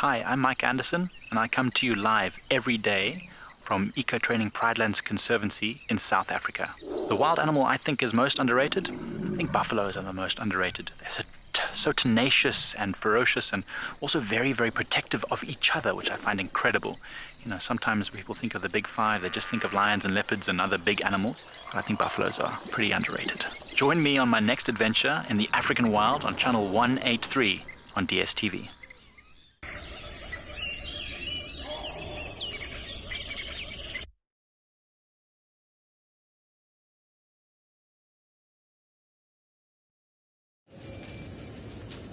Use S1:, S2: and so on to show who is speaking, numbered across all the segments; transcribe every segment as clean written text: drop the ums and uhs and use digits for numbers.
S1: Hi, I'm Mike Anderson, and I come to you live every day from Eco-Training Pridelands Conservancy in South Africa. The wild animal I think is most underrated. I think buffaloes are the most underrated. They're so tenacious and ferocious, and also very, very protective of each other, which I find incredible. You know, sometimes people think of the big five, they just think of lions and leopards and other big animals, but I think buffaloes are pretty underrated. Join me on my next adventure in the African wild on channel 183 on DSTV.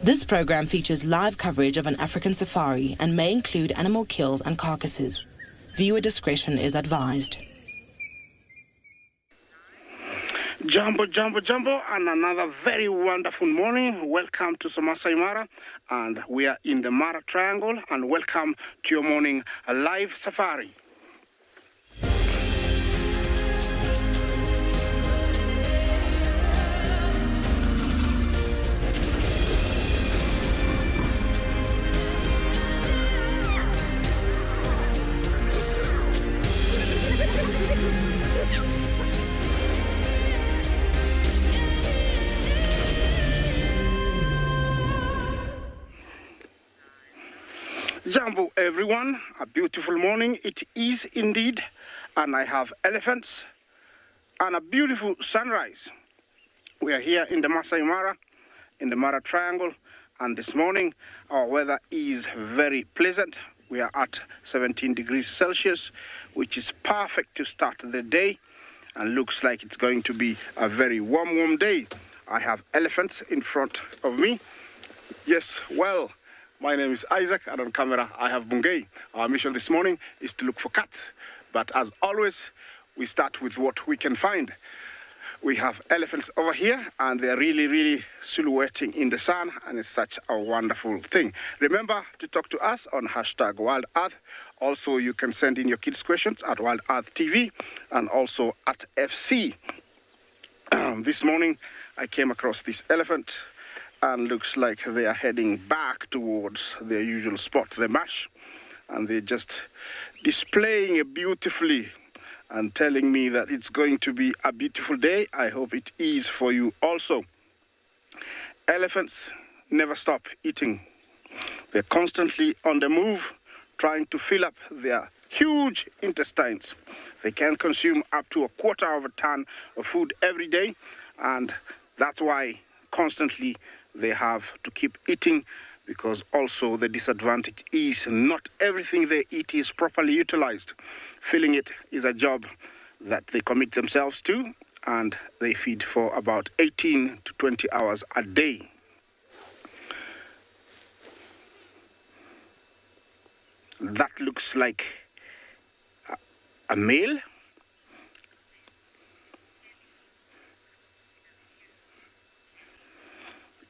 S2: This program features live coverage of an African safari and may include animal kills and carcasses. Viewer discretion is advised.
S3: Jumbo, and another very wonderful morning. Welcome to Masai Mara, and we are in the Mara Triangle, and welcome to your morning live safari. Jumbo everyone, a beautiful morning it is indeed, and I have elephants and a beautiful sunrise. We are here in the Masai Mara, in the Mara Triangle, and this morning our weather is very pleasant. We are at 17 degrees Celsius, which is perfect to start the day, and looks like it's going to be a very warm day. I have elephants in front of me. Yes, well, my name is Isaac, and on camera I have Bungay. Our mission this morning is to look for cats, but as always, we start with what we can find. We have elephants over here, and they're really silhouetting in the sun, and it's such a wonderful thing. Remember to talk to us on #WildEarth. Also, you can send in your kids' questions at WildEarth TV and also at FC. This morning, I came across this elephant, and looks like they are heading back towards their usual spot, the marsh, and they're just displaying it beautifully and telling me that it's going to be a beautiful day. I hope it is for you also. Elephants never stop eating. They're constantly on the move, trying to fill up their huge intestines. They can consume up to 1/4 of a ton of food every day, and that's why constantly they have to keep eating, because also the disadvantage is not everything they eat is properly utilized. Filling it is a job that they commit themselves to, and they feed for about 18 to 20 hours a day. That looks like a male.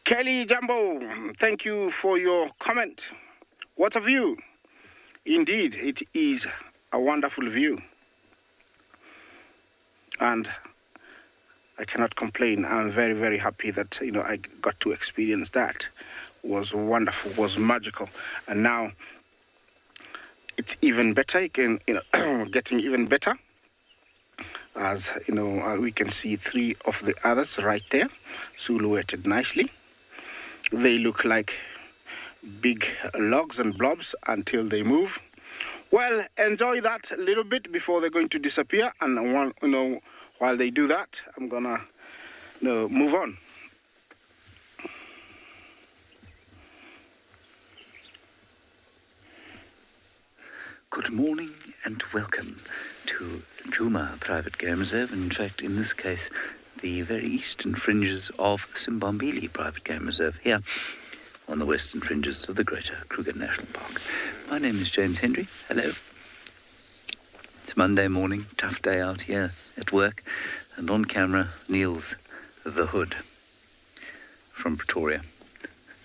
S3: Kelly Jumbo, thank you for your comment. What a view. Indeed, it is a wonderful view. And I cannot complain. I'm very happy that, I got to experience that. It was wonderful, was magical. And now it's even better. You can, getting even better. As, we can see 3 of the others right there, silhouetted nicely. They look like big logs and blobs until they move. Well, enjoy that a little bit before they're going to disappear. And while they do that, I'm gonna move on.
S4: Good morning and welcome to Djuma Private Game Reserve. In fact, in this case, the very eastern fringes of Simbambili Private Game Reserve, here on the western fringes of the Greater Kruger National Park. My name is James Henry. Hello. It's Monday morning, tough day out here at work, and on camera, Niels the Hood from Pretoria.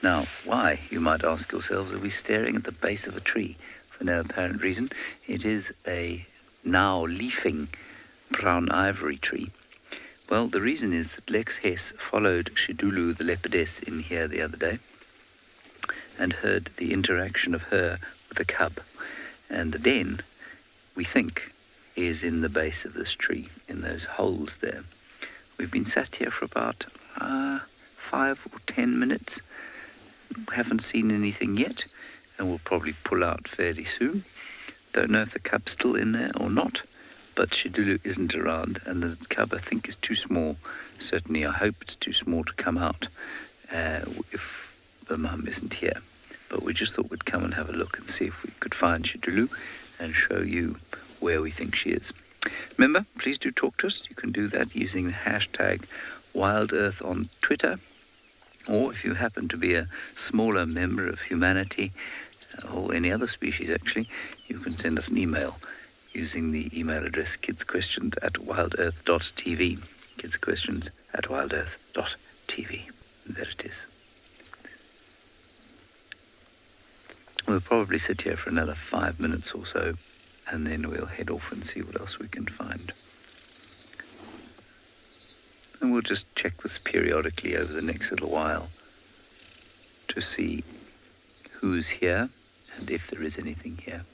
S4: Now, why, you might ask yourselves, are we staring at the base of a tree? For no apparent reason. It is a now leafing brown ivory tree. Well, the reason is that Lex Hess followed Shidulu the leopardess in here the other day, and heard the interaction of her with the cub. And the den, we think, is in the base of this tree, in those holes there. We've been sat here for about 5 or 10 minutes. Haven't seen anything yet, and we'll probably pull out fairly soon. Don't know if the cub's still in there or not, but Shidulu isn't around, and the cub, I think, is too small. Certainly, I hope it's too small to come out if the mum isn't here. But we just thought we'd come and have a look and see if we could find Shidulu and show you where we think she is. Remember, please do talk to us. You can do that using the hashtag WildEarth on Twitter, or if you happen to be a smaller member of humanity, or any other species actually, you can send us an email using the email address kidsquestions@wildearth.tv. kidsquestions@wildearth.tv. There it is. We'll probably sit here for another 5 minutes or so, and then we'll head off and see what else we can find. And we'll just check this periodically over the next little while to see who's here and if there is anything here.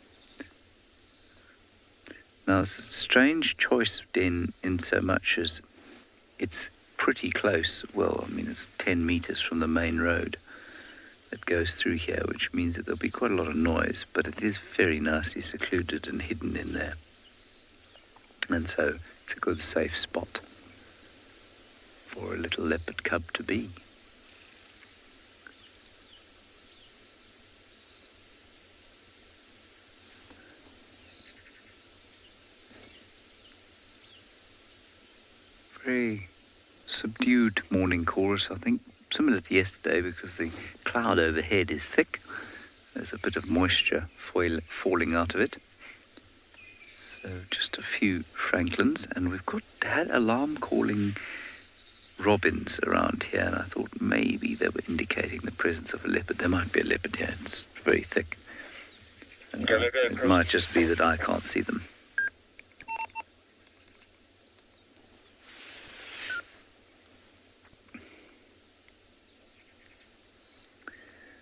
S4: Now, it's a strange choice of den in so much as it's pretty close. Well, I mean, it's 10 meters from the main road that goes through here, which means that there'll be quite a lot of noise, but it is very nicely secluded and hidden in there. And so it's a good safe spot for a little leopard cub to be. Very subdued morning chorus, I think, similar to yesterday because the cloud overhead is thick. There's a bit of moisture falling out of it. So just a few francolins, and we've had alarm calling robins around here, and I thought maybe they were indicating the presence of a leopard. There might be a leopard here. It's very thick. It might just be that I can't see them.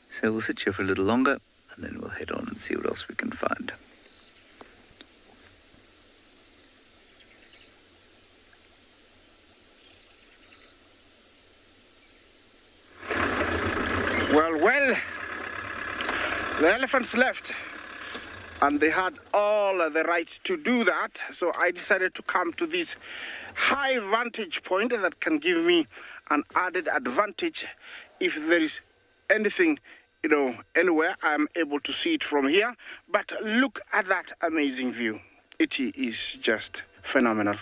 S4: So we'll sit here for a little longer, and then we'll head on and see what else we can find.
S3: Well, the elephants left, and they had all the right to do that, so I decided to come to this high vantage point that can give me an added advantage. If there is anything, anywhere, I'm able to see it from here. But look at that amazing view. It is just phenomenal.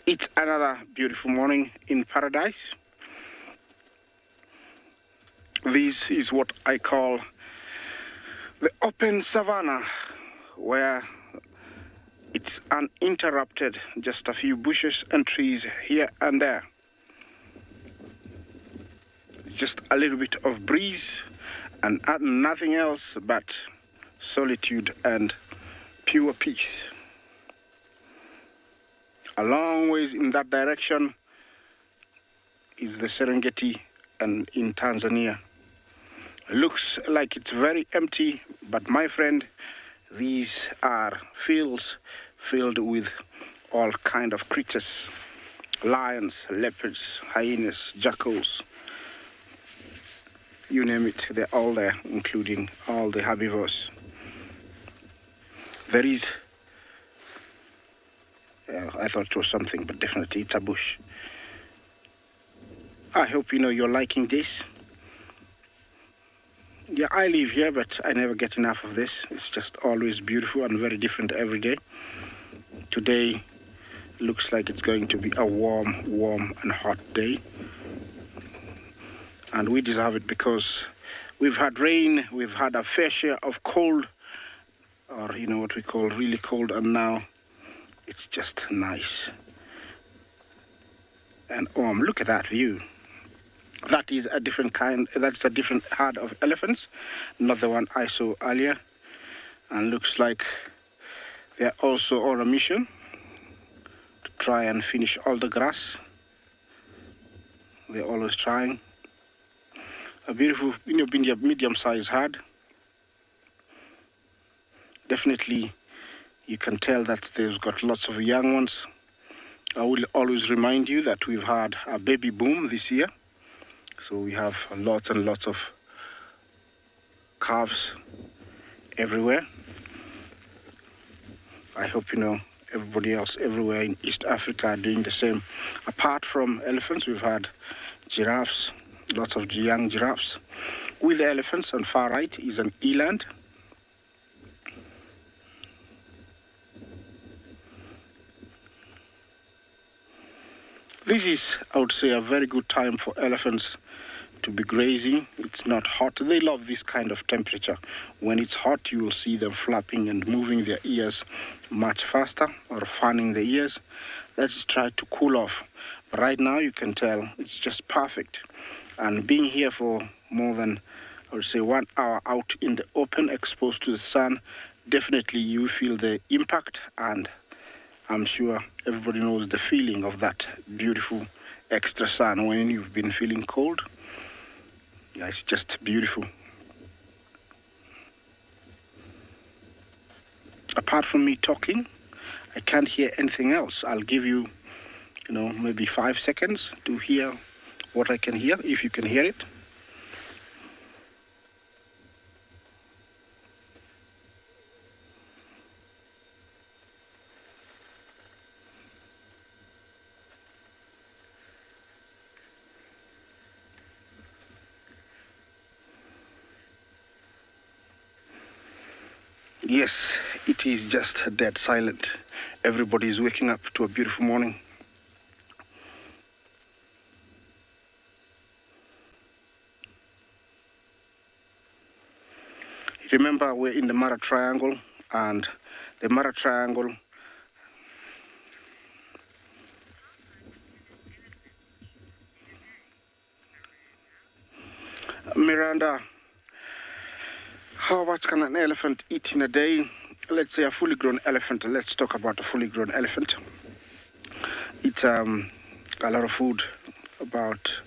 S3: It's another beautiful morning in paradise. This is what I call the open savanna, where it's uninterrupted, just a few bushes and trees here and there. Just a little bit of breeze and nothing else but solitude and pure peace. A long ways in that direction is the Serengeti, and in Tanzania. Looks like it's very empty, but my friend, these are fields filled with all kind of creatures: lions, leopards, hyenas, jackals. You name it, they're all there, including all the herbivores. There is, I thought it was something, but definitely it's a bush. I hope you're liking this. Yeah, I live here, but I never get enough of this. It's just always beautiful and very different every day. Today looks like it's going to be a warm and hot day. And we deserve it because we've had rain, we've had a fair share of cold, or what we call really cold, and now it's just nice and warm. Look at that view. That is a different kind, that's a different herd of elephants, not the one I saw earlier. And looks like they're also on a mission to try and finish all the grass. They're always trying. a beautiful, medium-sized herd. Definitely, you can tell that they've got lots of young ones. I will always remind you that we've had a baby boom this year. So we have lots and lots of calves everywhere. I hope everybody else everywhere in East Africa are doing the same. Apart from elephants, we've had giraffes, lots of young giraffes. With the elephants on far right is an eland. This is, I would say, a very good time for elephants to be grazing. It's not hot. They love this kind of temperature. When it's hot, you will see them flapping and moving their ears much faster, or fanning the ears. Let's try to cool off. But right now, you can tell it's just perfect. And being here for more than, I would say, 1 hour out in the open, exposed to the sun, definitely you feel the impact, and I'm sure everybody knows the feeling of that beautiful extra sun when you've been feeling cold. Yeah, it's just beautiful. Apart from me talking, I can't hear anything else. I'll give you, maybe 5 seconds to hear what I can hear, if you can hear it. Yes, it is just dead silent. Everybody is waking up to a beautiful morning. Remember, we're in the Mara Triangle, and the Mara Triangle Miranda, how much can an elephant eat in a day? Let's say a fully grown elephant. Let's talk about a fully grown elephant. Eats a lot of food, about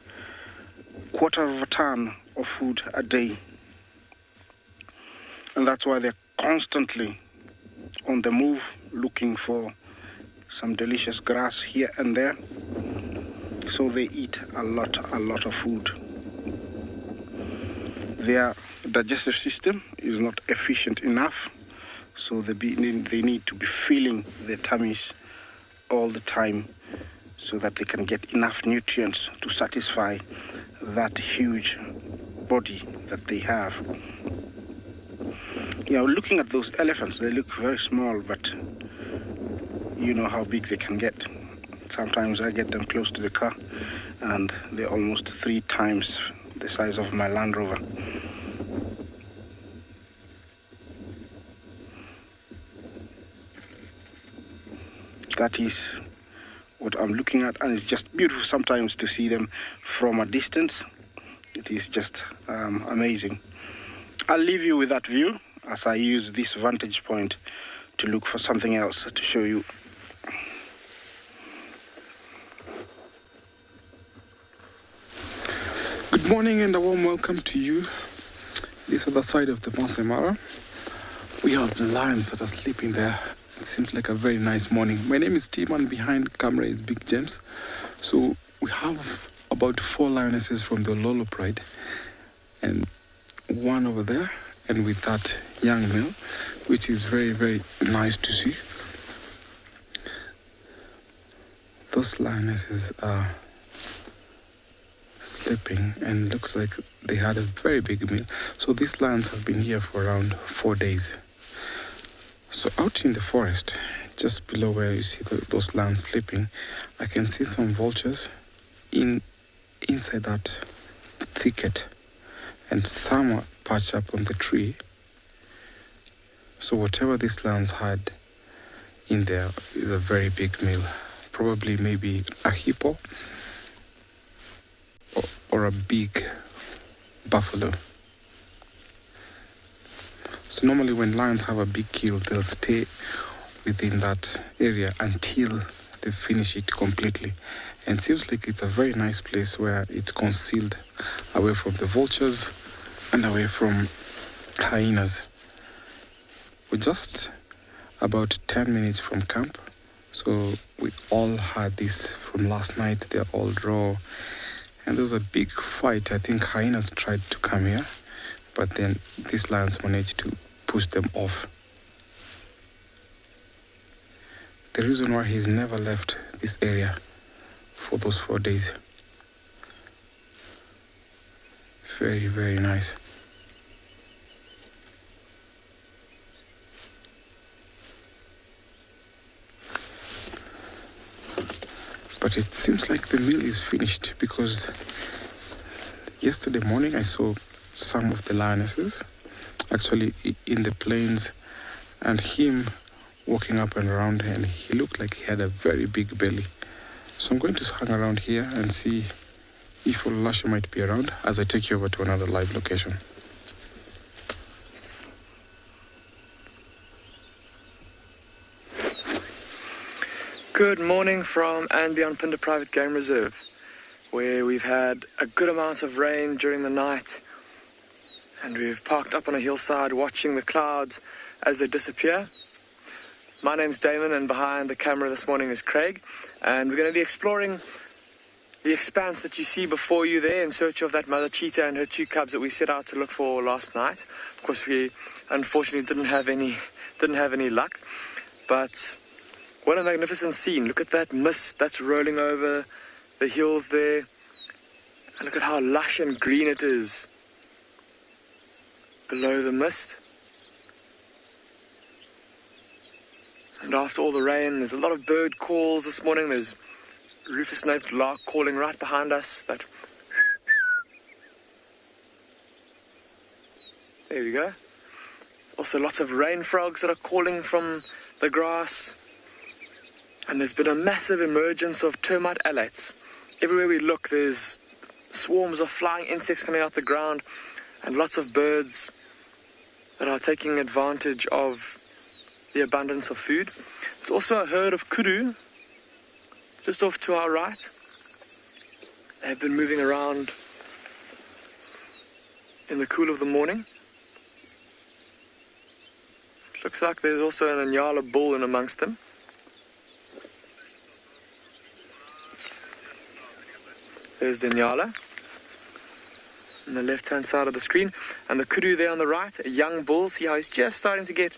S3: 1/4 of a ton of food a day. And that's why they're constantly on the move, looking for some delicious grass here and there. So they eat a lot of food. Their digestive system is not efficient enough, so they need to be filling their tummies all the time so that they can get enough nutrients to satisfy that huge body that they have. Looking at those elephants, they look very small, but you know how big they can get. Sometimes I get them close to the car and they're almost 3 times the size of my Land Rover. That is what I'm looking at, and it's just beautiful sometimes to see them from a distance. It is just amazing. I'll leave you with that view as I use this vantage point to look for something else to show you.
S5: Good morning and a warm welcome to you. This other side of the Masai Mara. We have lions that are sleeping there. It seems like a very nice morning. My name is Tim, and behind camera is Big James. So we have about 4 lionesses from the Lolo Pride and 1 over there, and with that young male, which is very, very nice to see. Those lionesses are sleeping and looks like they had a very big meal. So these lions have been here for around 4 days. So out in the forest, just below where you see those lions sleeping, I can see some vultures inside that thicket, and some are perched up on the tree. So whatever these lions had in there is a very big meal. Probably maybe a hippo or a big buffalo. So normally when lions have a big kill, they'll stay within that area until they finish it completely. And it seems like it's a very nice place where it's concealed away from the vultures and away from hyenas. We're just about 10 minutes from camp. So we all had this from last night. They're all raw. And there was a big fight. I think hyenas tried to come here, but then these lions managed to push them off. The reason why he's never left this area for those 4 days. Very, very nice. But it seems like the meal is finished because yesterday morning I saw some of the lionesses actually in the plains and him walking up and around, and he looked like he had a very big belly. So I'm going to hang around here and see if Lasha might be around as I take you over to another live location.
S6: Good morning from andBeyond Phinda Private Game Reserve, where we've had a good amount of rain during the night, and we've parked up on a hillside watching the clouds as they disappear. My name's Damon, and behind the camera this morning is Craig, and we're going to be exploring the expanse that you see before you there in search of that mother cheetah and her 2 cubs that we set out to look for last night. Of course, we unfortunately didn't have any luck, but what a magnificent scene. Look at that mist that's rolling over the hills there, and look at how lush and green it is below the mist. And after all the rain, there's a lot of bird calls this morning. There's rufous-naped lark calling right behind us. There we go. Also lots of rain frogs that are calling from the grass. And there's been a massive emergence of termite alates. Everywhere we look, there's swarms of flying insects coming out the ground and lots of birds that are taking advantage of the abundance of food. There's also a herd of kudu just off to our right. They've been moving around in the cool of the morning. It looks like there's also an Ngala bull in amongst them. There's the Ngala on the left-hand side of the screen, and the kudu there on the right, a young bull. See how he's just starting to get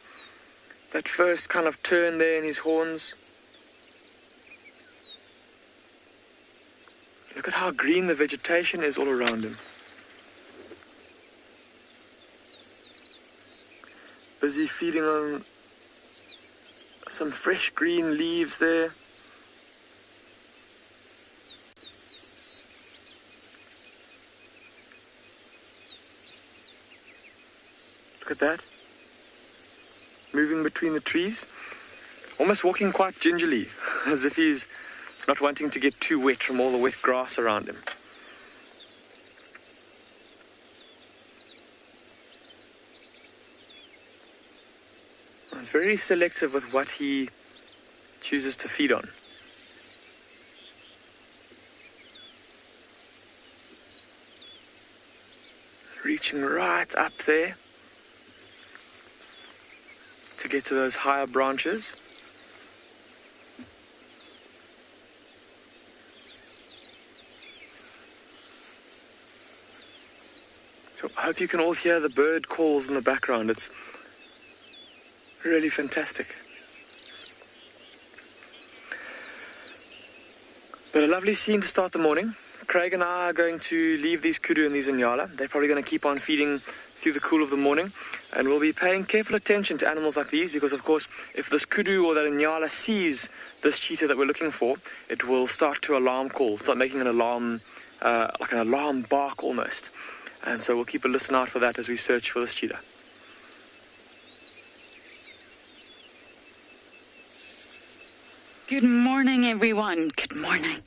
S6: that first kind of turn there in his horns. Look at how green the vegetation is all around him. Busy feeding on some fresh green leaves there. Look at that. Moving between the trees, almost walking quite gingerly, as if he's not wanting to get too wet from all the wet grass around him. He's very selective with what he chooses to feed on. Reaching right up there to get to those higher branches. So I hope you can all hear the bird calls in the background. It's really fantastic. But a lovely scene to start the morning. Craig and I are going to leave these kudu and these Ngala. They're probably going to keep on feeding through the cool of the morning. And we'll be paying careful attention to animals like these because, of course, if this kudu or that Ngala sees this cheetah that we're looking for, it will start to alarm call, start making an alarm, like an alarm bark almost. And so we'll keep a listen out for that as we search for this cheetah.
S7: Good morning, everyone. Good morning.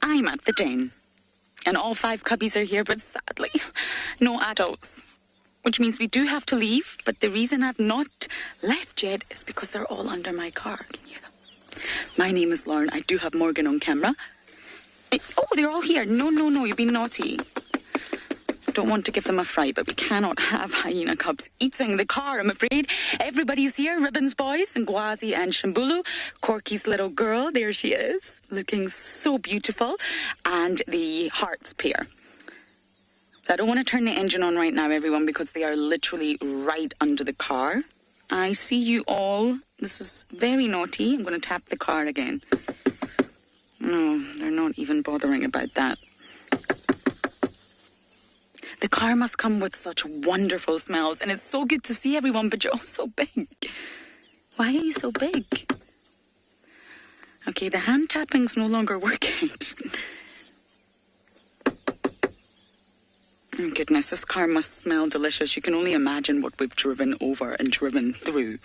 S7: I'm at the den, and all 5 cubbies are here, but sadly, no adults. Which means we do have to leave, but the reason I've not left yet is because they're all under my car. Can you hear them? My name is Lauren. I do have Morgan on camera. Oh, they're all here. No, you've been naughty. Don't want to give them a fright, but we cannot have hyena cubs eating the car, I'm afraid. Everybody's here, Ribbons boys, and Ngwazi and Shambulu. Corky's little girl, there she is, looking so beautiful. And the Hearts pair. So I don't want to turn the engine on right now, everyone, because they are literally right under the car. I see you all. This is very naughty. I'm going to tap the car again. No, they're not even bothering about that. The car must come with such wonderful smells, and it's so good to see everyone, but you're all so big. Why are you so big? Okay, the hand tapping's no longer working. Oh, goodness, this car must smell delicious. You can only imagine what we've driven over and driven through.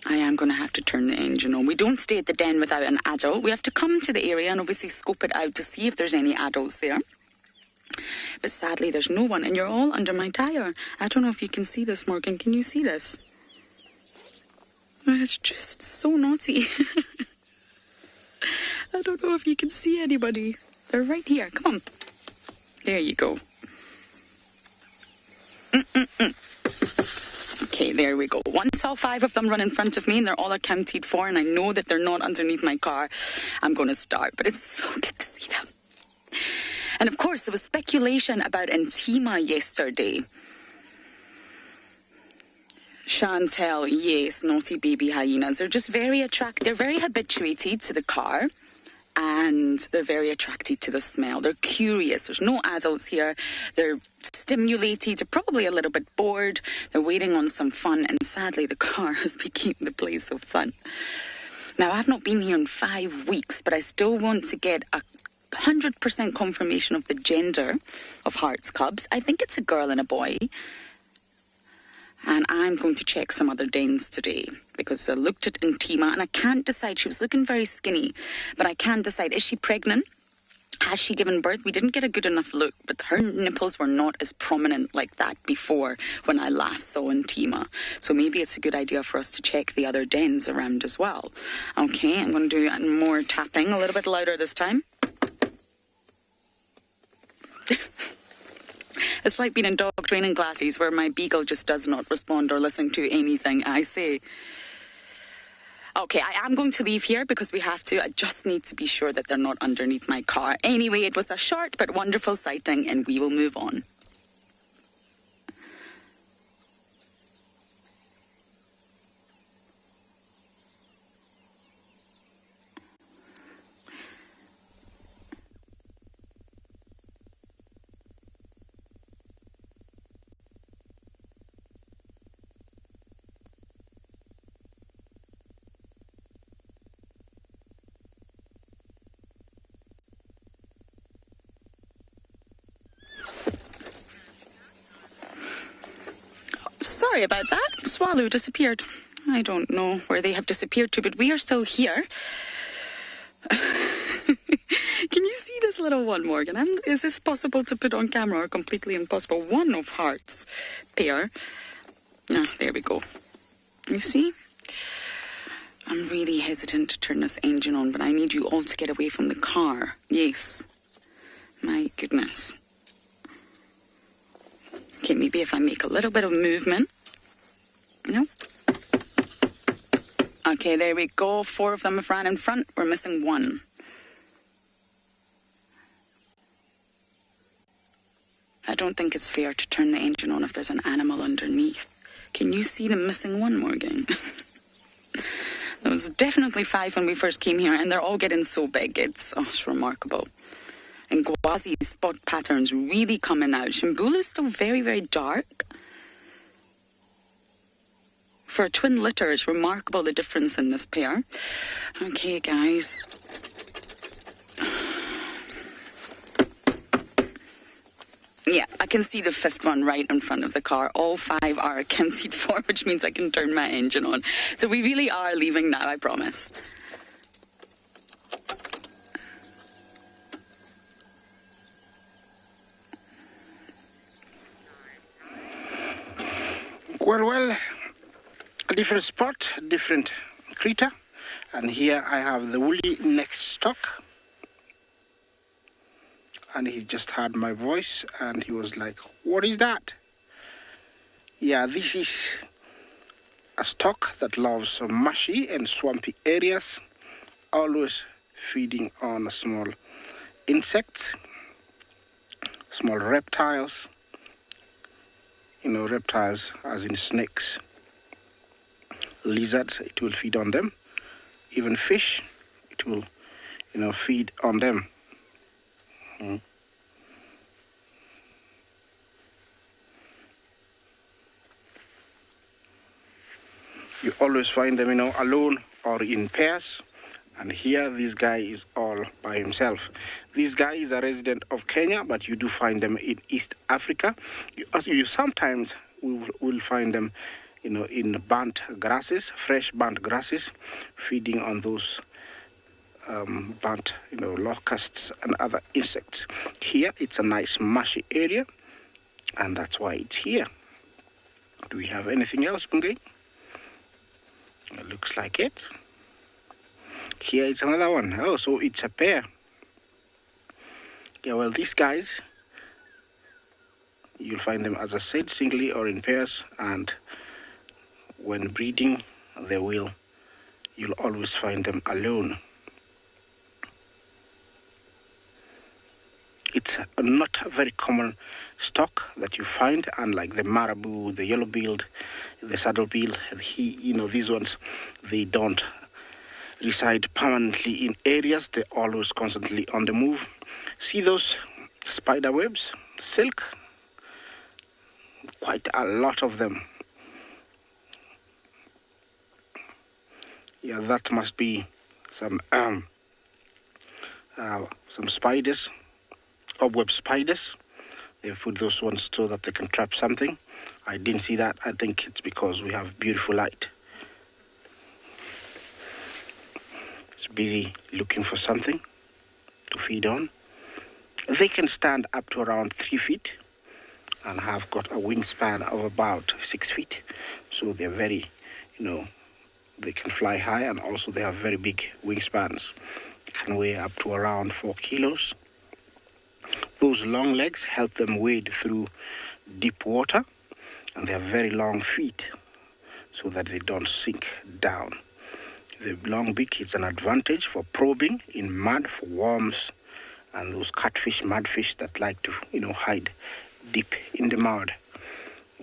S7: I am going to have to turn the engine on. We don't stay at the den without an adult. We have to come to the area and obviously scope it out to see if there's any adults there. But sadly, there's no one, and you're all under my tyre. I don't know if you can see this, Morgan. Can you see this? It's just so naughty. I don't know if you can see anybody. They're right here. Come on. There you go. Okay, there we go. Once all 5 of them run in front of me and they're all accounted for, and I know that they're not underneath my car, I'm going to start. But it's so good to see them. And of course, there was speculation about Intima yesterday. Chantel, yes, naughty baby hyenas. They're just very attracted. They're very habituated to the car. And they're very attracted to the smell. They're curious. There's no adults here. They're stimulated. They're probably a little bit bored. They're waiting on some fun. And sadly, the car has become the place of fun. Now, I've not been here in 5 weeks, but I still want to get a 100% confirmation of the gender of Hearts cubs. I think it's a girl and a boy. And I'm going to check some other dens today because I looked at Intima and I can't decide. She was looking very skinny, but I can't decide. Is she pregnant? Has she given birth? We didn't get a good enough look, but her nipples were not as prominent like that before when I last saw Intima. So maybe it's a good idea for us to check the other dens around as well. Okay, I'm going to do more tapping, a little bit louder this time. It's like being in dog training classes where my beagle just does not respond or listen to anything I say. Okay, I am going to leave here because we have to. I just need to be sure that they're not underneath my car. Anyway, it was a short but wonderful sighting, and we will move on. Sorry about that. Tswalu disappeared. I don't know where they have disappeared to, but we are still here. Can you see this little one, Morgan? Is this possible to put on camera or completely impossible? One of Hearts pair. Ah, there we go. You see? I'm really hesitant to turn this engine on, but I need you all to get away from the car. Yes. My goodness. Okay, maybe if I make a little bit of movement. No. Okay, there we go. 4 of them have ran in front. We're missing 1. I don't think it's fair to turn the engine on if there's an animal underneath. Can you see the missing 1, Morgan? There was definitely 5 when we first came here, and they're all getting so big. It's remarkable. And Ngwazi's spot patterns really coming out. Shambulu's still very, very dark. For a twin litter, it's remarkable the difference in this pair. Okay, guys. Yeah, I can see the 5th one right in front of the car. All 5 are accounted for, which means I can turn my engine on. So we really are leaving now, I promise.
S3: Well, a different spot, different critter. And here I have the woolly necked stock. And he just heard my voice and he was like, what is that? Yeah, this is a stock that loves marshy and swampy areas, always feeding on small insects, small reptiles, reptiles as in snakes, lizards, it will feed on them, even fish, it will, feed on them. You always find them, alone or in pairs. And here, this guy is all by himself. This guy is a resident of Kenya, but you do find them in East Africa. You sometimes will find them, in burnt grasses, fresh burnt grasses, feeding on those burnt, locusts and other insects. Here, it's a nice marshy area, and that's why it's here. Do we have anything else, Bungay? It looks like it. Here is another one. Oh, so it's a pair. Yeah, well, these guys, you'll find them, as I said, singly or in pairs, and when breeding, you'll always find them alone. It's not a very common stock that you find, unlike the marabou, the yellow-billed, the saddle-billed. These ones, they don't reside permanently in areas. They're always constantly on the move. See those spider webs, silk? Quite a lot of them. Yeah, that must be some spiders, cobweb spiders. They put those ones so that they can trap something. I didn't see that. I think it's because we have beautiful light. It's busy looking for something to feed on. They can stand up to around 3 feet and have got a wingspan of about 6 feet. So they're very, they can fly high, and also they have very big wingspans. Can weigh up to around 4 kilos. Those long legs help them wade through deep water, and they have very long feet so that they don't sink down. The long beak is an advantage for probing in mud for worms and those catfish, mudfish that like to, hide deep in the mud.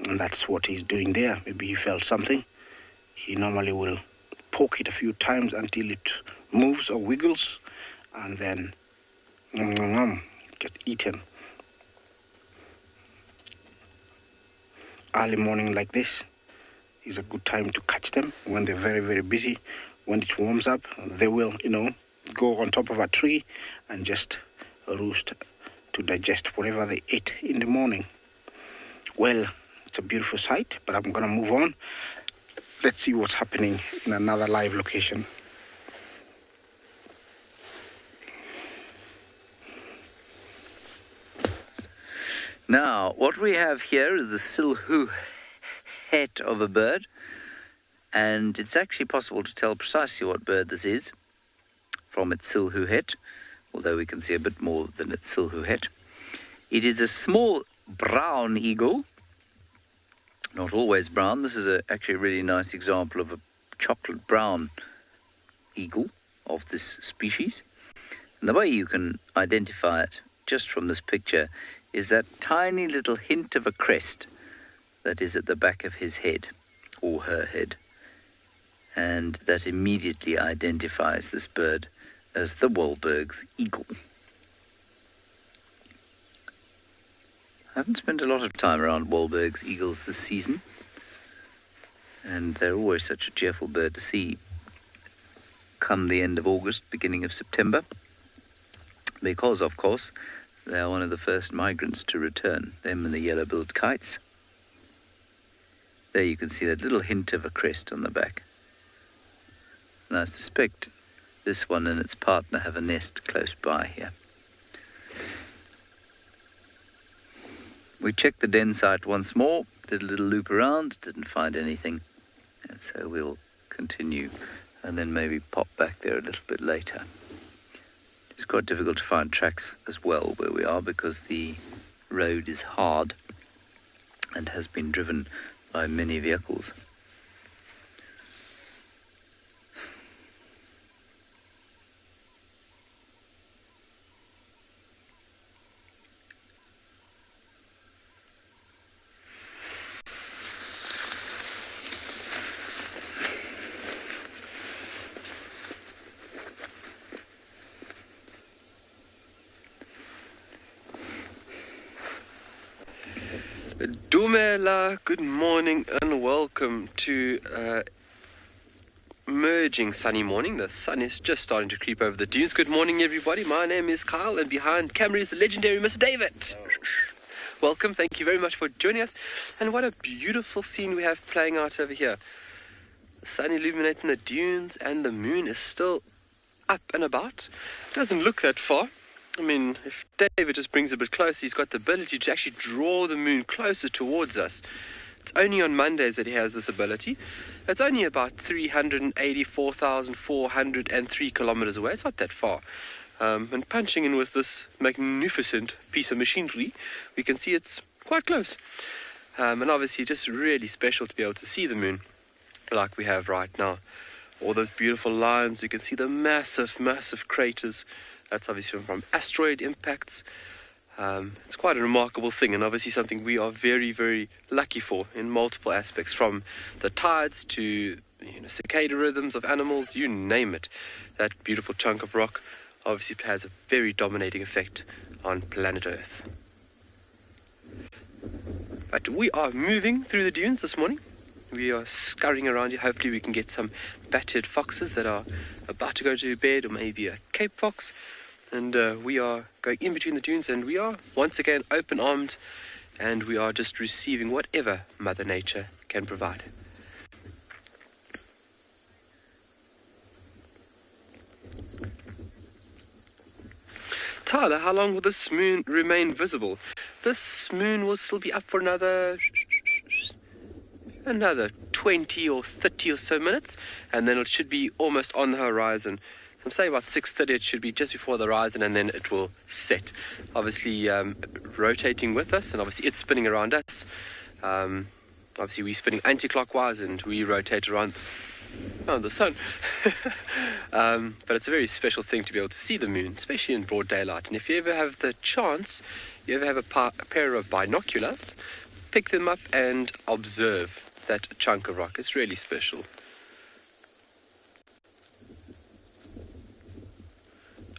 S3: And that's what he's doing there. Maybe he felt something. He normally will poke it a few times until it moves or wiggles, and then get eaten. Early morning like this is a good time to catch them when they're very, very busy. When it warms up, they will, go on top of a tree and just roost to digest whatever they ate in the morning. Well, it's a beautiful sight, but I'm going to move on. Let's see what's happening in another live location.
S4: Now, what we have here is the silhouette of a bird, and it's actually possible to tell precisely what bird this is from its silhouette, although we can see a bit more than its silhouette. It is a small brown eagle, not always brown. This is actually a really nice example of a chocolate brown eagle of this species. And the way you can identify it just from this picture is that tiny little hint of a crest that is at the back of his head, or her head. And that immediately identifies this bird as the Wahlberg's eagle. I haven't spent a lot of time around Wahlberg's eagles this season, and they're always such a cheerful bird to see come the end of August, beginning of September, because, of course, they are one of the first migrants to return, them and the yellow-billed kites. There you can see that little hint of a crest on the back. And I suspect this one and its partner have a nest close by here. We checked the den site once more, did a little loop around, didn't find anything, and so we'll continue and then maybe pop back there a little bit later. It's quite difficult to find tracks as well where we are because the road is hard and has been driven by many vehicles.
S8: Dumela, good morning and welcome to emerging sunny morning. The sun is just starting to creep over the dunes. Good morning everybody, my name is Kyle and behind camera is the legendary Mr. David. Welcome, thank you very much for joining us. And what a beautiful scene we have playing out over here. The sun illuminating the dunes and the moon is still up and about. It doesn't look that far. I mean, if David just brings it a bit closer, he's got the ability to actually draw the moon closer towards us. It's only on Mondays that he has this ability. It's only about 384,403 kilometers away. It's not that far. And punching in with this magnificent piece of machinery, we can see it's quite close. And obviously just really special to be able to see the moon like we have right now. All those beautiful lines, you can see the massive, massive craters. That's obviously from asteroid impacts. It's quite a remarkable thing, and obviously something we are very, very lucky for in multiple aspects, from the tides to cicada rhythms of animals, you name it. That beautiful chunk of rock obviously has a very dominating effect on planet Earth. But we are moving through the dunes this morning. We are scurrying around here. Hopefully we can get some battered foxes that are about to go to bed, or maybe a Cape fox. And we are going in between the dunes, and we are once again open-armed, and we are just receiving whatever Mother Nature can provide. Tyler, how long will this moon remain visible? This moon will still be up for another 20 or 30 or so minutes, and then it should be almost on the horizon. I'm saying about 6:30, it should be just before the horizon, and then it will set. Obviously rotating with us, and obviously it's spinning around us. Obviously we're spinning anti-clockwise, and we rotate around the sun. But it's a very special thing to be able to see the moon, especially in broad daylight. And if you ever have the chance, you ever have a pair of binoculars, pick them up and observe that chunk of rock. It's really special.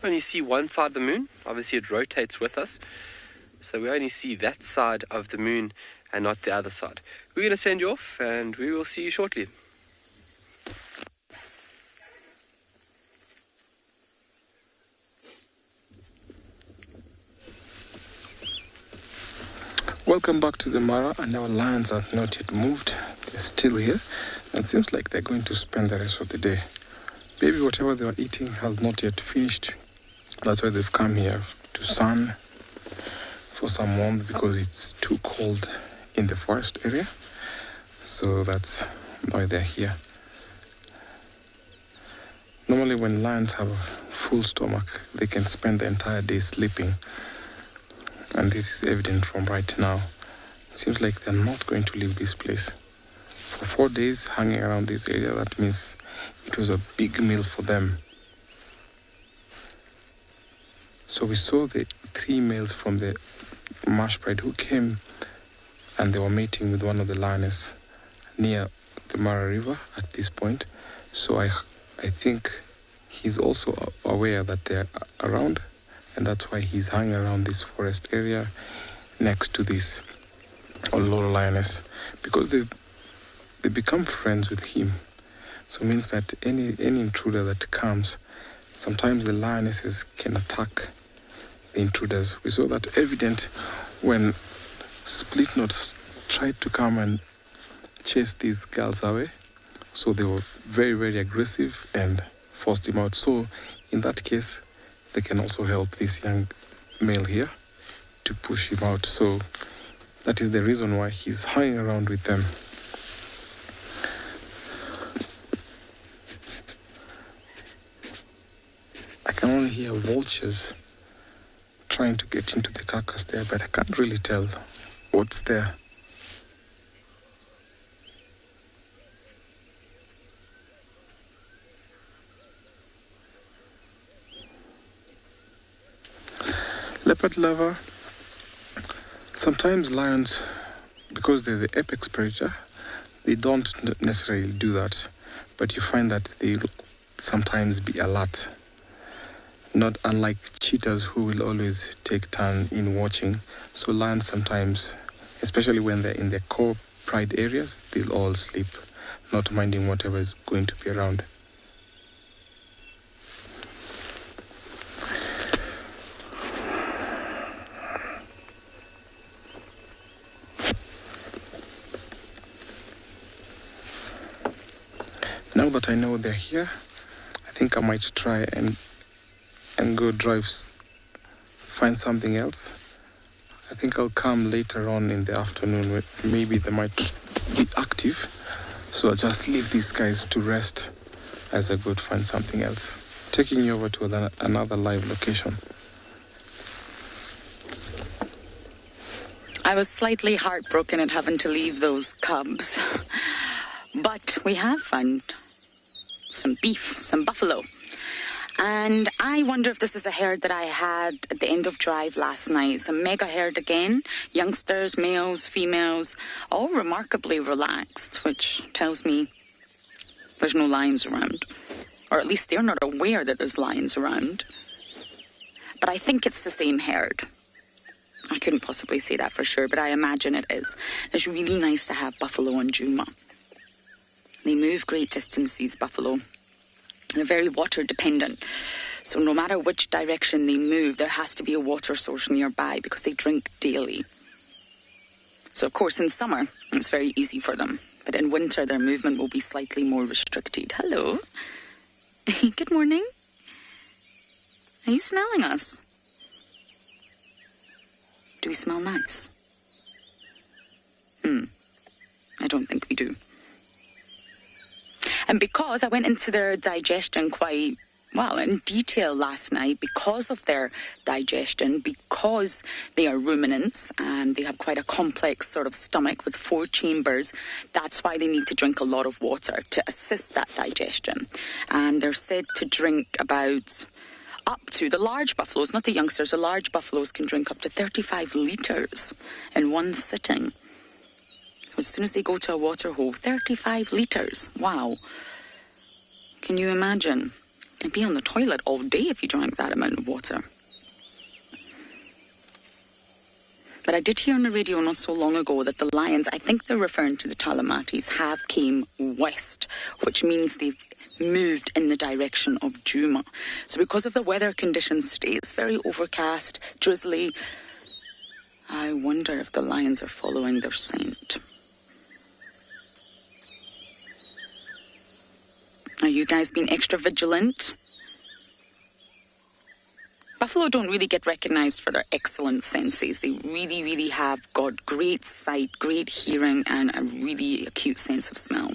S8: Only see one side of the moon. Obviously it rotates with us, so we only see that side of the moon and not the other side. We're going to send you off, and we will see you shortly.
S5: Welcome back to the Mara, and our lions have not yet moved. They're still here, and it seems like they're going to spend the rest of the day. Maybe whatever they were eating has not yet finished. That's why they've come here to sun for some warmth, because it's too cold in the forest area. So that's why they're here. Normally when lions have a full stomach, they can spend the entire day sleeping. And this is evident from right now. It seems like they're not going to leave this place. For 4 days hanging around this area, that means it was a big meal for them. So we saw the 3 males from the marsh pride who came, and they were mating with one of the lioness near the Mara River at this point. So I think he's also aware that they're around, and that's why he's hanging around this forest area next to this Oloro lioness, because they become friends with him. So it means that any intruder that comes, sometimes the lionesses can attack the intruders. We saw that evident when Split Notes tried to come and chase these girls away. So they were very, very aggressive and forced him out. So in that case, they can also help this young male here to push him out. So that is the reason why he's hanging around with them. can only hear vultures trying to get into the carcass there, but I can't really tell what's there. Leopard lover. Sometimes lions, because they're the apex predator, they don't necessarily do that, but you find that they sometimes be alert. Not unlike cheetahs, who will always take turn in watching. So lions sometimes, especially when they're in their core pride areas, they'll all sleep, not minding whatever is going to be around. Now that I know they're here, I think I might try and go find something else. I think I'll come later on in the afternoon where maybe they might be active. So I'll just leave these guys to rest as I go to find something else. Taking you over to another live location.
S7: I was slightly heartbroken at having to leave those cubs. But we have found some beef, some buffalo. And I wonder if this is a herd that I had at the end of drive last night. It's a mega herd again. Youngsters, males, females, all remarkably relaxed, which tells me there's no lions around. Or at least they're not aware that there's lions around. But I think it's the same herd. I couldn't possibly say that for sure, but I imagine it is. It's really nice to have buffalo on Djuma. They move great distances, buffalo. They're very water dependent. So no matter which direction they move, there has to be a water source nearby because they drink daily. So of course in summer, it's very easy for them. But in winter, their movement will be slightly more restricted. Hello. Good morning. Are you smelling us? Do we smell nice? I don't think we do. And because I went into their digestion quite, well, in detail last night, because of their digestion, because they are ruminants and they have quite a complex sort of stomach with 4 chambers, that's why they need to drink a lot of water to assist that digestion. And they're said to drink about up to, the large buffaloes, not the youngsters, the large buffaloes can drink up to 35 litres in one sitting. As soon as they go to a water hole, 35 litres. Wow. Can you imagine? I'd be on the toilet all day if you drank that amount of water. But I did hear on the radio not so long ago that the lions, I think they're referring to the Talamatis, have came west, which means they've moved in the direction of Djuma. So because of the weather conditions today, it's very overcast, drizzly. I wonder if the lions are following their scent. Are you guys being extra vigilant? Buffalo don't really get recognized for their excellent senses. They really, really have got great sight, great hearing, and a really acute sense of smell.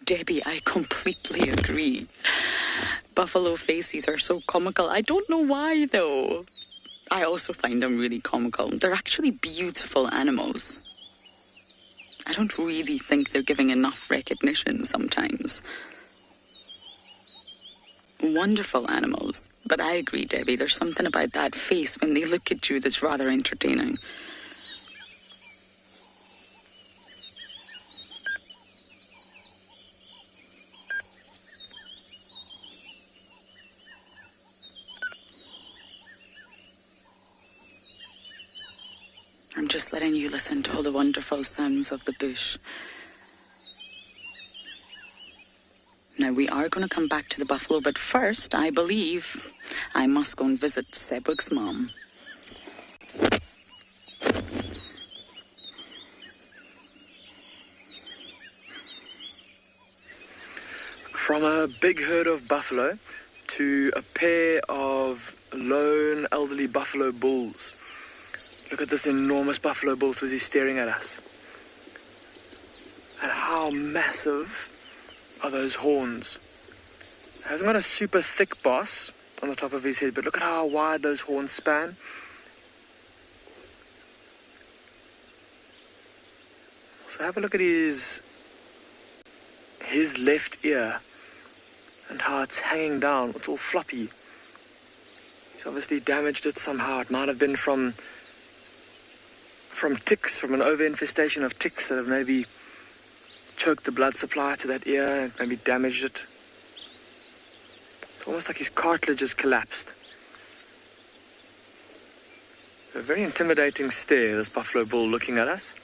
S7: Debbie, I completely agree. Buffalo faces are so comical. I don't know why, though. I also find them really comical. They're actually beautiful animals. I don't really think they're giving enough recognition sometimes. Wonderful animals. But I agree, Debbie, there's something about that face when they look at you that's rather entertaining. I'm just letting you listen to all the wonderful sounds of the bush. Now, we are going to come back to the buffalo, but first, I believe I must go and visit Sebwig's mom.
S6: From a big herd of buffalo to a pair of lone elderly buffalo bulls. Look at this enormous buffalo bull as he's staring at us. And how massive are those horns. He hasn't got a super thick boss on the top of his head, but look at how wide those horns span. So have a look at his left ear and how it's hanging down. It's all floppy. He's obviously damaged it somehow. It might have been from ticks, from an over-infestation of ticks that have maybe choked the blood supply to that ear and maybe damaged it. It's almost like his cartilage has collapsed. A very intimidating stare, this buffalo bull looking at us.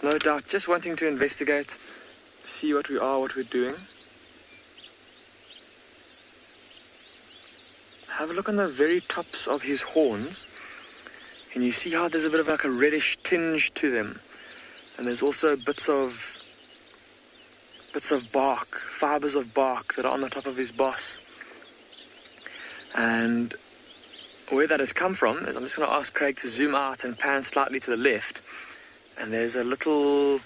S6: No doubt just wanting to investigate, see what we are, what we're doing. Have a look on the very tops of his horns, and you see how there's a bit of like a reddish tinge to them. And there's also bits of bark, fibers of bark that are on the top of his boss. And where that has come from is, I'm just going to ask Craig to zoom out and pan slightly to the left. And there's a little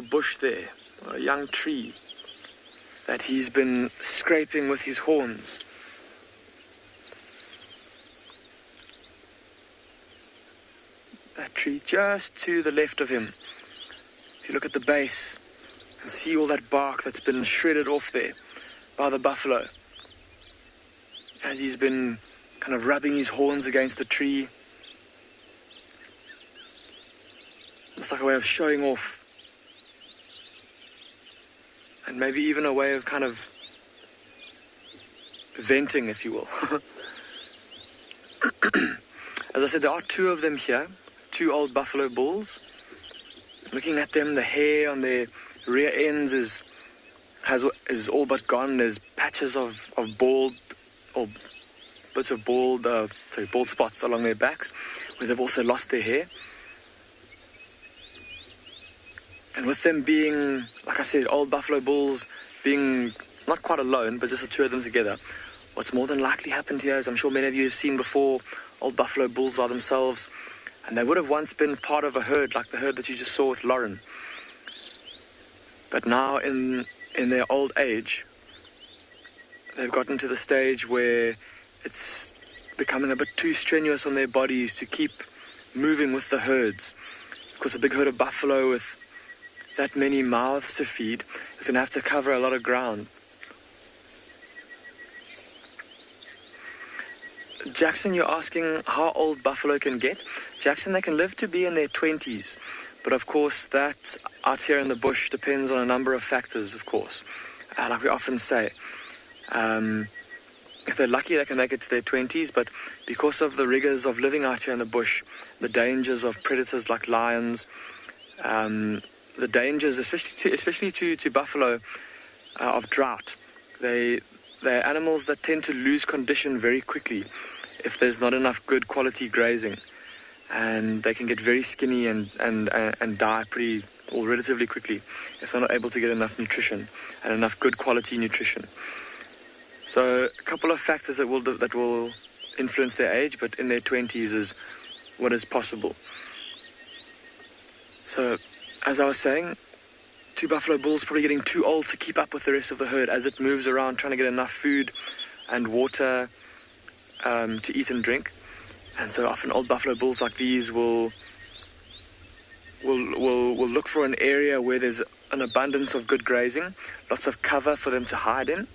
S6: bush there, or a young tree, that he's been scraping with his horns. That tree just to the left of him. If you look at the base and see all that bark that's been shredded off there by the buffalo, as he's been kind of rubbing his horns against the tree. Almost like a way of showing off. And maybe even a way of kind of venting, if you will. As I said, there are two of them here, two old buffalo bulls. Looking at them, the hair on their rear ends is all but gone. There's patches of bald, or bits of bald spots along their backs, where they've also lost their hair. And with them being, like I said, old buffalo bulls being not quite alone, but just the two of them together, what's more than likely happened here is, I'm sure many of you have seen before, old buffalo bulls by themselves, and they would have once been part of a herd, like the herd that you just saw with Lauren. But now in their old age, they've gotten to the stage where it's becoming a bit too strenuous on their bodies to keep moving with the herds. Because a big herd of buffalo with that many mouths to feed is going to have to cover a lot of ground. Jackson, you're asking how old buffalo can get. Jackson, they can live to be in their 20s. But of course, that out here in the bush depends on a number of factors, of course. Like we often say. If they're lucky, they can make it to their 20s, but because of the rigors of living out here in the bush, the dangers of predators like lions, the dangers, especially to buffalo, of drought. They're animals that tend to lose condition very quickly if there's not enough good quality grazing, and they can get very skinny and die relatively quickly if they're not able to get enough nutrition and enough good quality nutrition. So a couple of factors that will influence their age, but in their 20s is what is possible. So, as I was saying, two buffalo bulls probably getting too old to keep up with the rest of the herd as it moves around trying to get enough food and water to eat and drink. And so often old buffalo bulls like these will look for an area where there's an abundance of good grazing, lots of cover for them to hide in,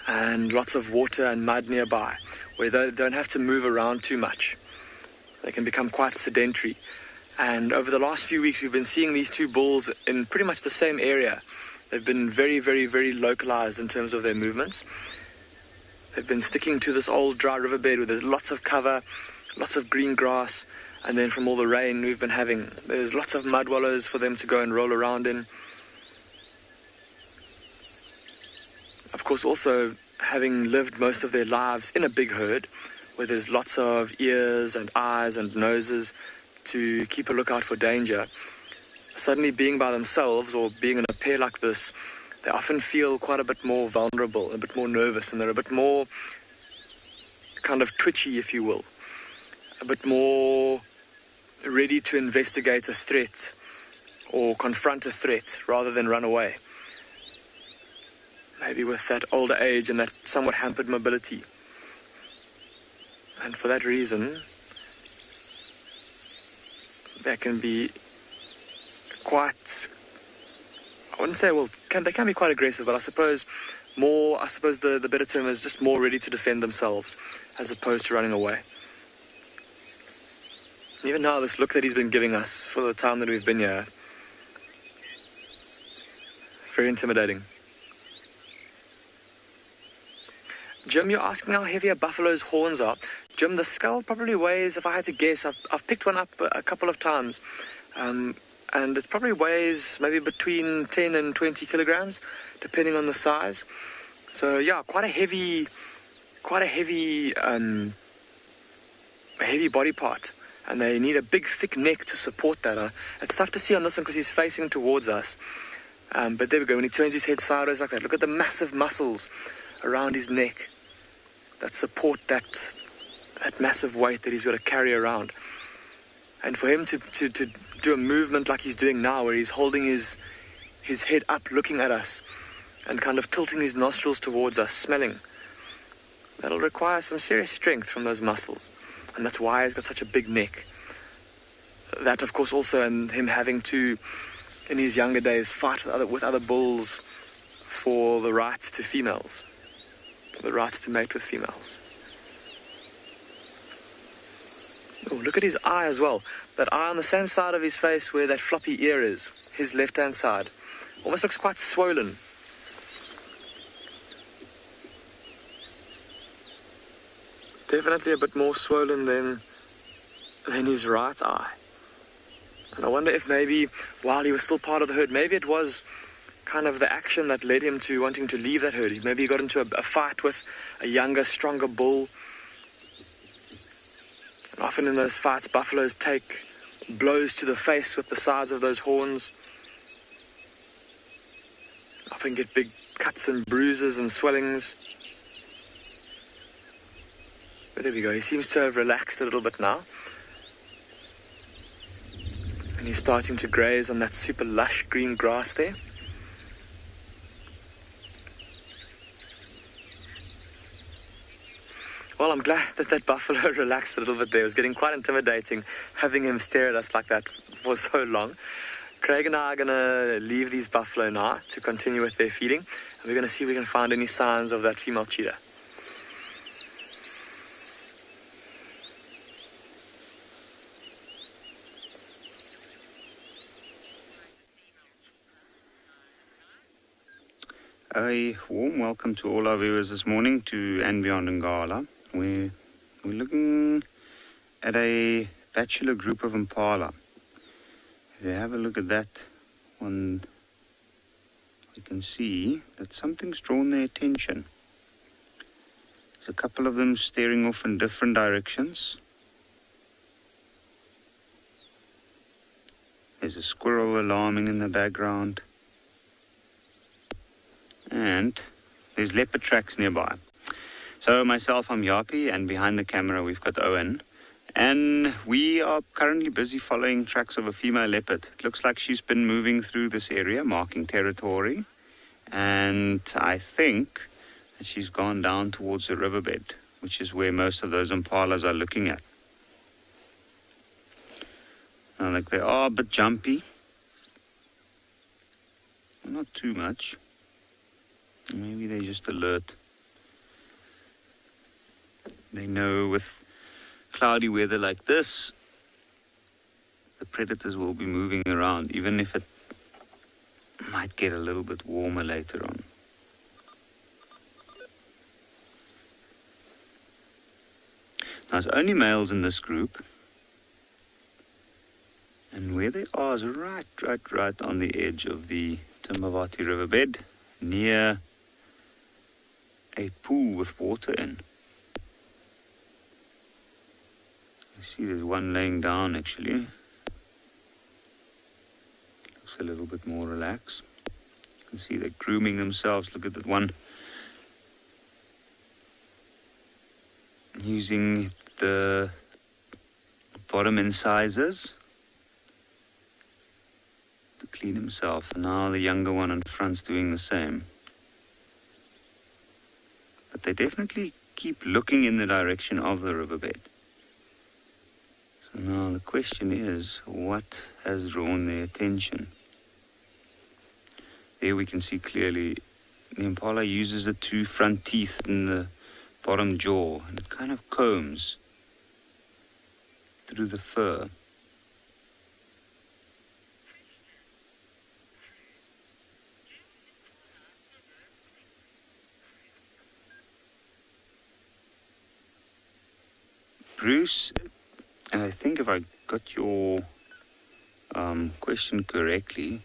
S6: and lots of water and mud nearby, where they don't have to move around too much. They can become quite sedentary. And over the last few weeks, we've been seeing these two bulls in pretty much the same area. They've been very, very, very localized in terms of their movements. They've been sticking to this old dry riverbed where there's lots of cover, lots of green grass, and then from all the rain we've been having, there's lots of mud wallows for them to go and roll around in. Of course, also having lived most of their lives in a big herd, where there's lots of ears and eyes and noses to keep a lookout for danger. suddenly being by themselves or being in a pair like this, they often feel quite a bit more vulnerable, a bit more nervous, and they're a bit more kind of twitchy, if you will. A bit more ready to investigate a threat or confront a threat rather than run away. Maybe with that older age and that somewhat hampered mobility. And for that reason, they can be quite, I wouldn't say, well, they can be quite aggressive, but I suppose the better term is just more ready to defend themselves as opposed to running away. Even now, this look that he's been giving us for the time that we've been here, very intimidating. Jim, you're asking how heavy a buffalo's horns are. Jim, the skull probably weighs, if I had to guess, I've picked one up a couple of times, and it probably weighs maybe between 10 and 20 kilograms, depending on the size. So yeah, quite a heavy body part, and they need a big, thick neck to support that. It's tough to see on this one because he's facing towards us. But there we go, when he turns his head sideways like that, look at the massive muscles around his neck that support that massive weight that he's got to carry around. And for him to do a movement like he's doing now, where he's holding his head up looking at us and kind of tilting his nostrils towards us, smelling, that'll require some serious strength from those muscles. And that's why he's got such a big neck. That, of course, also, and him having to, in his younger days, fight with other bulls for the rights to females, for the rights to mate with females. Oh, look at his eye as well. That eye on the same side of his face where that floppy ear is, his left-hand side. Almost looks quite swollen. Definitely a bit more swollen than his right eye. And I wonder if maybe, while he was still part of the herd, maybe it was kind of the action that led him to wanting to leave that herd. Maybe he got into a fight with a younger, stronger bull. And often in those fights, buffaloes take blows to the face with the sides of those horns. Often get big cuts and bruises and swellings. But there we go, he seems to have relaxed a little bit now. And he's starting to graze on that super lush green grass there. Well, I'm glad that buffalo relaxed a little bit there. It was getting quite intimidating having him stare at us like that for so long. Craig and I are going to leave these buffalo now to continue with their feeding. And we're going to see if we can find any signs of that female cheetah.
S9: A warm welcome to all our viewers this morning to andBeyond in Ngala. We're looking at a bachelor group of Impala. If you have a look at that one, you can see that something's drawn their attention. There's a couple of them staring off in different directions. There's a squirrel alarming in the background. And there's leopard tracks nearby. So myself, I'm Yapi, and behind the camera we've got Owen. And we are currently busy following tracks of a female leopard. It looks like she's been moving through this area, marking territory. And I think that she's gone down towards the riverbed, which is where most of those impalas are looking at. Now, like, they are a bit jumpy. Not too much. Maybe they're just alert. They know with cloudy weather like this, the predators will be moving around, even if it might get a little bit warmer later on. Now, there's only males in this group. And where they are is right on the edge of the Timavati riverbed, near a pool with water in. You see there's one laying down actually. a little bit more relaxed. You can see they're grooming themselves. Look at that one. Using the bottom incisors to clean himself. And now the younger one in front's doing the same. But they definitely keep looking in the direction of the riverbed. So now the question is, what has drawn their attention? There we can see clearly the impala uses the two front teeth in the bottom jaw, and it kind of combs through the fur. Bruce, I think if I got your question correctly,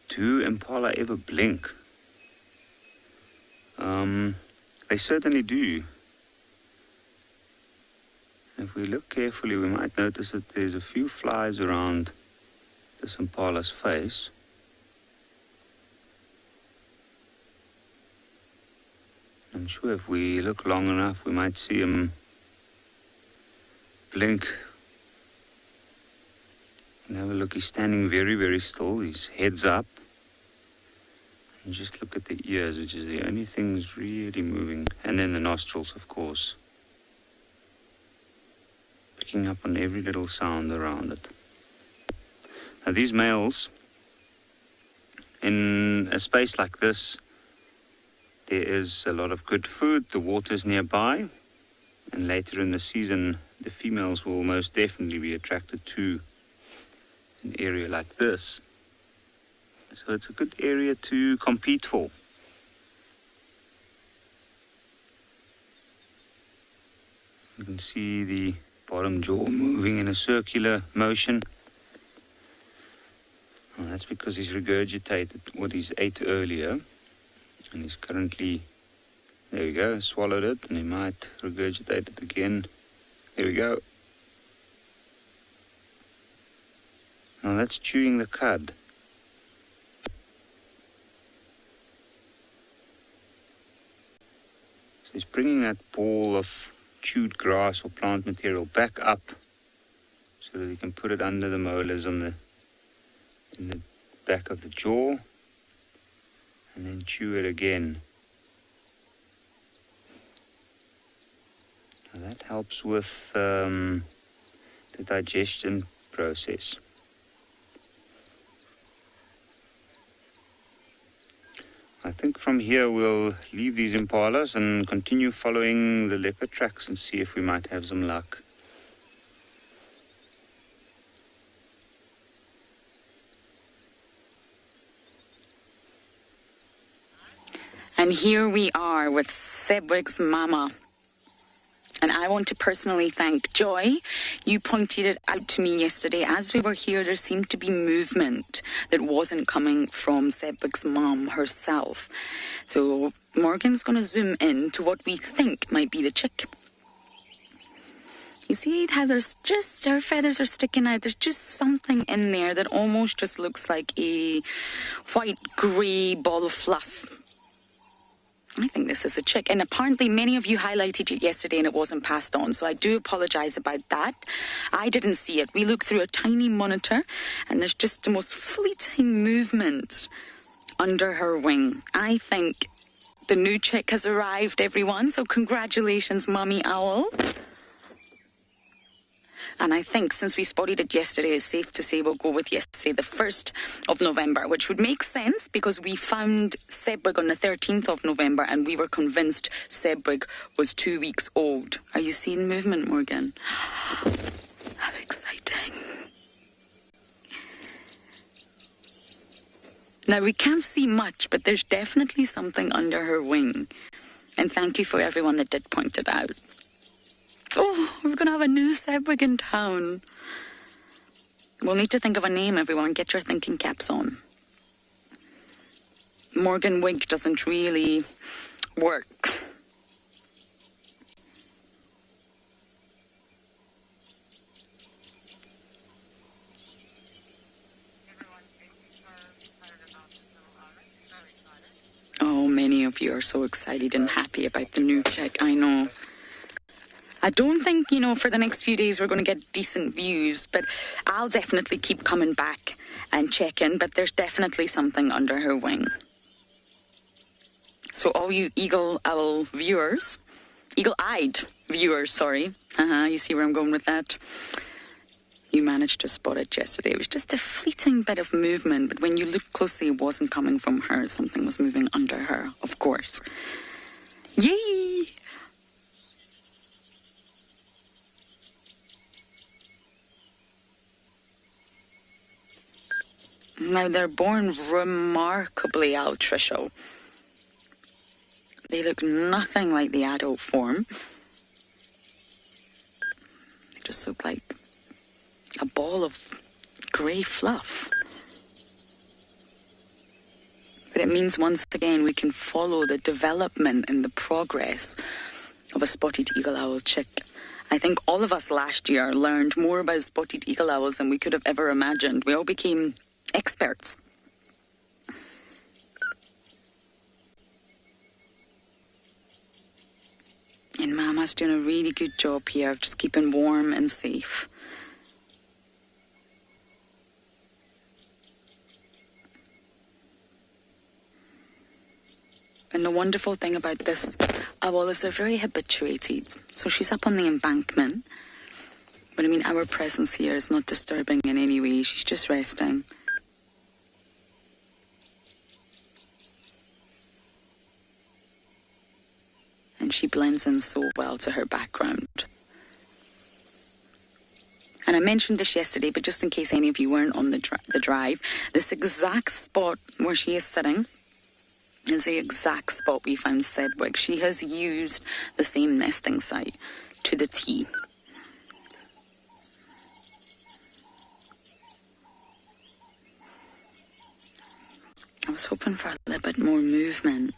S9: do impala ever blink? They certainly do. If we look carefully, we might notice that there's a few flies around this impala's face. I'm sure if we look long enough, we might see him blink. And have a look, he's standing very, very still. His head's up. And just look at the ears, which is the only thing that's really moving. And then the nostrils, of course. Picking up on every little sound around it. Now these males, in a space like this, there is a lot of good food, the water's nearby, and later in the season, the females will most definitely be attracted to an area like this. So it's a good area to compete for. You can see the bottom jaw moving in a circular motion. Well, that's because he's regurgitated what he's ate earlier. And he's currently, there we go, swallowed it, and he might regurgitate it again. There we go. Now that's chewing the cud. So he's bringing that ball of chewed grass or plant material back up so that he can put it under the molars in the back of the jaw and then chew it again. Now that helps with the digestion process. I think from here we'll leave these impalas and continue following the leopard tracks and see if we might have some luck.
S7: And here we are with Sedgwick's mama. And I want to personally thank Joy. You pointed it out to me yesterday. As we were here, there seemed to be movement that wasn't coming from Sedgwick's mom herself. So Morgan's going to zoom in to what we think might be the chick. You see how there's just, her feathers are sticking out. There's just something in there that almost just looks like a white-grey ball of fluff. I think this is a chick. And apparently many of you highlighted it yesterday and it wasn't passed on. So I do apologize about that. I didn't see it. We looked through a tiny monitor and there's just the most fleeting movement under her wing. I think the new chick has arrived, everyone. So congratulations, Mummy Owl. And I think since we spotted it yesterday, it's safe to say we'll go with yesterday, the 1st of November, which would make sense because we found Sedgwick on the 13th of November and we were convinced Sedgwick was 2 weeks old. Are you seeing movement, Morgan? How exciting. Now, we can't see much, but there's definitely something under her wing. And thank you for everyone that did point it out. Oh, we're going to have a new Sedgwick in town. We'll need to think of a name, everyone. Get your thinking caps on. Morgan Wig doesn't really work. of you are so excited and happy about the new check. I know. I don't think, for the next few days we're going to get decent views, but I'll definitely keep coming back and checking, but there's definitely something under her wing. So all you eagle-eyed viewers, sorry. You see where I'm going with that? You managed to spot it yesterday. It was just a fleeting bit of movement, but when you looked closely, it wasn't coming from her. Something was moving under her, of course. Yay! Now, they're born remarkably altricial. They look nothing like the adult form. They just look like a ball of grey fluff. But it means once again we can follow the development and the progress of a spotted eagle owl chick. I think all of us last year learned more about spotted eagle owls than we could have ever imagined. We all became experts. And Mama's doing a really good job here of just keeping warm and safe. And the wonderful thing about this owl is they're very habituated. So she's up on the embankment. But our presence here is not disturbing in any way. She's just resting. And she blends in so well to her background. And I mentioned this yesterday, but just in case any of you weren't on the drive, this exact spot where she is sitting is the exact spot we found Sedgwick. She has used the same nesting site to the T. I was hoping for a little bit more movement.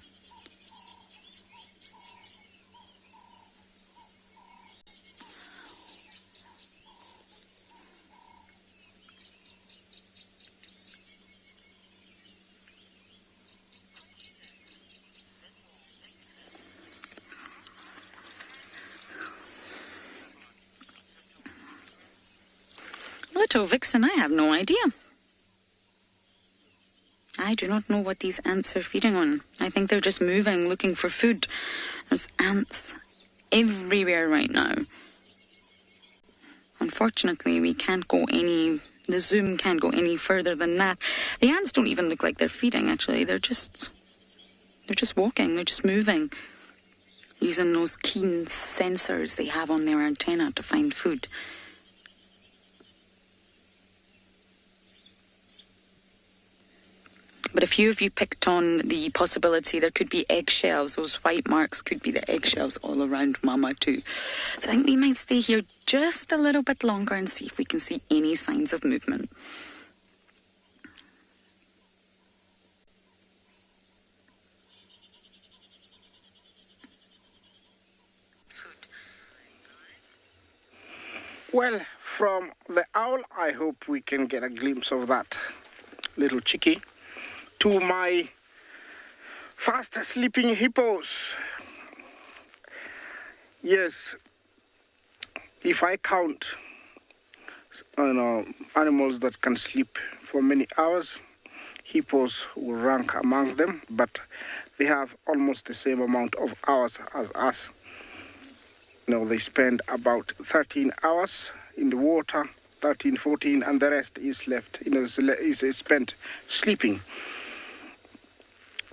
S7: Little Vixen, I have no idea. I do not know what these ants are feeding on. I think they're just moving, looking for food. There's ants everywhere right now. Unfortunately, the zoom can't go any further than that. The ants don't even look like they're feeding, actually. They're just walking, they're just moving, using those keen sensors they have on their antenna to find food. But a few of you picked on the possibility there could be eggshells. Those white marks could be the eggshells all around Mama too. So I think we might stay here just a little bit longer and see if we can see any signs of movement.
S3: Well, from the owl, I hope we can get a glimpse of that little chickie. To my fast sleeping hippos. Yes, if I count animals that can sleep for many hours, hippos will rank amongst them, but they have almost the same amount of hours as us. They spend about 13 hours in the water, 13, 14, and the rest is left, is spent sleeping.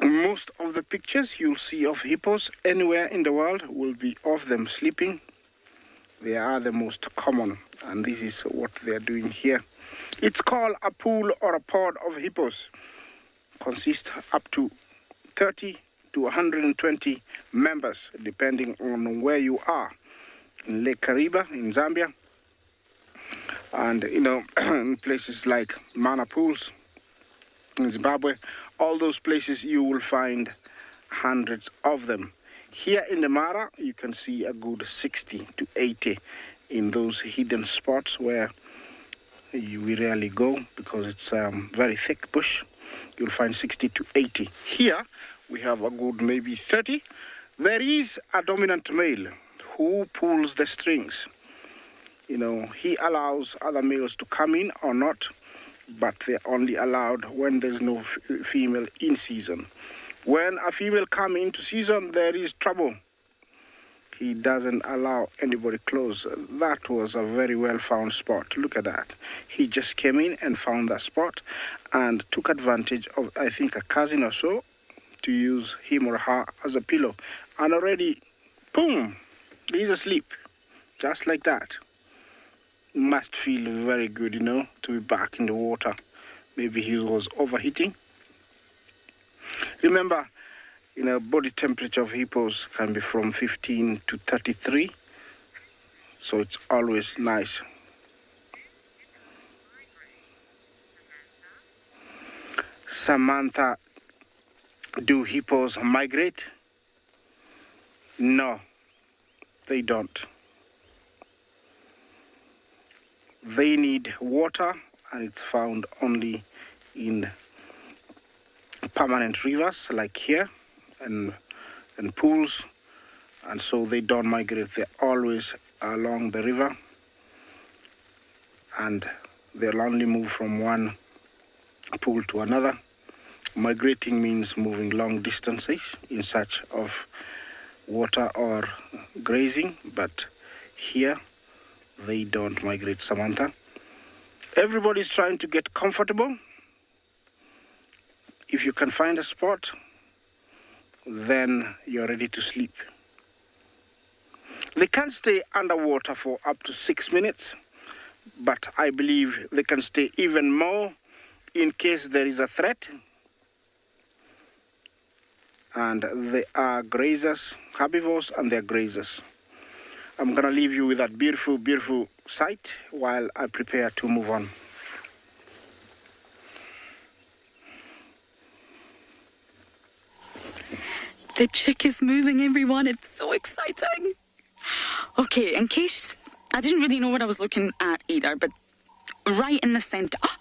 S3: Most of the pictures you'll see of hippos anywhere in the world will be of them sleeping. They are the most common, and this is what they're doing here. It's called a pool or a pod of hippos. Consists up to 30 to 120 members, depending on where you are. In Lake Kariba, in Zambia, and, in places like Mana Pools, in Zimbabwe, all those places you will find hundreds of them. Here in the Mara, you can see a good 60 to 80 in those hidden spots where we rarely go because it's very thick bush. You'll find 60 to 80. Here, We have a good maybe 30. There is a dominant male who pulls the strings. You know, he allows other males to come in or not, but they're only allowed when there's no female in season. When a female comes into season, there is trouble. He doesn't allow anybody close. That was a very well-found spot. Look at that. He just came in and found that spot and took advantage of, I think, a cousin or so to use him or her as a pillow. And already, boom, he's asleep. Just like that. Must feel very good, you know, to be back in the water. Maybe he was overheating. Remember, you know, body temperature of hippos can be from 15 to 33. So it's always nice. Samantha, do hippos migrate? No, they don't. They need water, and it's found only in permanent rivers like here and pools, and so they don't migrate. They're always along the river, and they'll only move from one pool to another. Migrating means moving long distances in search of water or grazing, but here they don't migrate, Samantha. Everybody's trying to get comfortable. If you can find a spot, then you're ready to sleep. They can stay underwater for up to 6 minutes, but I believe they can stay even more in case there is a threat. And they are grazers, herbivores, and they're grazers. I'm going to leave you with that beautiful, beautiful sight while I prepare to move on.
S7: The chick is moving, everyone. It's so exciting. Okay, in case I didn't really know what I was looking at either, but right in the center. Oh!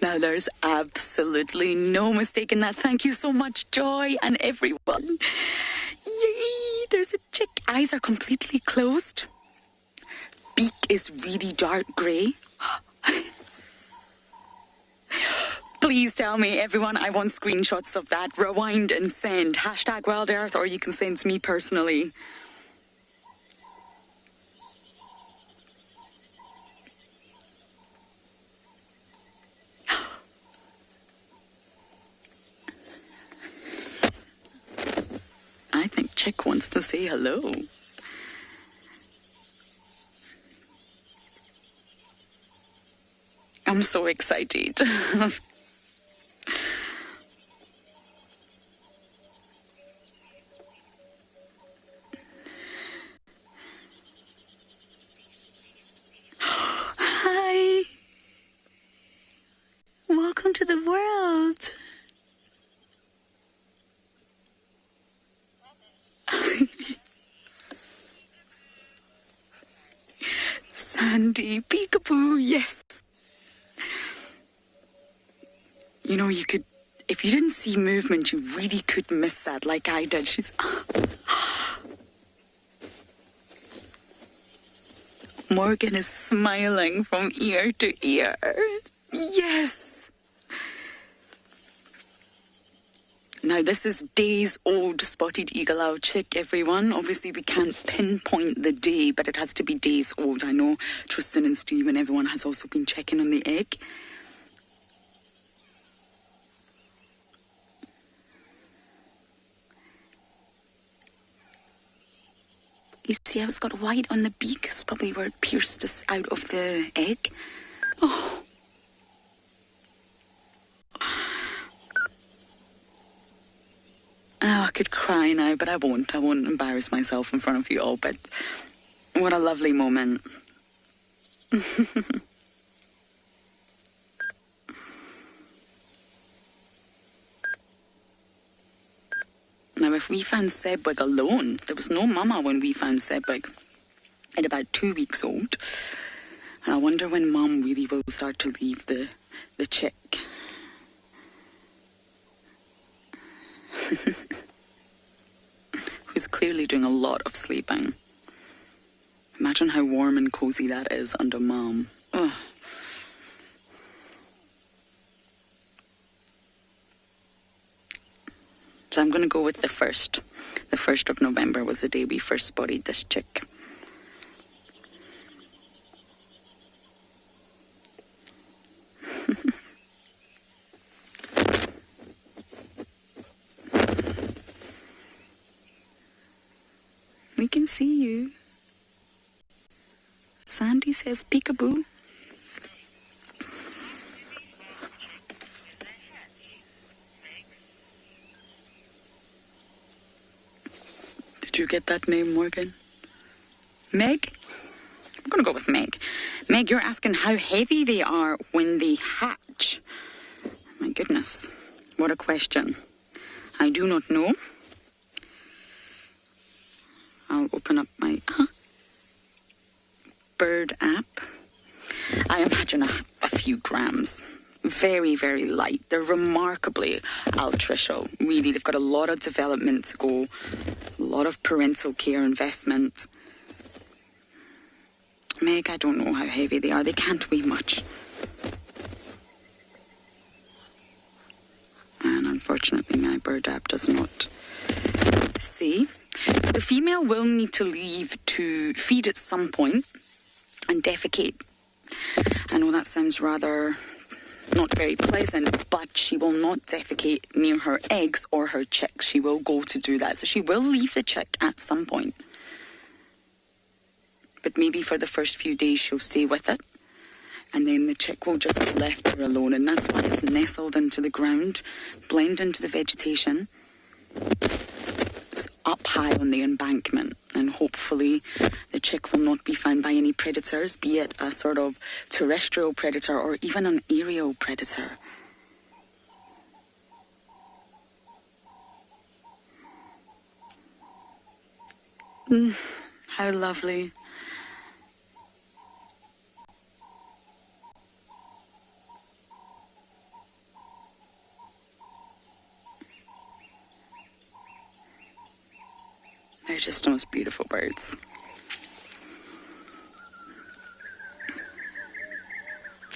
S7: Now there's absolutely no mistaking that. Thank you so much, Joy, and everyone. Yay! There's a chick. Eyes are completely closed. Beak is really dark grey. Please tell me, everyone, I want screenshots of that. Rewind and send. #WildEarth, or you can send to me personally. I think Chick wants to say hello. I'm so excited. Hi. Welcome to the world. Sandy, peekaboo, yes. You know, you could, if you didn't see movement, you really could miss that like I did. She's... Morgan is smiling from ear to ear. Yes. Now, this is days old spotted eagle-owl chick, everyone. Obviously, we can't pinpoint the day, but it has to be days old. I know Tristan and Steve and everyone has also been checking on the egg. You see how it's got white on the beak? It's probably where it pierced us out of the egg. Oh. Oh, I could cry now, but I won't. I won't embarrass myself in front of you all, but what a lovely moment. Now, if we found Sebwig alone, there was no mama when we found Sebwig at about 2 weeks old. And I wonder when Mum really will start to leave the chick. Who's clearly doing a lot of sleeping. Imagine how warm and cozy that is under Mum. Ugh. So I'm going to go with the 1st. The 1st of November was the day we first spotted this chick. We can see you. Sandy says peekaboo. Did you get that name, Morgan? Meg? I'm going to go with Meg. Meg, you're asking how heavy they are when they hatch. My goodness, what a question. I do not know. I'll open up my bird app. I imagine a few grams. Very, very light. They're remarkably altricial. Really, they've got a lot of development to go. A lot of parental care investment. Meg, I don't know how heavy they are. They can't weigh much. And unfortunately, my bird app does not say. So the female will need to leave to feed at some point and defecate. I know that sounds rather not very pleasant, but she will not defecate near her eggs or her chicks. She will go to do that. So she will leave the chick at some point. But maybe for the first few days she'll stay with it. And then the chick will just be left there alone. And that's why it's nestled into the ground, blend into the vegetation. It's up high on the embankment. And hopefully the chick will not be found by any predators, be it a sort of terrestrial predator or even an aerial predator. How lovely. They're just the most beautiful birds.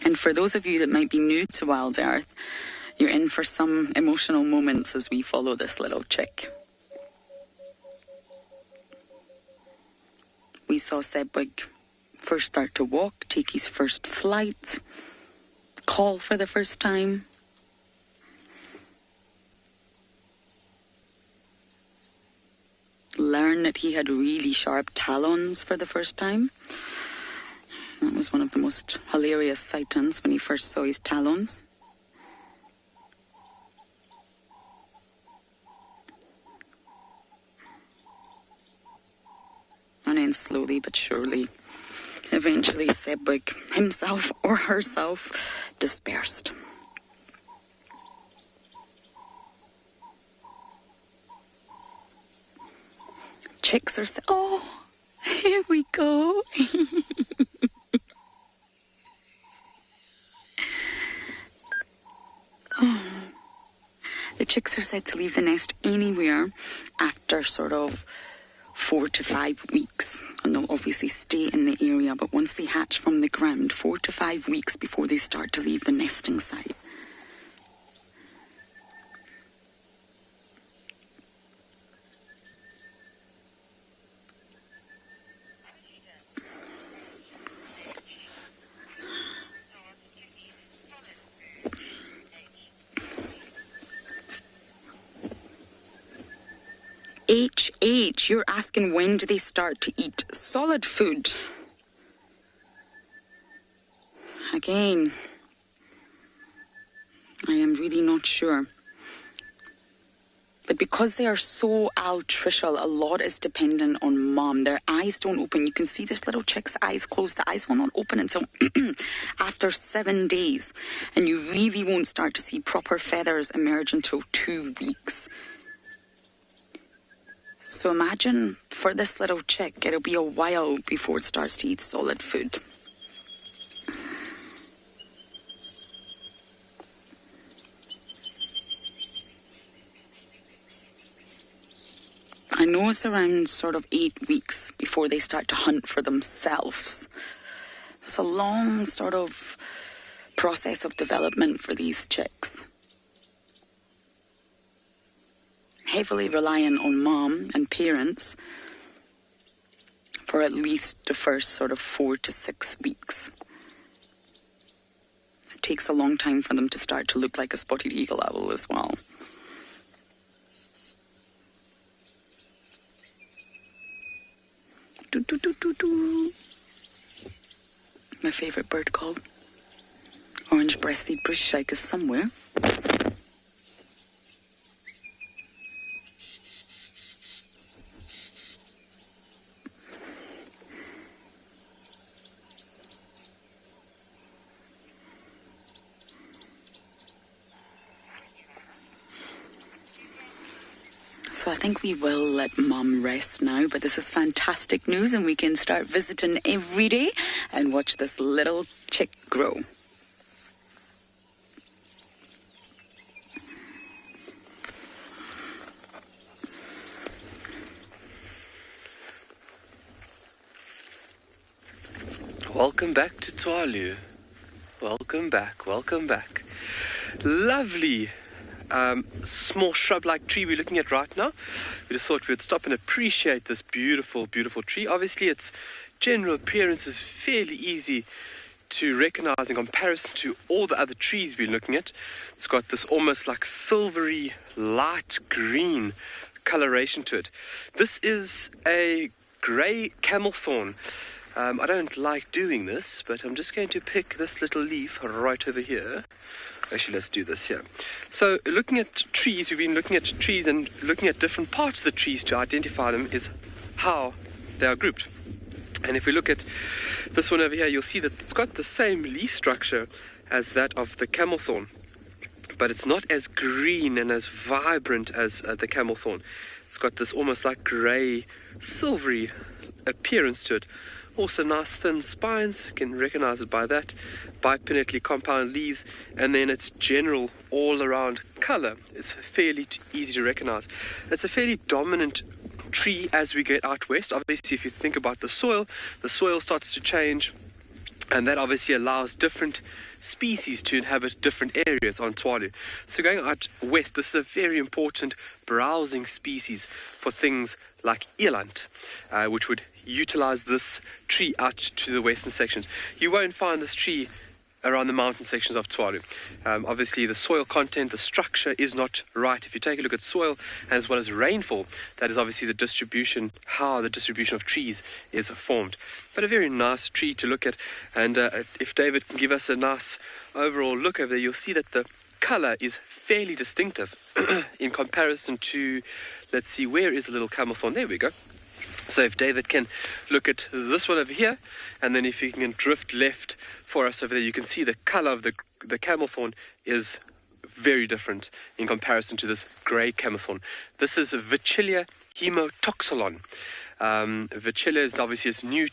S7: And for those of you that might be new to WildEarth, you're in for some emotional moments as we follow this little chick. We saw Sedwig first start to walk, take his first flight, call for the first time. Learn that he had really sharp talons for the first time. That was one of the most hilarious sightings when he first saw his talons. And then slowly but surely, eventually Sedwig himself or herself dispersed. Chicks are oh, here we go. Oh. The chicks are said to leave the nest anywhere after sort of 4 to 5 weeks. And they'll obviously stay in the area, but once they hatch from the ground, 4 to 5 weeks before they start to leave the nesting site. HH, you're asking when do they start to eat solid food? Again, I am really not sure. But because they are so altricial, a lot is dependent on mom. Their eyes don't open. You can see this little chick's eyes closed. The eyes will not open until after 7 days. And you really won't start to see proper feathers emerge until 2 weeks. So imagine for this little chick, it'll be a while before it starts to eat solid food. know it's around sort of 8 weeks before they start to hunt for themselves. It's a long sort of process of development for these chicks. Heavily reliant on mom and parents for at least the first sort of 4 to 6 weeks. It takes a long time for them to start to look like a spotted eagle owl as well. Do, do, do, do, do. My favourite bird call. Orange-breasted bush shrike is somewhere. So I think we will let Mum rest now, but this is fantastic news and we can start visiting every day and watch this little chick grow.
S8: Welcome back to Tswalu. Welcome back, welcome back. Lovely small shrub-like tree we're looking at right now. We just thought we'd stop and appreciate this beautiful, beautiful tree. Obviously, its general appearance is fairly easy to recognize in comparison to all the other trees we're looking at. It's got this almost like silvery, light green coloration to it. This is a grey camel thorn. I don't like doing this, but I'm just going to pick this little leaf right over here. Actually, let's do this here. So, looking at trees, we've been looking at trees and looking at different parts of the trees to identify them is how they are grouped. And if we look at this one over here, you'll see that it's got the same leaf structure as that of the camel thorn, but it's not as green and as vibrant as the camel thorn. It's got this almost like grey, silvery appearance to it. Also nice thin spines, you can recognize it by that, bipinnately compound leaves, and then its general all-around color is fairly easy to recognize. It's a fairly dominant tree as we get out west. Obviously, if you think about the soil starts to change, and that obviously allows different species to inhabit different areas on Tswalu. So going out west, this is a very important browsing species for things like eland, which would utilize this tree out to the western sections. You won't find this tree around the mountain sections of Tswalu. Obviously, the soil content, the structure is not right. If you take a look at soil and as well as rainfall, that is obviously the distribution, how the distribution of trees is formed. But a very nice tree to look at. And if David can give us a nice overall look over there, you'll see that the color is fairly distinctive in comparison to, let's see, where is the little camel thorn? There we go. So if David can look at this one over here, and then if he can drift left for us over there, you can see the color of the camel thorn is very different in comparison to this grey camel thorn. This is Vichilia hemotoxylon. Vichilia is obviously its new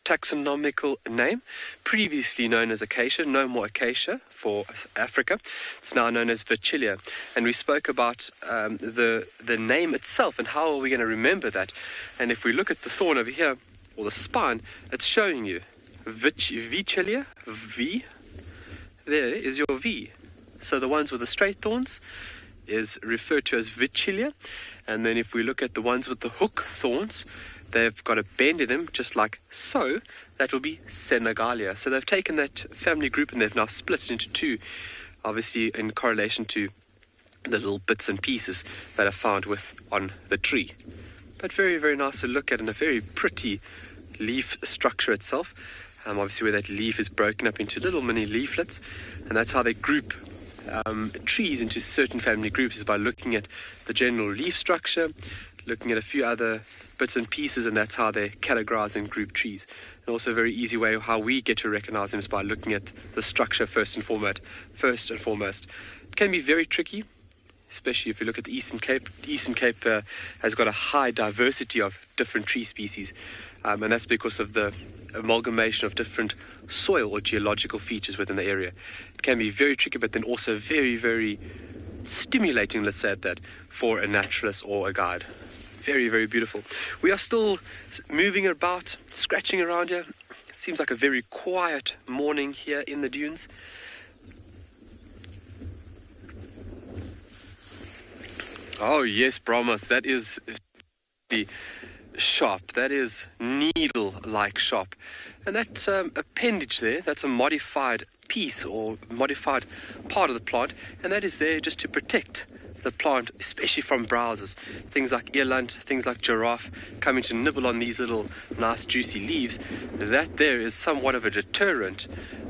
S8: taxonomical name, previously known as acacia, no more acacia for Africa. It's now known as Vichilia. And we spoke about the name itself and how are we going to remember that. And if we look at the thorn over here, or the spine, it's showing you Vichilia, V, there is your V. So the ones with the straight thorns is referred to as Vichilia. And then if we look at the ones with the hook thorns, they've got a bend in them, just like so. That will be Senegalia. So they've taken that family group and they've now split it into two, obviously in correlation to the little bits and pieces that are found on the tree. But very, very nice to look at, and a very pretty leaf structure itself. Obviously where that leaf is broken up into little mini leaflets, and that's how they group trees into certain family groups, is by looking at the general leaf structure, looking at a few other bits and pieces, and that's how they categorize and group trees. And also a very easy way of how we get to recognize them is by looking at the structure first and foremost. It can be very tricky, especially if you look at the Eastern Cape. The Eastern Cape has got a high diversity of different tree species, and that's because of the amalgamation of different soil or geological features within the area. It can be very tricky, but then also very, very stimulating, let's say that, for a naturalist or a guide. Very, very beautiful. We are still moving about, scratching around here. It seems like a very quiet morning here in the dunes. Oh yes, Brahmas, that is the sharp. That is needle-like sharp. And that appendage there, that's a modified piece or modified part of the plant, and that is there just to protect the plant, especially from browsers. Things like eland, things like giraffe coming to nibble on these little nice juicy leaves. That there is somewhat of a deterrent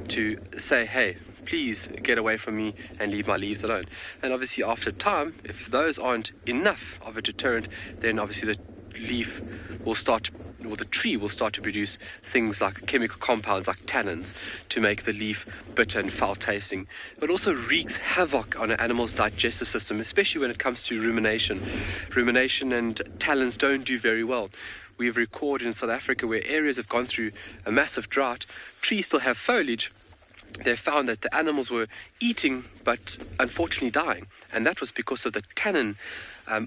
S8: to say, hey, please get away from me and leave my leaves alone. And obviously after time, if those aren't enough of a deterrent, then obviously the leaf will start, or the tree will start to produce things like chemical compounds like tannins to make the leaf bitter and foul tasting. It also wreaks havoc on an animal's digestive system, especially when it comes to rumination. Rumination and talons don't do very well. We have recorded in South Africa where areas have gone through a massive drought, trees still have foliage. They found that the animals were eating but unfortunately dying, and that was because of the tannin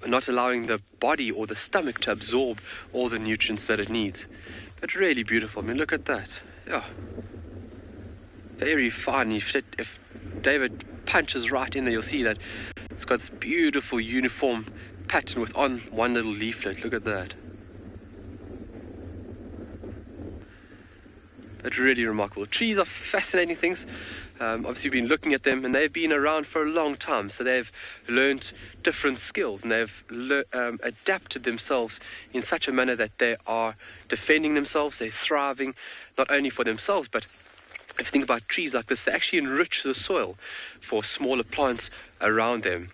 S8: not allowing the body or the stomach to absorb all the nutrients that it needs. But really beautiful. I mean, look at that. Yeah, very fine. If David punches right in there, you'll see that it's got this beautiful uniform pattern with on one little leaflet. Look at that. That's really remarkable. Trees are fascinating things. Obviously, we've been looking at them, and they've been around for a long time. So they've learned different skills, and they've adapted themselves in such a manner that they are defending themselves. They're thriving, not only for themselves, but if you think about trees like this, they actually enrich the soil for smaller plants around them.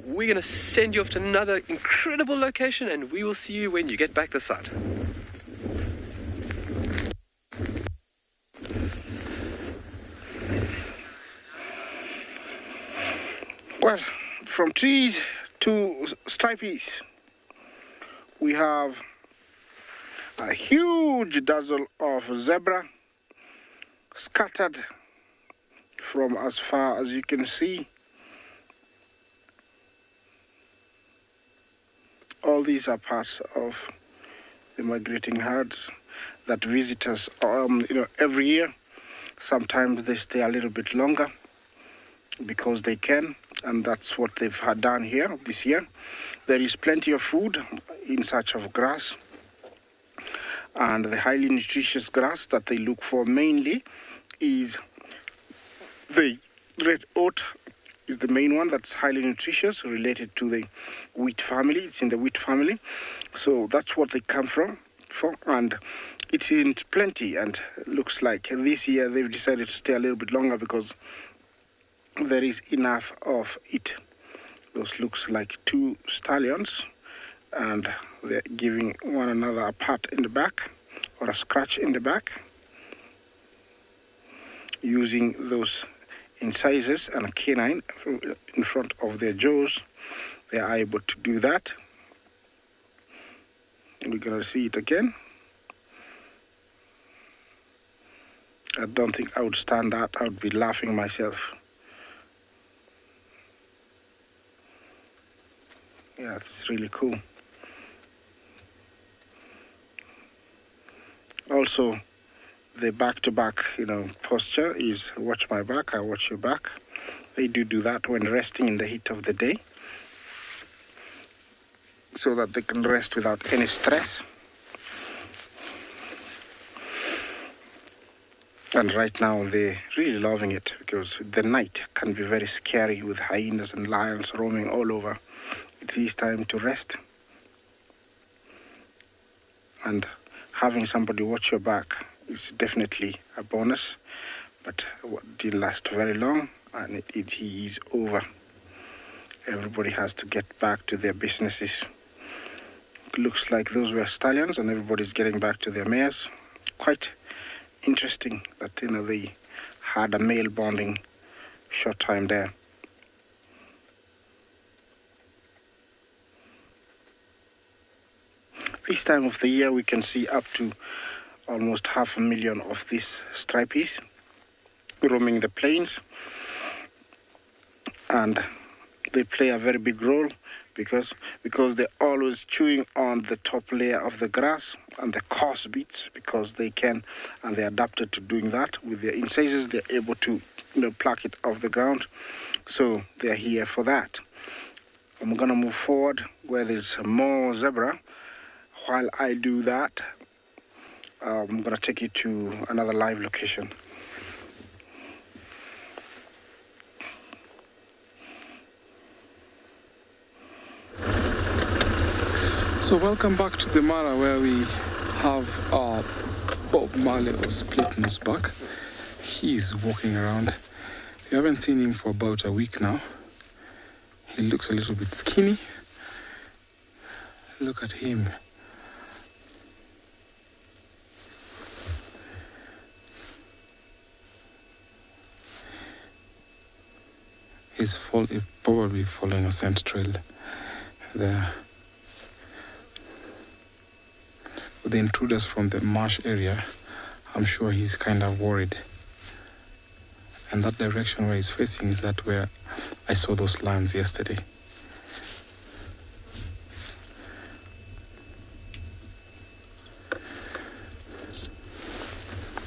S8: We're going to send you off to another incredible location, and we will see you when you get back this side.
S3: Well, from trees to stripies, we have a huge dazzle of zebra scattered from as far as you can see. All these are parts of the migrating herds that visit us every year. Sometimes they stay a little bit longer because they can, and that's what they've had done here this year. There is plenty of food in search of grass, and the highly nutritious grass that they look for mainly is the red oat is the main one that's highly nutritious, related to the wheat family. It's in the wheat family, so that's what they come for, and it's in plenty. And looks like this year they've decided to stay a little bit longer because there is enough of it. Those looks like two stallions, and they're giving one another a pat in the back or a scratch in the back. Using those incisors and a canine in front of their jaws, they are able to do that. We're gonna see it again. I don't think I would stand that. I would be laughing myself. Yeah, it's really cool. Also, the back-to-back, posture is watch my back, I watch your back. They do that when resting in the heat of the day, so that they can rest without any stress. And right now they're really loving it, because the night can be very scary with hyenas and lions roaming all over. It is time to rest. And having somebody watch your back is definitely a bonus, but it didn't last very long, and it is over. Everybody has to get back to their businesses. It looks like those were stallions, and everybody's getting back to their mares. Quite interesting that they had a male bonding short time there. This time of the year we can see up to almost 500,000 of these stripies roaming the plains, and they play a very big role because they're always chewing on the top layer of the grass and the coarse bits, because they can, and they're adapted to doing that. With their incisors, they're able to pluck it off the ground. So they're here for that. I'm gonna move forward where there's more zebra. While I do that, I'm gonna take you to another live location.
S5: So welcome back to the Mara, where we have Bob Marley, or Split Nose, back. He's walking around. We haven't seen him for about a week now. He looks a little bit skinny. Look at him. He's probably following a scent trail there. With the intruders from the marsh area, I'm sure he's kind of worried. And that direction where he's facing is that where I saw those lions yesterday.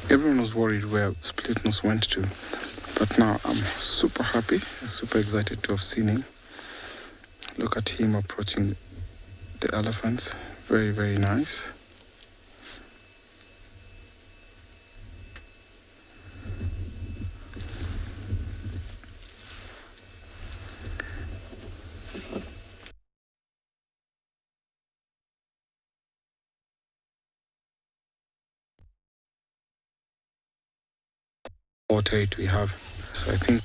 S5: Everyone was worried where Split Nose went to, but now I'm super happy and super excited to have seen him. Look at him approaching the elephants. Very, very nice. Water it we have, so I think.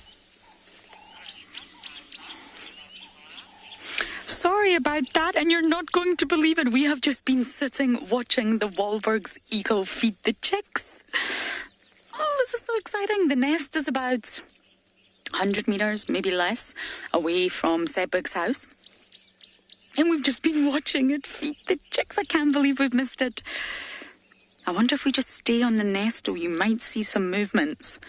S7: Sorry about that, and you're not going to believe it. We have just been sitting watching the Wahlbergs eagle feed the chicks. Oh, this is so exciting. The nest is about 100 meters, maybe less, away from Sebig's house. And we've just been watching it feed the chicks. I can't believe we've missed it. I wonder if we just stay on the nest, or you might see some movements.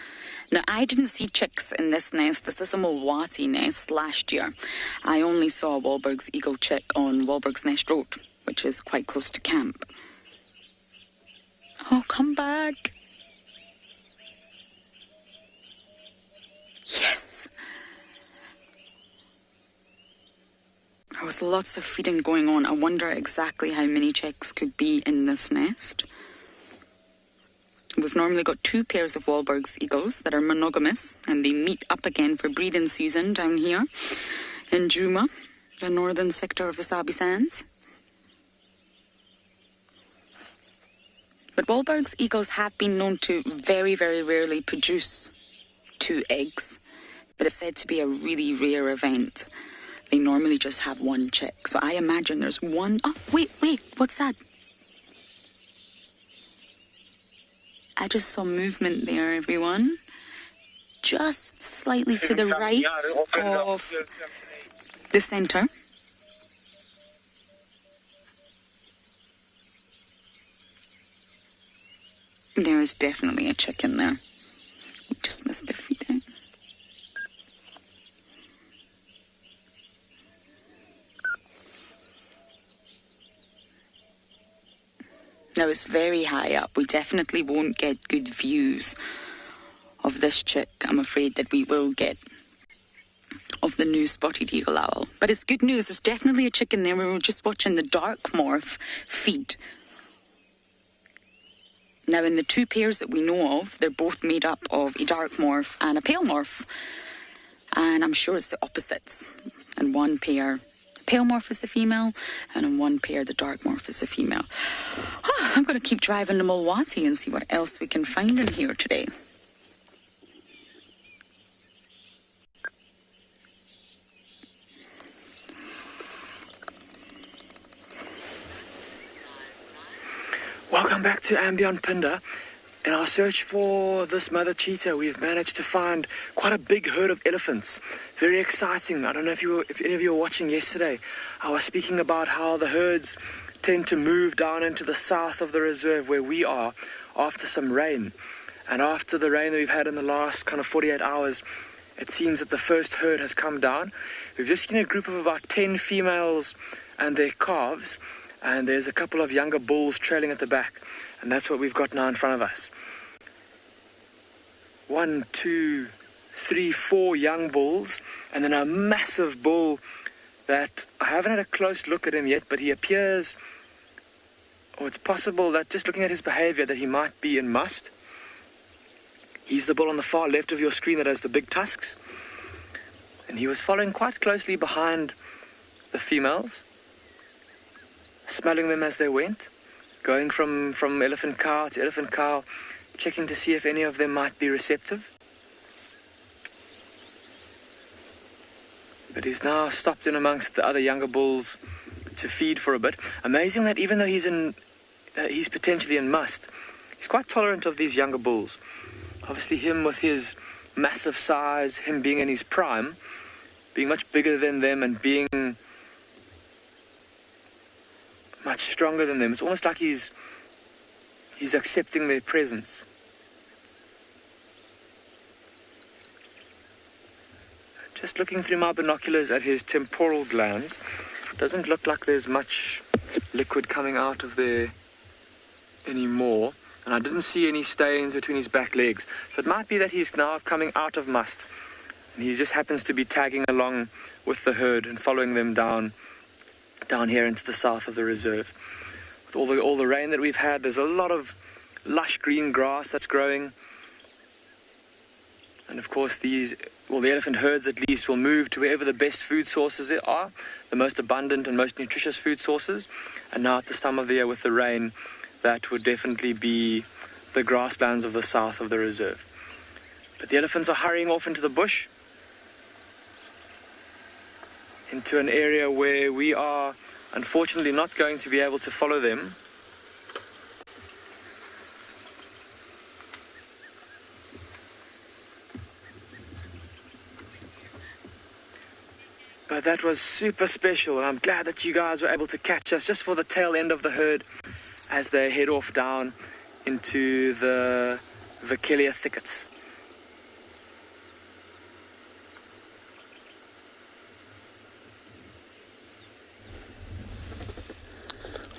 S7: Now, I didn't see chicks in this nest. This is a Mulwati nest last year. I only saw a Wahlberg's eagle chick on Wahlberg's Nest Road, which is quite close to camp. Oh, come back. Yes. There was lots of feeding going on. I wonder exactly how many chicks could be in this nest. We've normally got 2 pairs of Wahlberg's eagles that are monogamous, and they meet up again for breeding season down here in Djuma, the northern sector of the Sabi Sands. But Wahlberg's eagles have been known to very, very rarely produce 2 eggs, but it's said to be a really rare event. They normally just have 1 chick. So I imagine there's one. Oh, wait, what's that? I just saw movement there, everyone. Just slightly to the right of the center. There is definitely a chick in there. We just missed the feeding. Now, it's very high up. We definitely won't get good views of this chick. I'm afraid that we will get of the new spotted eagle owl. But it's good news. There's definitely a chick in there. We were just watching the dark morph feed. Now, in the 2 pairs that we know of, they're both made up of a dark morph and a pale morph. And I'm sure it's the opposites. And 1 pair, the pale morph is the female, and in 1 pair, the dark morph is the female. I'm going to keep driving to Mulwati and see what else we can find in here today.
S6: Welcome back to andBeyond Phinda. In our search for this mother cheetah, we've managed to find quite a big herd of elephants. Very exciting. I don't know if any of you were watching yesterday. I was speaking about how the herds tend to move down into the south of the reserve where we are after some rain. And after the rain that we've had in the last kind of 48 hours, it seems that the first herd has come down. We've just seen a group of about 10 females and their calves, and there's a couple of younger bulls trailing at the back, and that's what we've got now in front of us. 1, 2, 3, 4 young bulls, and then a massive bull that I haven't had a close look at him yet, but he appears, or it's possible that just looking at his behavior that he might be in must. He's the bull on the far left of your screen that has the big tusks, and he was following quite closely behind the females, smelling them as they went, going from elephant cow to elephant cow, checking to see if any of them might be receptive. But he's now stopped in amongst the other younger bulls to feed for a bit. Amazing that even though he's potentially in must, he's quite tolerant of these younger bulls. Obviously him with his massive size, him being in his prime, being much bigger than them and being much stronger than them. It's almost like he's accepting their presence. Just looking through my binoculars at his temporal glands, doesn't look like there's much liquid coming out of there anymore. And I didn't see any stains between his back legs. So it might be that he's now coming out of must, and he just happens to be tagging along with the herd and following them down here into the south of the reserve. With all the rain that we've had, there's a lot of lush green grass that's growing. And of course the elephant herds at least will move to wherever the best food sources are, the most abundant and most nutritious food sources. And now at this time of the year with the rain, that would definitely be the grasslands of the south of the reserve. But the elephants are hurrying off into the bush, into an area where we are unfortunately not going to be able to follow them. But that was super special, and I'm glad that you guys were able to catch us just for the tail end of the herd as they head off down into the Vakelia thickets.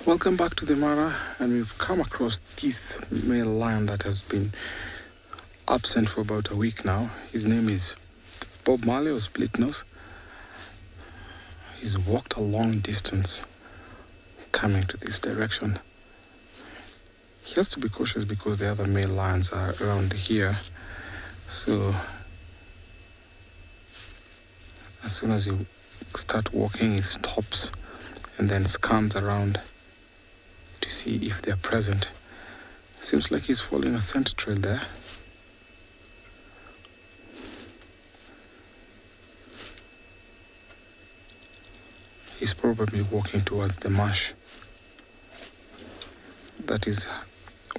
S5: Welcome back to the Mara, and we've come across this male lion that has been absent for about a week now. His name is Bob Marley, or Split Nose. He's walked a long distance coming to this direction. He has to be cautious because the other male lions are around here. So as soon as you start walking, he stops and then scans around to see if they're present. Seems like he's following a scent trail there. He's probably walking towards the marsh. That is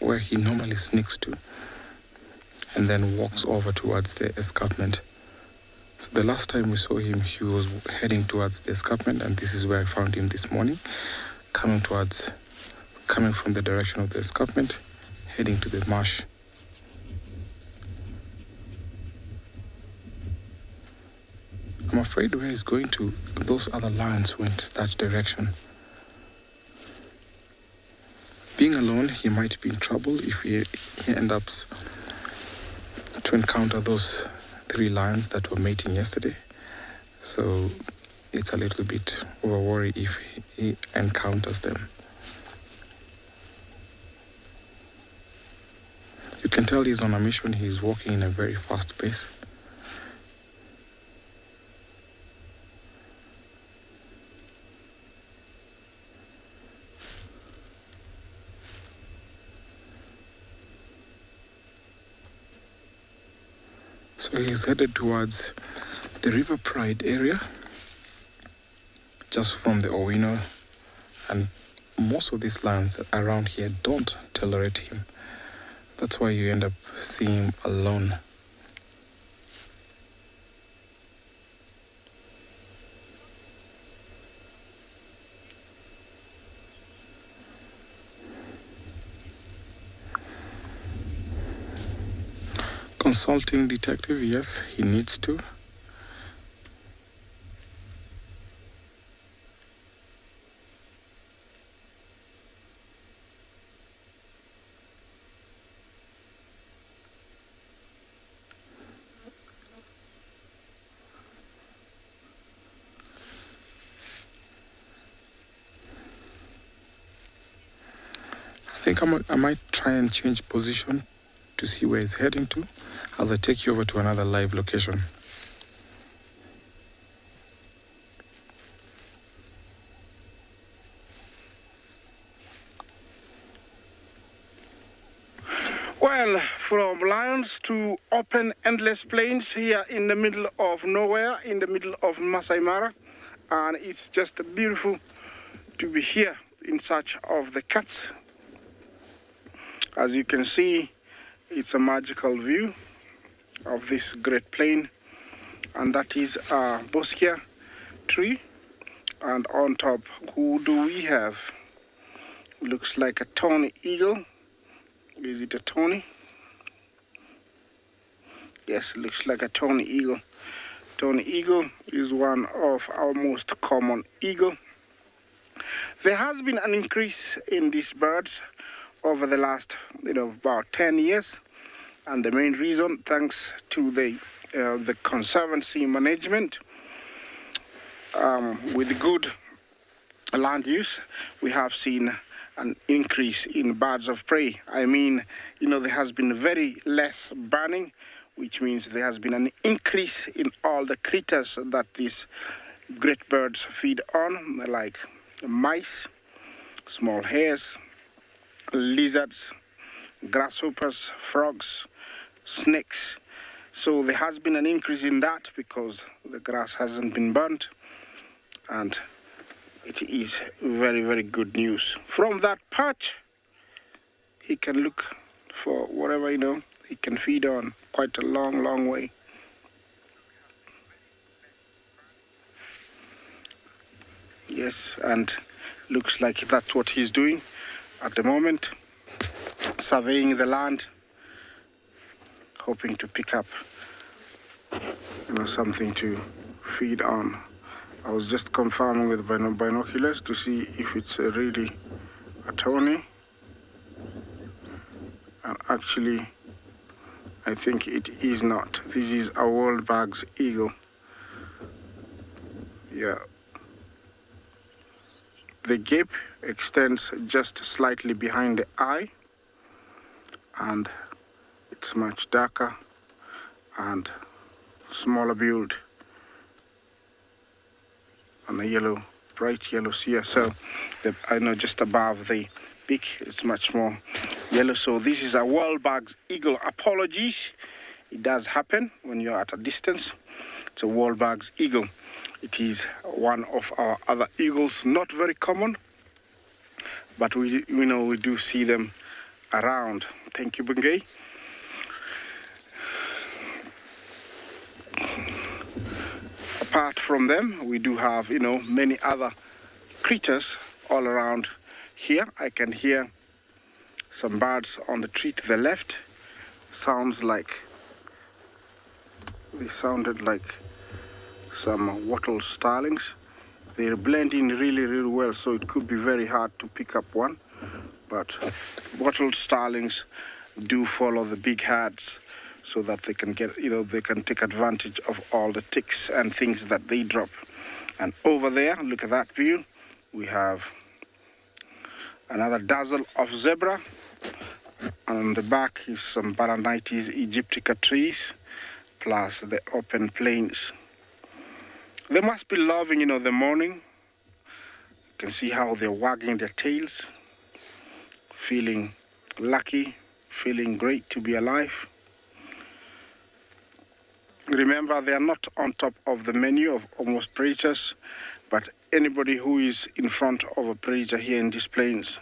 S5: where he normally sneaks to, and then walks over towards the escarpment. So the last time we saw him, he was heading towards the escarpment, and this is where I found him this morning, coming from the direction of the escarpment, heading to the marsh. I'm afraid where he's going to, those other lions went that direction. Being alone, he might be in trouble if he ends up to encounter those 3 lions that were mating yesterday. So it's a little bit of a worry if he encounters them. You can tell he's on a mission. He's walking in a very fast pace. So he's headed towards the River Pride area, just from the Owino, and most of these lions around here don't tolerate him. That's why you end up seeing him alone. Consulting detective, yes, he needs to. think I might try and change position to see where it's heading to as I take you over to another live location.
S3: Well, from lions to open, endless plains here in the middle of nowhere, in the middle of Masai Mara. And it's just beautiful to be here in search of the cats. As you can see, it's a magical view of this great plain. And that is a boskia tree. And on top, who do we have? Looks like a tawny eagle. Is it a tawny? Yes, looks like a tawny eagle. Tawny eagle is one of our most common eagle. There has been an increase in these birds over the last, about 10 years. And the main reason, thanks to the conservancy management, with good land use, we have seen an increase in birds of prey. I mean, there has been very less burning, which means there has been an increase in all the critters that these great birds feed on, like mice, small hares, lizards, grasshoppers, frogs, snakes. So there has been an increase in that because the grass hasn't been burnt, and it is very, very good news. From that perch, he can look for whatever, he can feed on quite a long, long way. Yes, and looks like that's what he's doing at the moment, surveying the land, hoping to pick up, something to feed on. I was just confirming with binoculars to see if it's really a tawny. And actually, I think it is not. This is a WildBag's eagle. Yeah. The gape extends just slightly behind the eye, and it's much darker and smaller build, and a yellow, bright yellow cere. So I know just above the beak it's much more yellow. So this is a WildBag's eagle. Apologies, it does happen when you're at a distance. It's a WildBag's eagle. It is one of our other eagles, not very common, but we do see them around. Thank you, Bungay. Apart from them, we do have, many other creatures all around here. I can hear some birds on the tree to the left. They sounded like some wattle starlings. They blend in really, really well, so it could be very hard to pick up one. But wattle starlings do follow the big herds so that they can get, they can take advantage of all the ticks and things that they drop. And over there, look at that view. We have another dazzle of zebra. And on the back is some Baranites aegyptica trees, plus the open plains. They must be loving, the morning. You can see how they're wagging their tails, feeling lucky, feeling great to be alive. Remember, they are not on top of the menu of almost predators, but anybody who is in front of a predator here in these plains,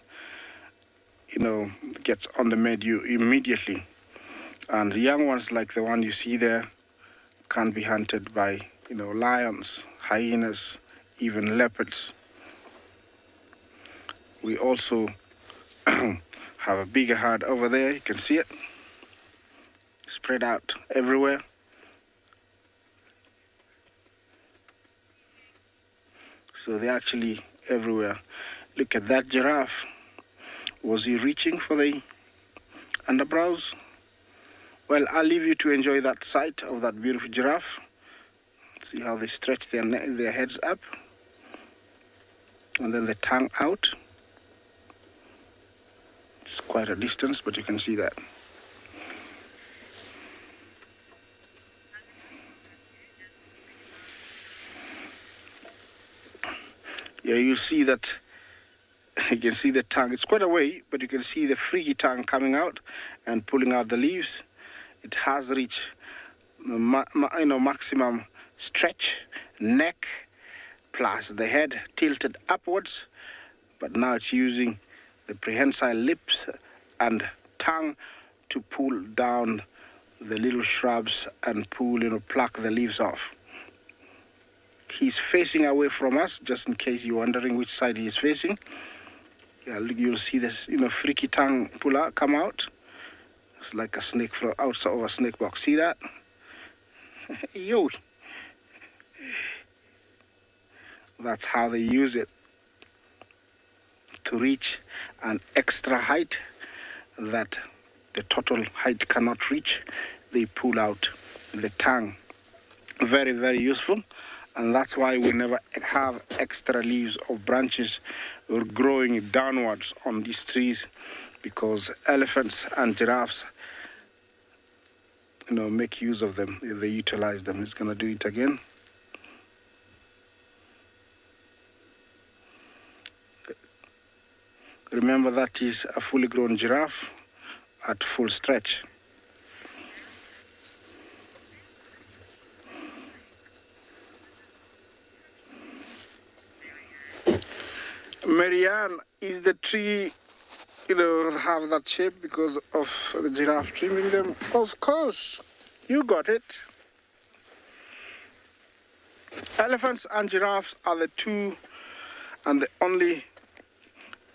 S3: gets on the menu immediately. And young ones like the one you see there can be hunted by, lions, hyenas, even leopards. We also have a bigger herd over there. You can see it spread out everywhere. So they're actually everywhere. Look at that giraffe. Was he reaching for the underbrows? Well, I'll leave you to enjoy that sight of that beautiful giraffe. See how they stretch their heads up, and then the tongue out. It's quite a distance, but you can see that. Yeah, you see that. You can see the tongue. It's quite a way, but you can see the freaky tongue coming out and pulling out the leaves. It has reached the maximum stretch, neck, plus the head tilted upwards. But now it's using the prehensile lips and tongue to pull down the little shrubs and pluck the leaves off. He's facing away from us, just in case you're wondering which side he is facing. Yeah, you'll see this, freaky tongue come out. It's like a snake from outside of a snake box. See that? Yo. That's how they use it to reach an extra height that the total height cannot reach. They pull out the tongue. Very, very useful. And that's why we never have extra leaves or branches or growing downwards on these trees, because elephants and giraffes, make use of them. They utilize them. It's gonna do it again. Remember, that is a fully grown giraffe at full stretch. Marianne, is the tree, have that shape because of the giraffe trimming them? Of course, you got it. Elephants and giraffes are the two and the only,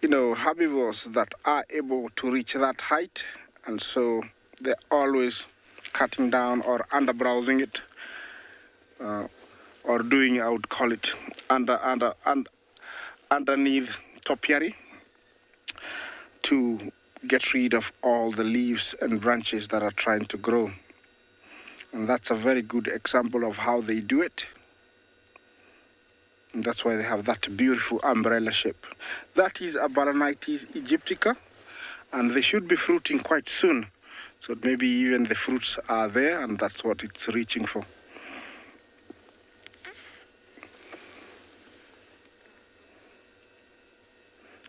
S3: herbivores that are able to reach that height, and so they're always cutting down or underbrowsing it, or doing, I would call it, underneath topiary, to get rid of all the leaves and branches that are trying to grow. And that's a very good example of how they do it. And that's why they have that beautiful umbrella shape. That is a Balanitis aegyptica, and they should be fruiting quite soon. So maybe even the fruits are there, and that's what it's reaching for.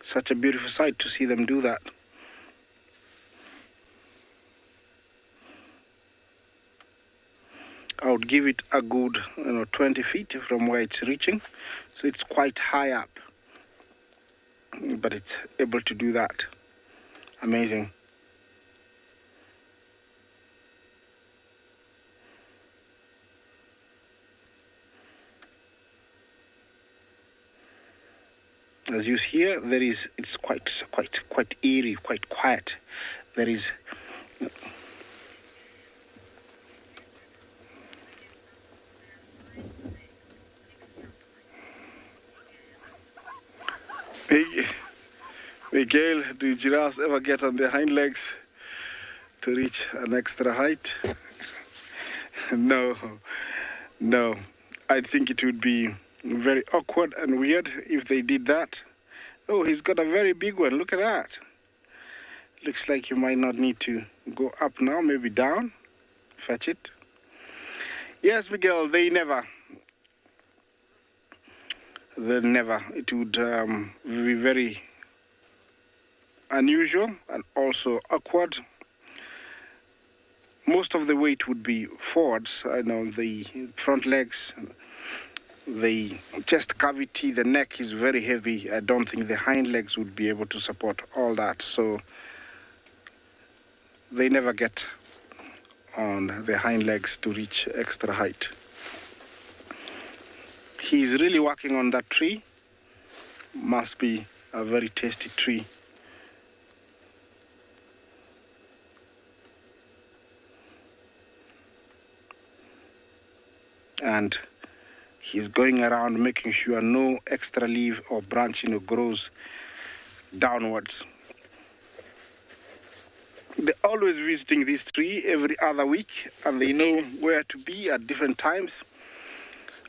S3: Such a beautiful sight to see them do that. I would give it a good 20 feet from where it's reaching. So it's quite high up. But it's able to do that. Amazing. As you hear, it's quite eerie, quite quiet. There is Miguel, do giraffes ever get on their hind legs to reach an extra height? No. I think it would be very awkward and weird if they did that. Oh, he's got a very big one. Look at that. Looks like you might not need to go up now, maybe down. Fetch it. Yes, Miguel, they never. It would be very unusual and also awkward. Most of the weight would be forwards. I know the front legs, the chest cavity, the neck is very heavy. I don't think the hind legs would be able to support all that. So they never get on the hind legs to reach extra height. He's really working on that tree. Must be a very tasty tree. And he's going around making sure no extra leaf or branch grows downwards. They're always visiting this tree every other week, and they know where to be at different times.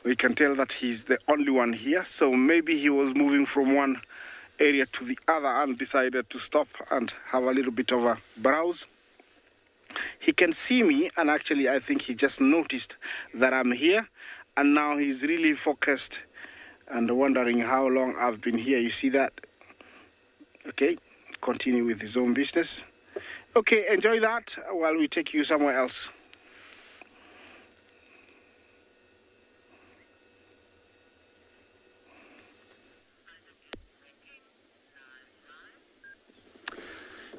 S3: We can tell that he's the only one here, so maybe he was moving from one area to the other and decided to stop and have a little bit of a browse. He can see me, and actually I think he just noticed that I'm here, and now he's really focused and wondering how long I've been here. You see that? Okay, continue with his own business. Okay, enjoy that while we take you somewhere else.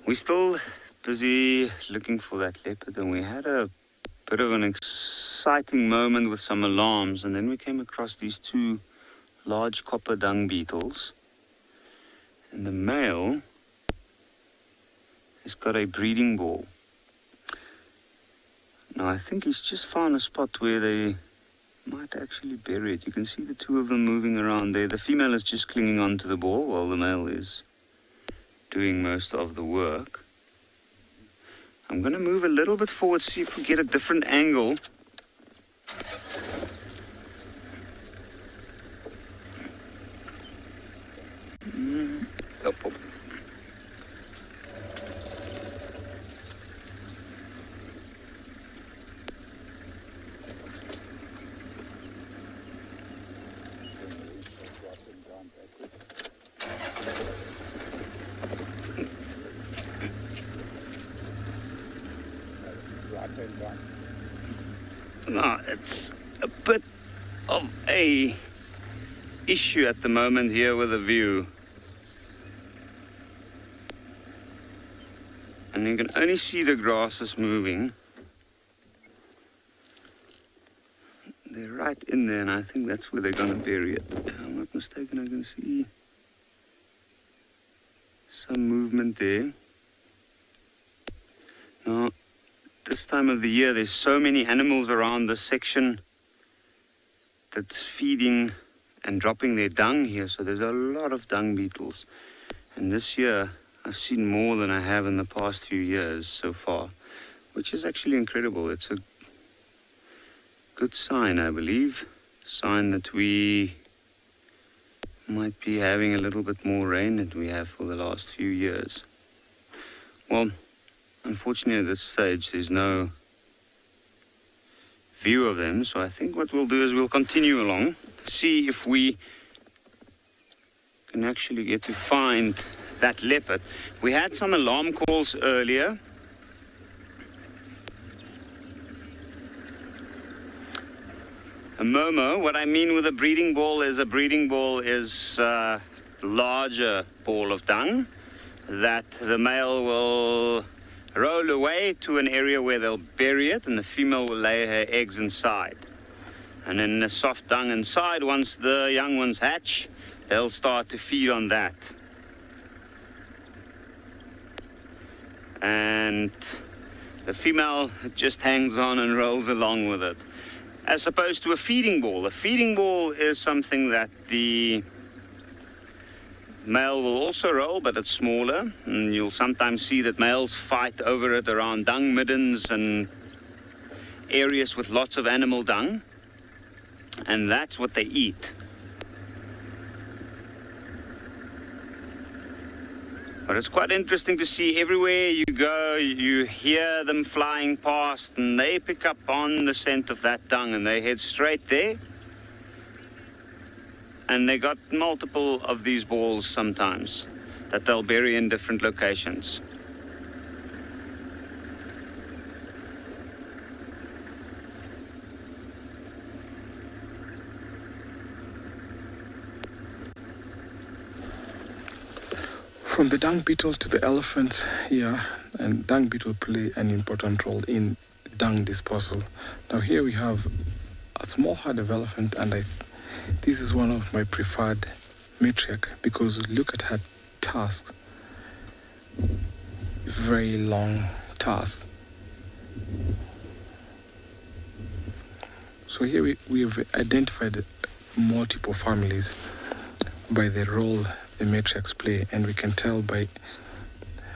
S9: We're still busy looking for that leopard, and we had a bit of an exciting moment with some alarms, and then we came across these two large copper dung beetles, and the male has got a breeding ball. Now I think he's just found a spot where they might actually bury it. You can see the two of them moving around there. The female is just clinging onto the ball while the male is doing most of the work. I'm going to move a little bit forward, see if we get a different angle. Up. Now, it's a bit of a issue at the moment here with the view. And you can only see the grasses moving. They're right in there, and I think that's where they're going to bury it. If I'm not mistaken, I can see some movement there. Now, this time of the year, there's so many animals around this section that's feeding and dropping their dung here. So there's a lot of dung beetles. And this year, I've seen more than I have in the past few years so far, which is actually incredible. It's a good sign, I believe. Sign that we might be having a little bit more rain than we have for the last few years. Well, unfortunately, at this stage, there's no view of them, so I think what we'll do is we'll continue along, see if we can actually get to find that leopard. We had some alarm calls earlier. A momo, what I mean with a breeding ball is a larger ball of dung that the male will roll away to an area where they'll bury it, and the female will lay her eggs inside. And then the soft dung inside, once the young ones hatch, they'll start to feed on that. And the female just hangs on and rolls along with it. As opposed to a feeding ball. A feeding ball is something that the male will also roll, but it's smaller, and you'll sometimes see that males fight over it around dung middens and areas with lots of animal dung, and that's what they eat. But it's quite interesting to see everywhere you go, you hear them flying past, and they pick up on the scent of that dung and they head straight there. And they got multiple of these balls sometimes that they'll bury in different locations.
S5: From the dung beetle to the elephants here, and dung beetle play an important role in dung disposal. Now here we have a small herd of elephant, and this is one of my preferred matriarch because look at her tusks, very long tusks. So here we have identified multiple families by the role the matriarchs play, and we can tell by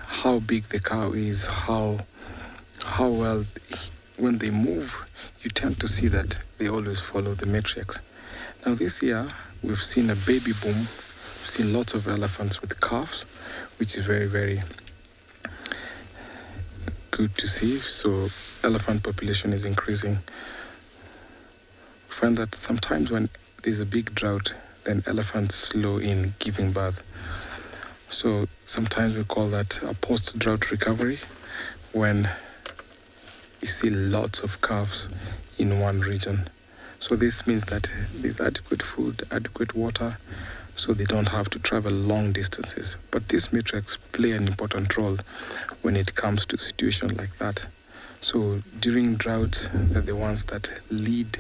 S5: how big the cow is, how well when they move, you tend to see that they always follow the matriarchs. Now this year we've seen a baby boom seen lots of elephants with calves, which is very, very good to see. So elephant population is increasing. We find that sometimes when there's a big drought, then elephants slow in giving birth. So sometimes we call that a post-drought recovery, when you see lots of calves in one region. So this means that there's adequate food, adequate water, so they don't have to travel long distances. But these matriarchs play an important role when it comes to situations like that. So during drought, they're the ones that lead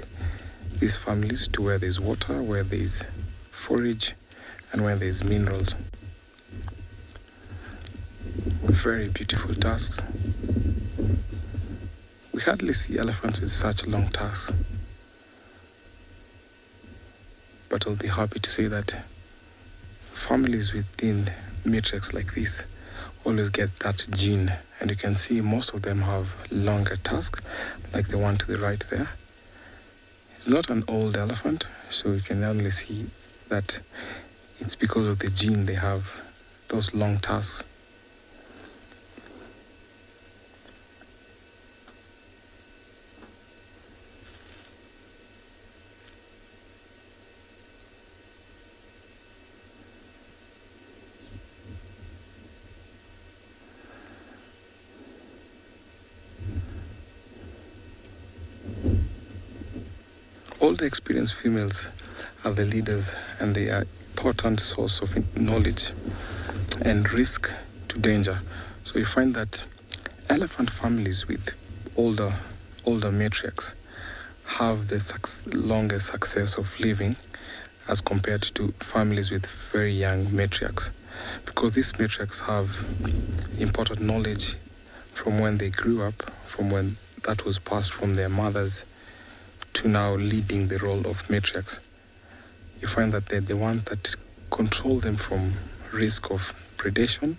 S5: these families to where there's water, where there's forage, and where there's minerals. Very beautiful tusks. We hardly see elephants with such long tusks. But I'll be happy to say that families within matriarchs like this always get that gene, and you can see most of them have longer tusks, like the one to the right there. It's not an old elephant, so you can only see that it's because of the gene they have those long tusks. All the experienced females are the leaders, and they are important source of knowledge and risk to danger. So you find that elephant families with older matriarchs have the longest success of living as compared to families with very young matriarchs, because these matriarchs have important knowledge from when they grew up, from when that was passed from their mothers to now leading the role of matriarchs. You find that they're the ones that control them from risk of predation.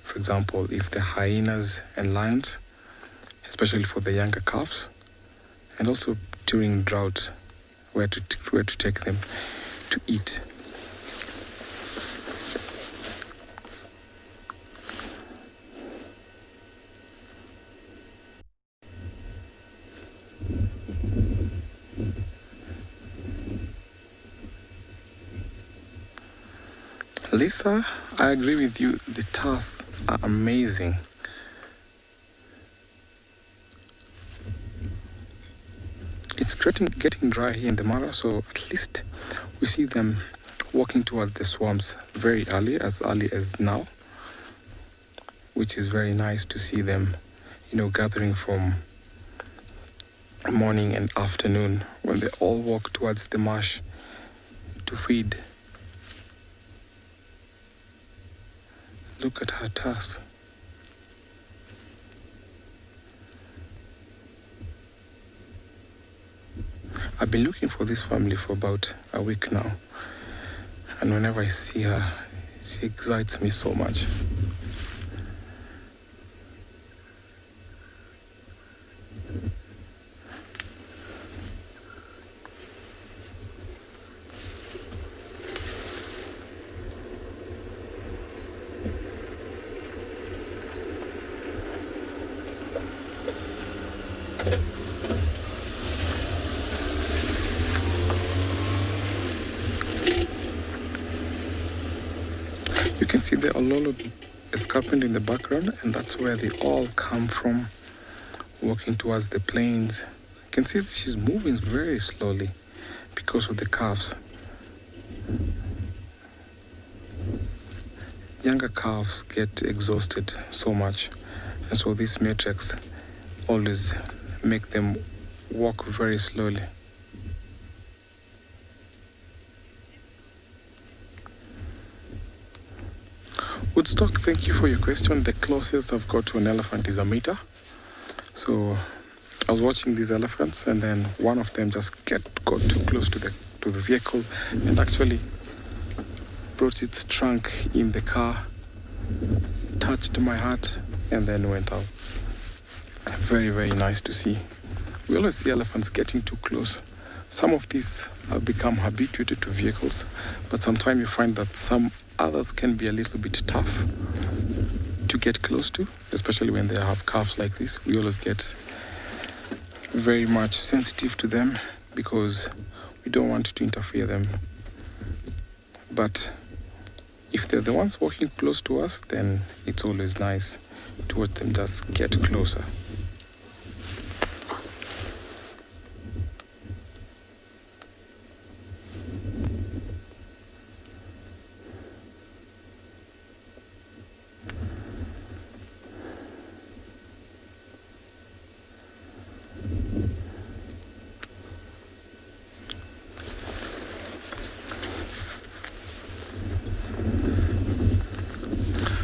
S5: For example, if the hyenas and lions, especially for the younger calves, and also during drought, where to take them to eat. Lisa, I agree with you. The tusks are amazing. It's getting dry here in the Mara, so at least we see them walking towards the swamps very early as now, which is very nice to see them, gathering from morning and afternoon when they all walk towards the marsh to feed. Look at her tusk. I've been looking for this family for about a week now, and whenever I see her, she excites me so much. You can see the Ololo escarpment in the background, and that's where they all come from, walking towards the plains. You can see that she's moving very slowly because of the calves. Younger calves get exhausted so much, and so these matriarchs always make them walk very slowly. Woodstock, thank you for your question. The closest I've got to an elephant is a meter. So I was watching these elephants, and then one of them just got too close to the vehicle and actually brought its trunk in the car, touched my heart, and then went out. Very, very nice to see. We always see elephants getting too close Some of these have become habituated to vehicles, but sometimes you find that some others can be a little bit tough to get close to, especially when they have calves like this. We always get very much sensitive to them because we don't want to interfere them. But if they're the ones walking close to us, then it's always nice to watch them just get closer.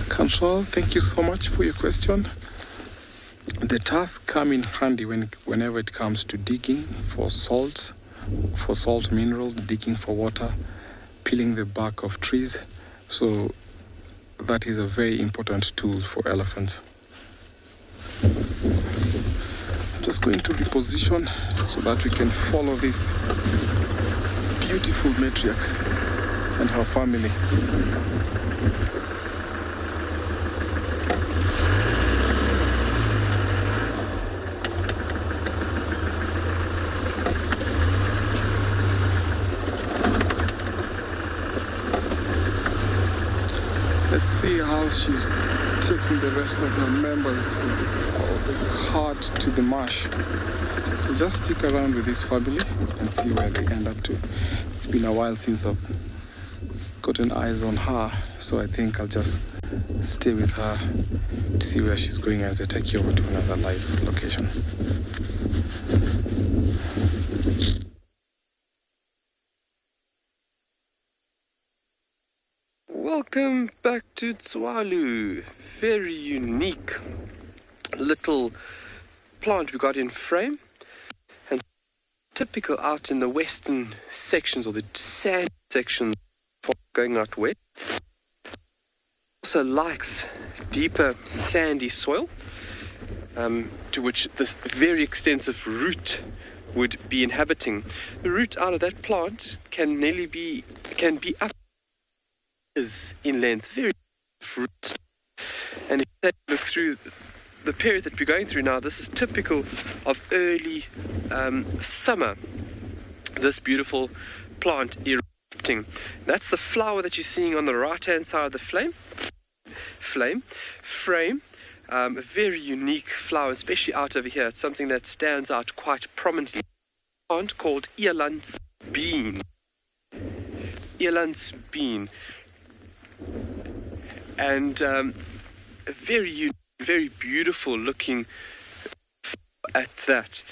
S5: Control, thank you so much for your question. The tasks come in handy whenever it comes to digging for salt minerals, digging for water, peeling the bark of trees. So that is a very important tool for elephants. I'm just going to reposition so that we can follow this beautiful matriarch and her family. Let's see how she's taking the rest of her members hard to the marsh. So just stick around with this family and see where they end up to. It's been a while since I've gotten eyes on her, so I think I'll just stay with her to see where she's going as I take you over to another live location.
S8: Welcome back to Tswalu. Very unique little plant we got in frame, and typical out in the western sections or the sand sections going out west. Also likes deeper sandy soil, to which this very extensive root would be inhabiting. The root out of that plant can be up in length, very roots. And if you take a look through the period that we're going through now, this is typical of early summer. This beautiful plant erupting. That's the flower that you're seeing on the right-hand side of the frame. A very unique flower, especially out over here. It's something that stands out quite prominently. A plant called earlant's bean. Earlant's bean. And a very beautiful looking at that.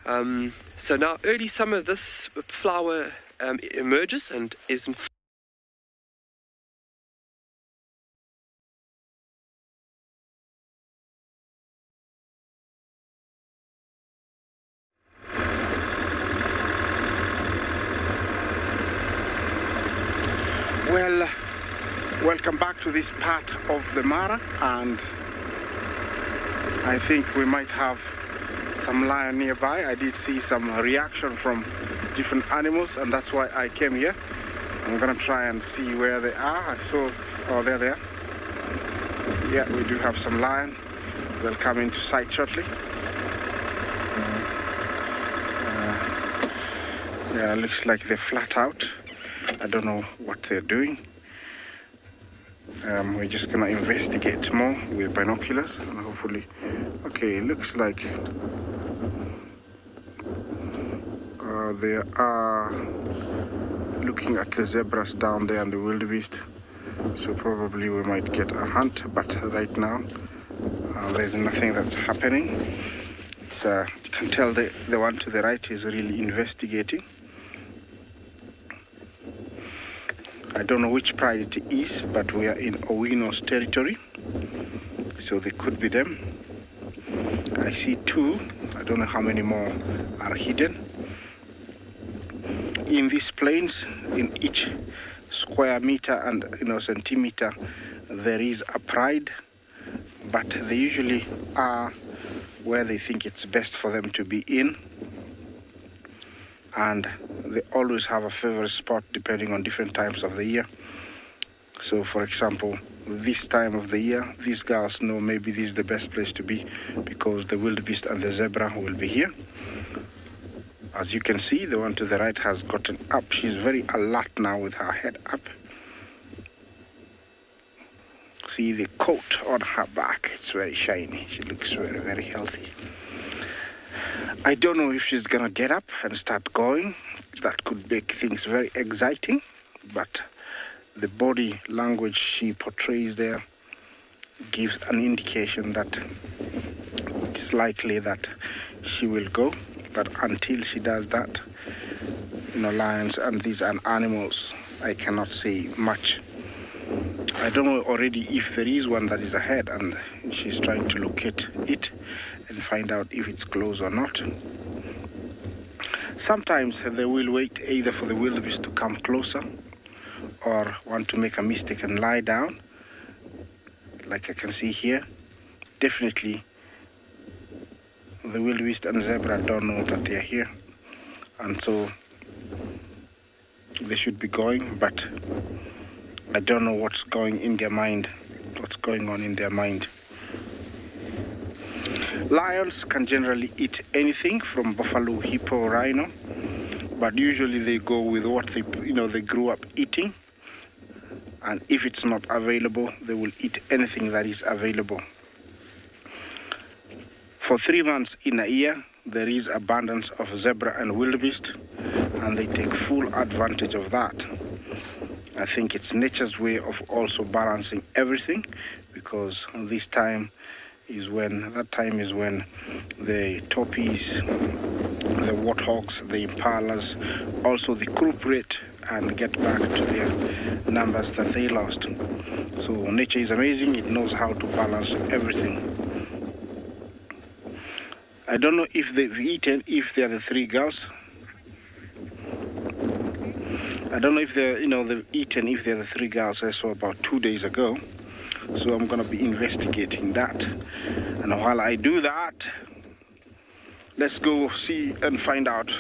S8: So now early summer, this flower emerges and is in
S3: Well, welcome back to this part of the Mara, and I think we might have some lion nearby. I did see some reaction from different animals, and that's why I came here. I'm gonna try and see where they are. I saw, oh, there they are. Yeah, we do have some lion. They'll come into sight shortly. Yeah, looks like they're flat out. I don't know what they're doing. We're just gonna investigate more with binoculars and hopefully. Okay, it looks like they are looking at the zebras down there and the wildebeest. So probably we might get a hunt, but right now there's nothing that's happening. It's, you can tell the one to the right is really investigating. I don't know which pride it is, but we are in Owino's territory, so they could be them. I see two. I don't know how many more are hidden. In these plains, in each square meter and centimeter, there is a pride, but they usually are where they think it's best for them to be in. and they always have a favorite spot depending on different times of the year. So, for example, this time of the year, these girls know maybe this is the best place to be because the wildebeest and the zebra will be here. As you can see, the one to the right has gotten up. She's very alert now with her head up. See the coat on her back, it's very shiny. She looks very, very healthy. I don't know if she's gonna get up and start going. That could make things very exciting, but the body language she portrays there gives an indication that it's likely that she will go. But until she does that, lions and these are animals, I cannot say much. I don't know already if there is one that is ahead and she's trying to locate it and find out if it's close or not. Sometimes they will wait either for the wildebeest to come closer or want to make a mistake and lie down, like I can see here. Definitely the wildebeest and zebra don't know that they are here, and so they should be going, but I don't know what's going in their mind, what's going on in their mind. Lions can generally eat anything from buffalo, hippo, rhino, but usually they go with what they grew up eating, and if it's not available, they will eat anything that is available. For 3 months in a year, there is abundance of zebra and wildebeest, and they take full advantage of that. I think it's nature's way of also balancing everything, because that time is when the toppies, the warthogs, the impalas, also the cooperate and get back to their numbers that they lost. So nature is amazing, it knows how to balance everything. I don't know if they've eaten, if they're the 3 girls. I don't know if they've eaten, if they're the 3 girls I saw about 2 days ago. So I'm gonna be investigating that. And while I do that, let's go see and find out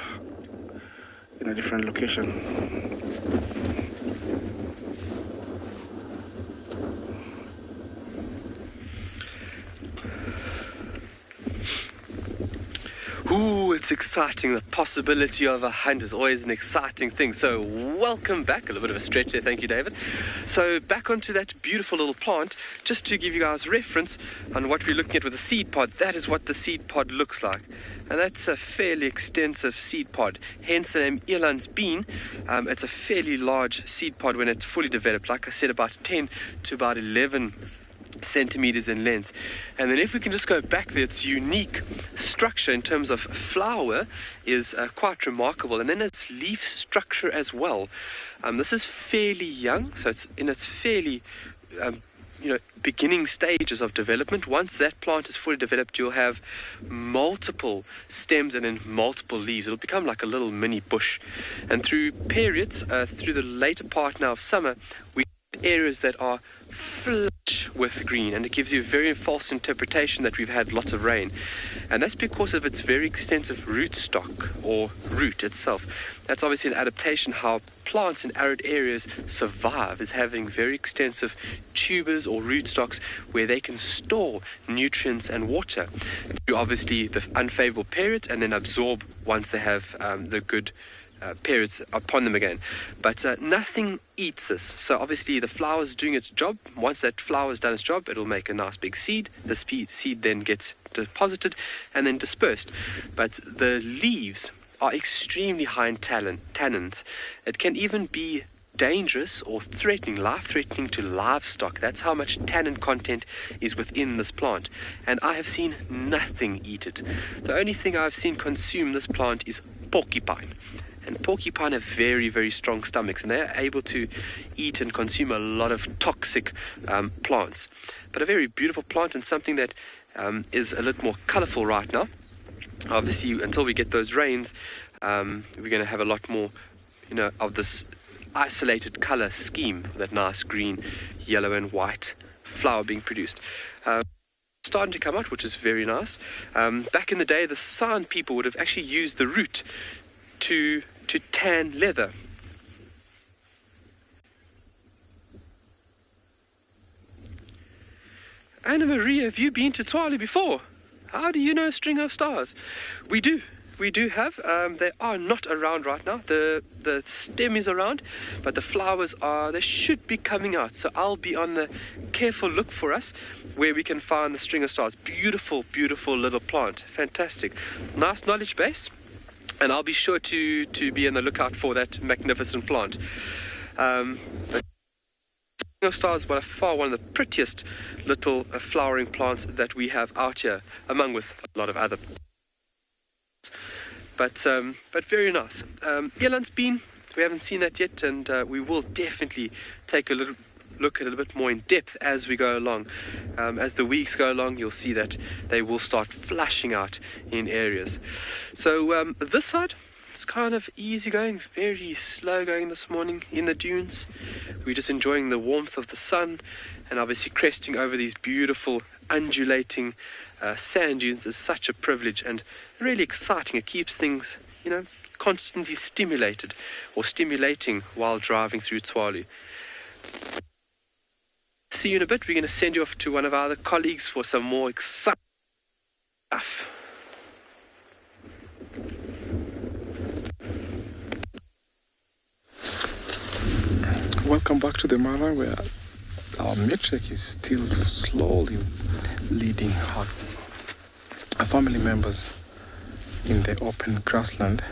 S3: in a different location.
S8: Ooh, it's exciting. The possibility of a hunt is always an exciting thing. So welcome back. A little bit of a stretch there. Thank you, David. So back onto that beautiful little plant, just to give you guys reference on what we're looking at with a seed pod. That is what the seed pod looks like. And that's a fairly extensive seed pod, hence the name Eland's bean. It's a fairly large seed pod when it's fully developed. Like I said, about 10 to about 11 centimeters in length. And then if we can just go back there, its unique structure in terms of flower is quite remarkable, and then its leaf structure as well. This is fairly young, so it's in its fairly beginning stages of development. Once that plant is fully developed, you'll have multiple stems and then multiple leaves. It'll become like a little mini bush. And through periods, through the later part now of summer, we have areas that are flush with green, and it gives you a very false interpretation that we've had lots of rain, and that's because of its very extensive root stock or root itself. That's obviously an adaptation how plants in arid areas survive, is having very extensive tubers or root stocks where they can store nutrients and water through obviously the unfavorable periods and then absorb once they have the good periods upon them again. But nothing eats this. So obviously the flower is doing its job. Once that flower has done its job, it'll make a nice big seed. The seed then gets deposited and then dispersed. But the leaves are extremely high in tannins. It can even be dangerous or threatening, life-threatening to livestock. That's how much tannin content is within this plant. And I have seen nothing eat it. The only thing I've seen consume this plant is porcupine. And porcupine have very, very strong stomachs, and they are able to eat and consume a lot of toxic plants. But a very beautiful plant, and something that is a little more colorful right now. Obviously, until we get those rains, we're going to have a lot more, of this isolated color scheme, that nice green, yellow and white flower being produced. Starting to come out, which is very nice. Back in the day, the San people would have actually used the root to tan leather. Anna Marie, have you been to Tswalu before? How do you know String of Stars? We do have. They are not around right now. The stem is around, but the flowers they should be coming out. So I'll be on the careful look for us where we can find the String of Stars. Beautiful, beautiful little plant. Fantastic. Nice knowledge base. And I'll be sure to be on the lookout for that magnificent plant. Of Stars by far one of the prettiest little flowering plants that we have out here, among with a lot of other. But very nice. Eland's been, we haven't seen that yet, and we will definitely take a little look at it a bit more in depth as we go along. As the weeks go along, you'll see that they will start flashing out in areas. So this side, it's kind of easy going, very slow going this morning in the dunes. We're just enjoying the warmth of the sun, and obviously cresting over these beautiful undulating sand dunes is such a privilege and really exciting. It keeps things, constantly stimulated or stimulating while driving through Tswalu. See you in a bit. We're going to send you off to one of our other colleagues for some more exciting stuff.
S5: Welcome back to the Mara, where our matriarch is still slowly leading her family members in the open grassland.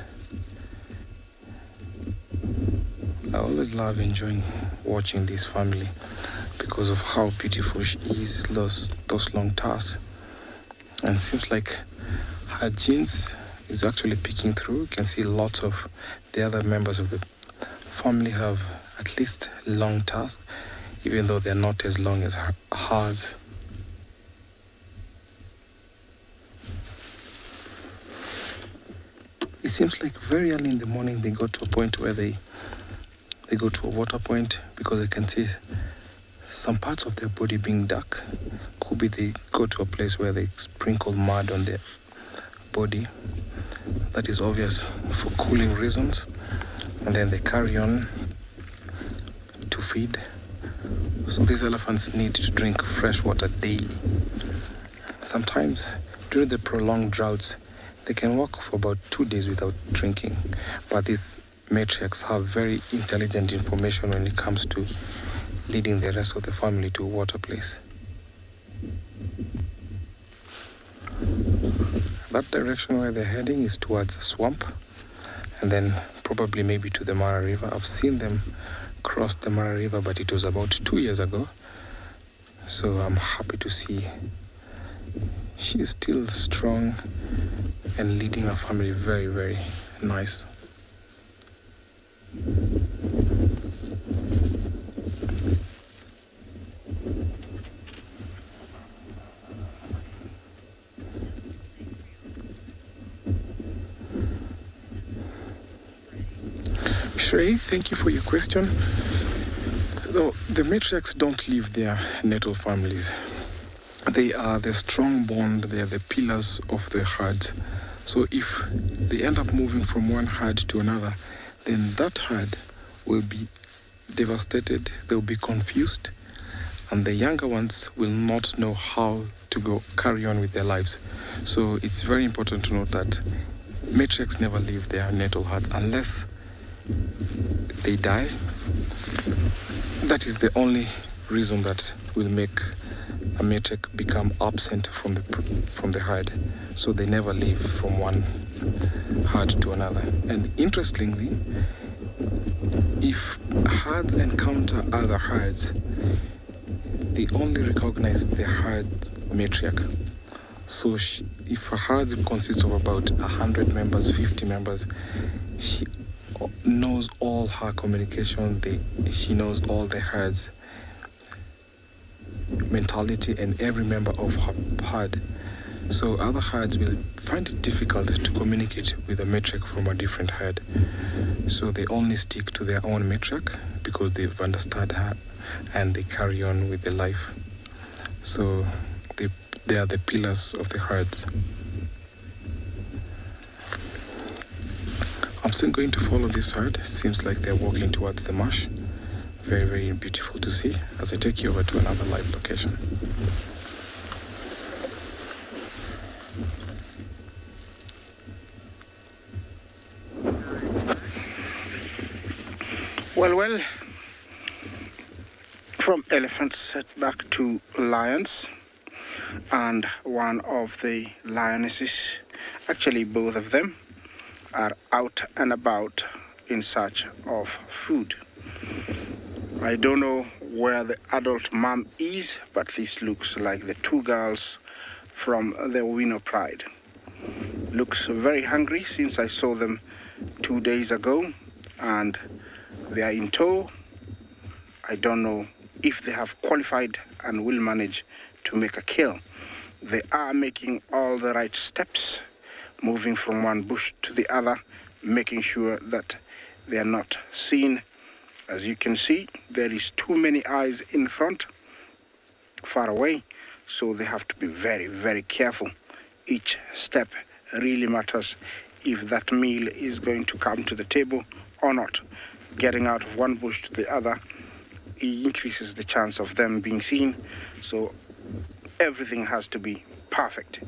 S5: I always love enjoying watching this family because of how beautiful she is, those long tusks. And it seems like her genes is actually peeking through. You can see lots of the other members of the family have at least long tusks, even though they're not as long as hers. It seems like very early in the morning they go to a point where they go to a water point because they can see some parts of their body being dark. Could be they go to a place where they sprinkle mud on their body. That is obvious for cooling reasons. And then they carry on to feed. So these elephants need to drink fresh water daily. Sometimes during the prolonged droughts, they can walk for about 2 days without drinking. But these matriarchs have very intelligent information when it comes to leading the rest of the family to a water place. That direction where they're heading is towards a swamp, and then probably maybe to the Mara River. I've seen them cross the Mara River, but it was about 2 years ago. So I'm happy to see she's still strong and leading her family very, very nice. Shrey, thank you for your question. Though the matriarchs don't leave their natal families. They are the strong bond, they are the pillars of the herd. So if they end up moving from one herd to another, then that herd will be devastated, they'll be confused, and the younger ones will not know how to carry on with their lives. So it's very important to note that matriarchs never leave their natal herds unless they die. That is the only reason that will make a matriarch become absent from the herd. So they never leave from one herd to another. And interestingly, if herds encounter other herds, they only recognize the herd matriarch. So if a herd consists of about 100 members, 50 members, she knows all her communication, she knows all the herd's mentality and every member of her herd. So other herds will find it difficult to communicate with a matriarch from a different herd. So they only stick to their own matriarch because they've understood her and they carry on with their life. So they are the pillars of the herds. I'm I'm still going to follow this herd. It seems like they're walking towards the marsh. Very, very beautiful to see as I take you over to another live location.
S3: Well, from elephants back to lions, and one of the lionesses, actually both of them, are out and about in search of food. I don't know where the adult mom is, but this looks like the two girls from the Winner Pride. Looks very hungry since I saw them 2 days ago, and they are in tow. I don't know if they have qualified and will manage to make a kill. They are making all the right steps, moving from one bush to the other, making sure that they are not seen. As you can see, there is too many eyes in front, far away, so they have to be very, very careful. Each step really matters if that meal is going to come to the table or not. Getting out of one bush to the other increases the chance of them being seen, so everything has to be perfect.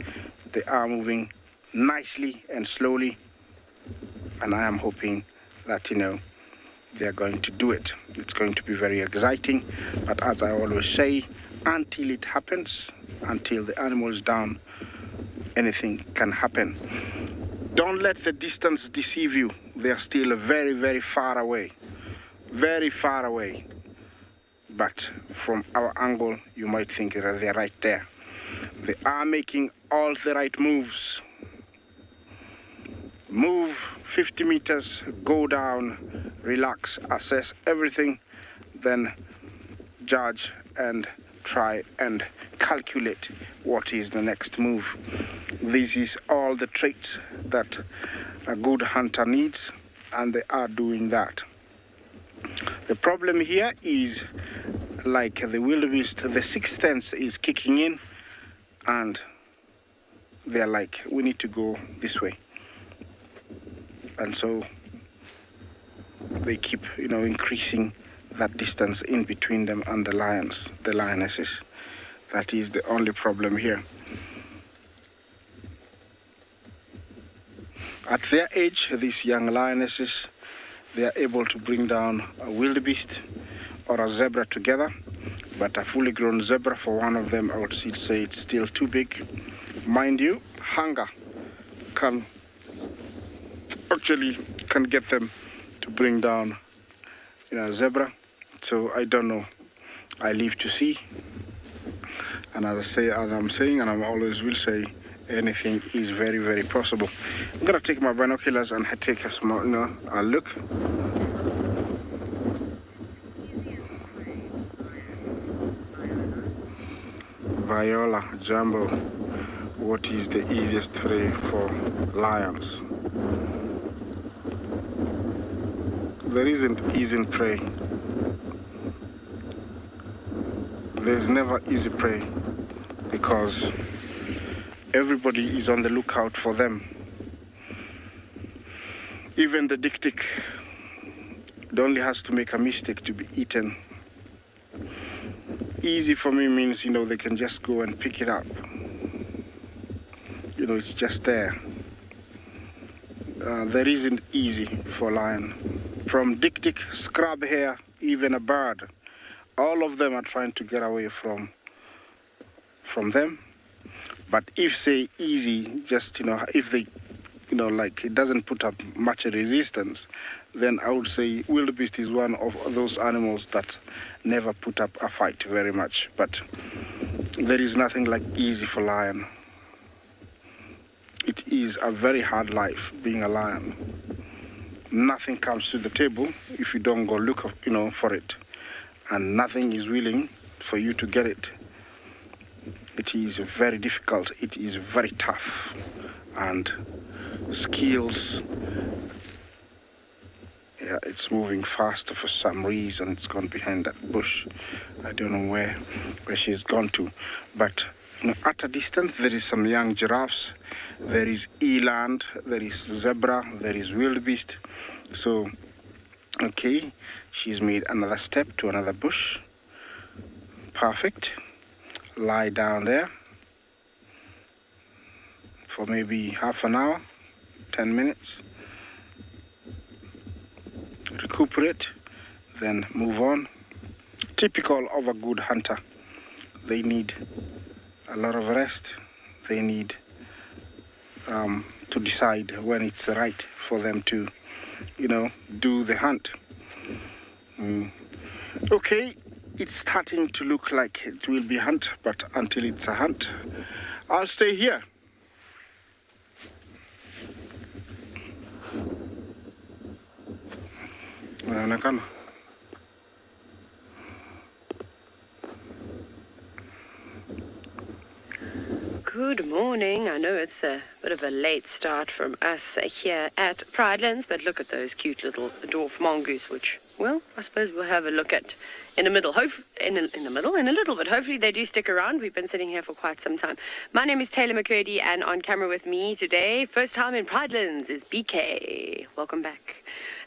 S3: They are moving nicely and slowly, and I am hoping that, they are going to do it. It's going to be very exciting, but as I always say, until it happens, until the animal is down, anything can happen. Don't let the distance deceive you. They are still very, very far away. Very far away. But from our angle, you might think they're right there. They are making all the right moves. Move 50 meters, go down, relax, assess everything, then judge and try and calculate what is the next move. This is all the traits that a good hunter needs, and they are doing that. The problem here is, like the wildebeest, the sixth sense is kicking in, and they're like, we need to go this way. And so they keep, increasing that distance in between them and the lions, the lionesses. That is the only problem here. At their age, these young lionesses, they are able to bring down a wildebeest or a zebra together, but a fully grown zebra, for one of them, I would say it's still too big. Mind you, hunger can get them to bring down, a zebra. So I don't know. I live to see. And as I'm saying, and I always will say, anything is very, very possible. I'm gonna take my binoculars and take a small, a look. Viola, Jumbo, what is the easiest prey for lions? There isn't easy prey. There's never easy prey because everybody is on the lookout for them. Even the dik-dik, it only has to make a mistake to be eaten. Easy for me means, they can just go and pick it up. It's just there. There isn't easy for lion. From dik-dik, scrub hare, even a bird, all of them are trying to get away from them. But if say easy, just, if they, it doesn't put up much resistance, then I would say wildebeest is one of those animals that never put up a fight very much. But there is nothing like easy for lion. It is a very hard life being a lion. Nothing comes to the table if you don't go look, for it. And nothing is willing for you to get it. It is very difficult. It is very tough. And skills, it's moving faster for some reason. It's gone behind that bush. I don't know where she's gone to. But At a distance, there is some young giraffes, there is eland, there is zebra, there is wildebeest. So, okay, she's made another step to another bush. Perfect. Lie down there for maybe half an hour, 10 minutes. Recuperate, then move on. Typical of a good hunter. They need a lot of rest. They need to decide when it's right for them to, do the hunt. Okay, it's starting to look like it will be a hunt, but until it's a hunt, I'll stay here.
S10: Good morning. I know it's a bit of a late start from us here at Pridelands, but look at those cute little dwarf mongoose, which, well, I suppose we'll have a look at in a little bit. Hopefully they do stick around. We've been sitting here for quite some time. My name is Taylor McCurdy, and on camera with me today, first time in Pridelands, is BK. Welcome back.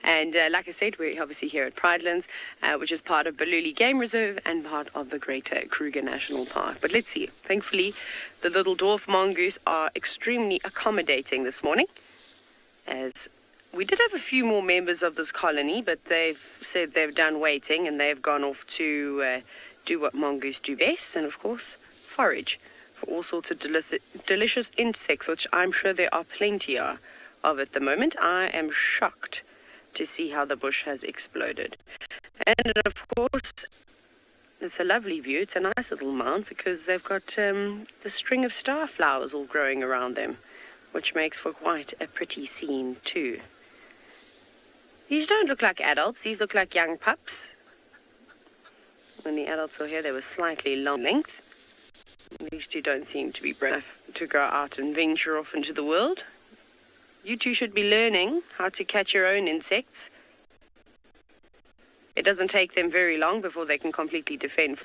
S10: And like I said, we're obviously here at Pridelands, which is part of Tswalu Game Reserve and part of the Greater Kruger National Park. But let's see. Thankfully, the little dwarf mongoose are extremely accommodating this morning, as we did have a few more members of this colony, but they've said they've done waiting and they've gone off to do what mongoose do best, and of course, forage for all sorts of delicious insects, which I'm sure there are plenty of at the moment. I am shocked to see how the bush has exploded. And of course, it's a lovely view. It's a nice little mound because they've got the string of star flowers all growing around them, which makes for quite a pretty scene too. These don't look like adults. These look like young pups. When the adults were here, they were slightly long length. These two don't seem to be brave enough to go out and venture off into the world. You two should be learning how to catch your own insects. It doesn't take them very long before they can completely defend.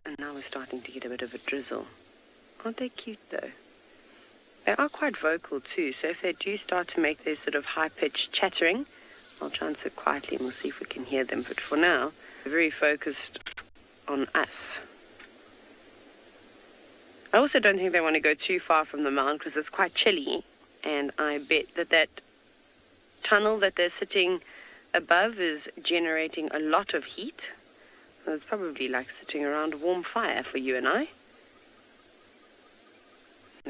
S10: And now we're starting to get a bit of a drizzle. Aren't they cute though? They are quite vocal too, so if they do start to make their sort of high-pitched chattering, I'll try and sit quietly and we'll see if we can hear them. But for now, they're very focused on us. I also don't think they want to go too far from the mound because it's quite chilly, and I bet that tunnel that they're sitting above is generating a lot of heat. So it's probably like sitting around a warm fire for you and I.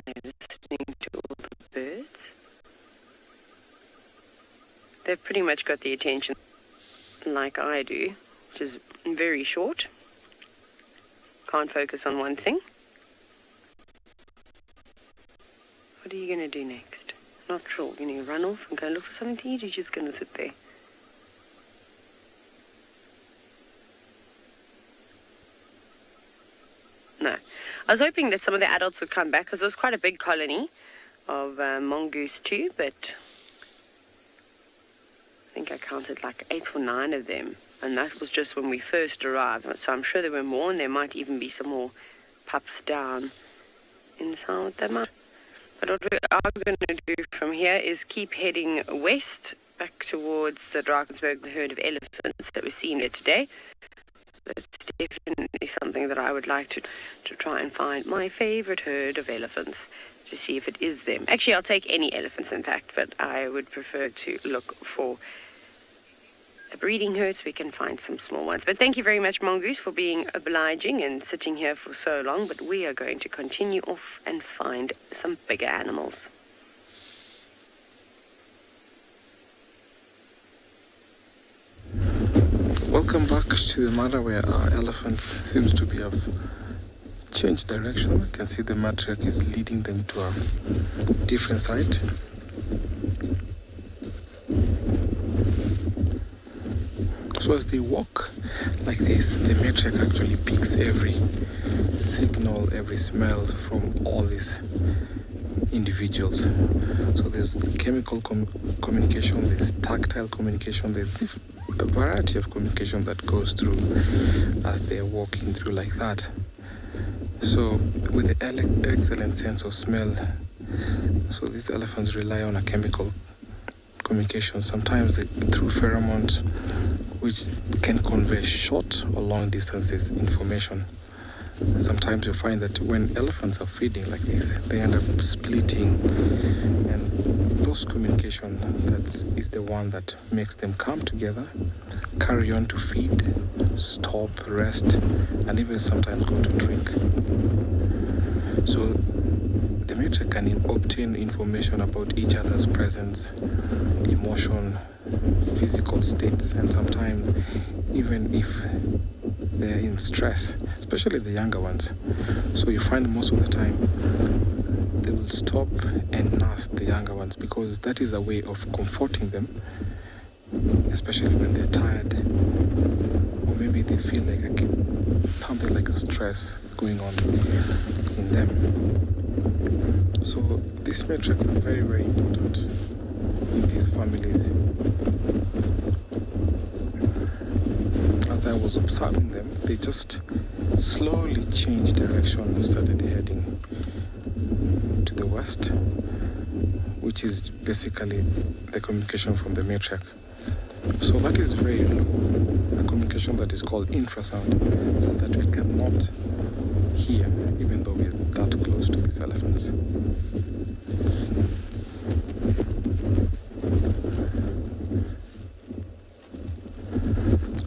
S10: They're listening to all the birds. They've pretty much got the attention like I do, which is very short. Can't focus on one thing. What are you going to do next? Not sure. You're going to run off and go look for something to eat, or you're just going to sit there? No. I was hoping that some of the adults would come back because there's quite a big colony of mongoose too, but I think I counted like 8 or 9 of them, and that was just when we first arrived. So I'm sure there were more, and there might even be some more pups down inside the mound. But what we are going to do from here is keep heading west back towards the Drakensberg, the herd of elephants that we're seeing here today. That's definitely something that I would like to try and find my favorite herd of elephants, to see if it is them. Actually, I'll take any elephants, in fact, but I would prefer to look for a breeding herd so we can find some small ones. But thank you very much, Mongoose, for being obliging and sitting here for so long. But we are going to continue off and find some bigger animals.
S5: Welcome back to the matter where our elephant seems to be of changed direction. You can see the matriarch is leading them to a different site. So as they walk like this, the matriarch actually picks every signal, every smell from all these individuals. So there's chemical communication, there's tactile communication, there's a variety of communication that goes through as they're walking through like that. So with the excellent sense of smell, so these elephants rely on a chemical communication, sometimes through pheromones, which can convey short or long distances information. Sometimes you find that when elephants are feeding like this, they end up splitting, and those communication that is the one that makes them come together, carry on to feed, stop, rest, and even sometimes go to drink. So the matriarch can obtain information about each other's presence, emotion, physical states, and sometimes even if they're in stress, especially the younger ones. So you find most of the time they will stop and nurse the younger ones, because that is a way of comforting them, especially when they're tired, or maybe they feel like something like a stress going on in them. So these matriarchs are very, very important in these families. As I was observing them, they just slowly changed direction and started heading to the west, which is basically the communication from the matriarch. So that is very low, a communication that is called infrasound, so that we cannot hear, even though we're that close to these elephants.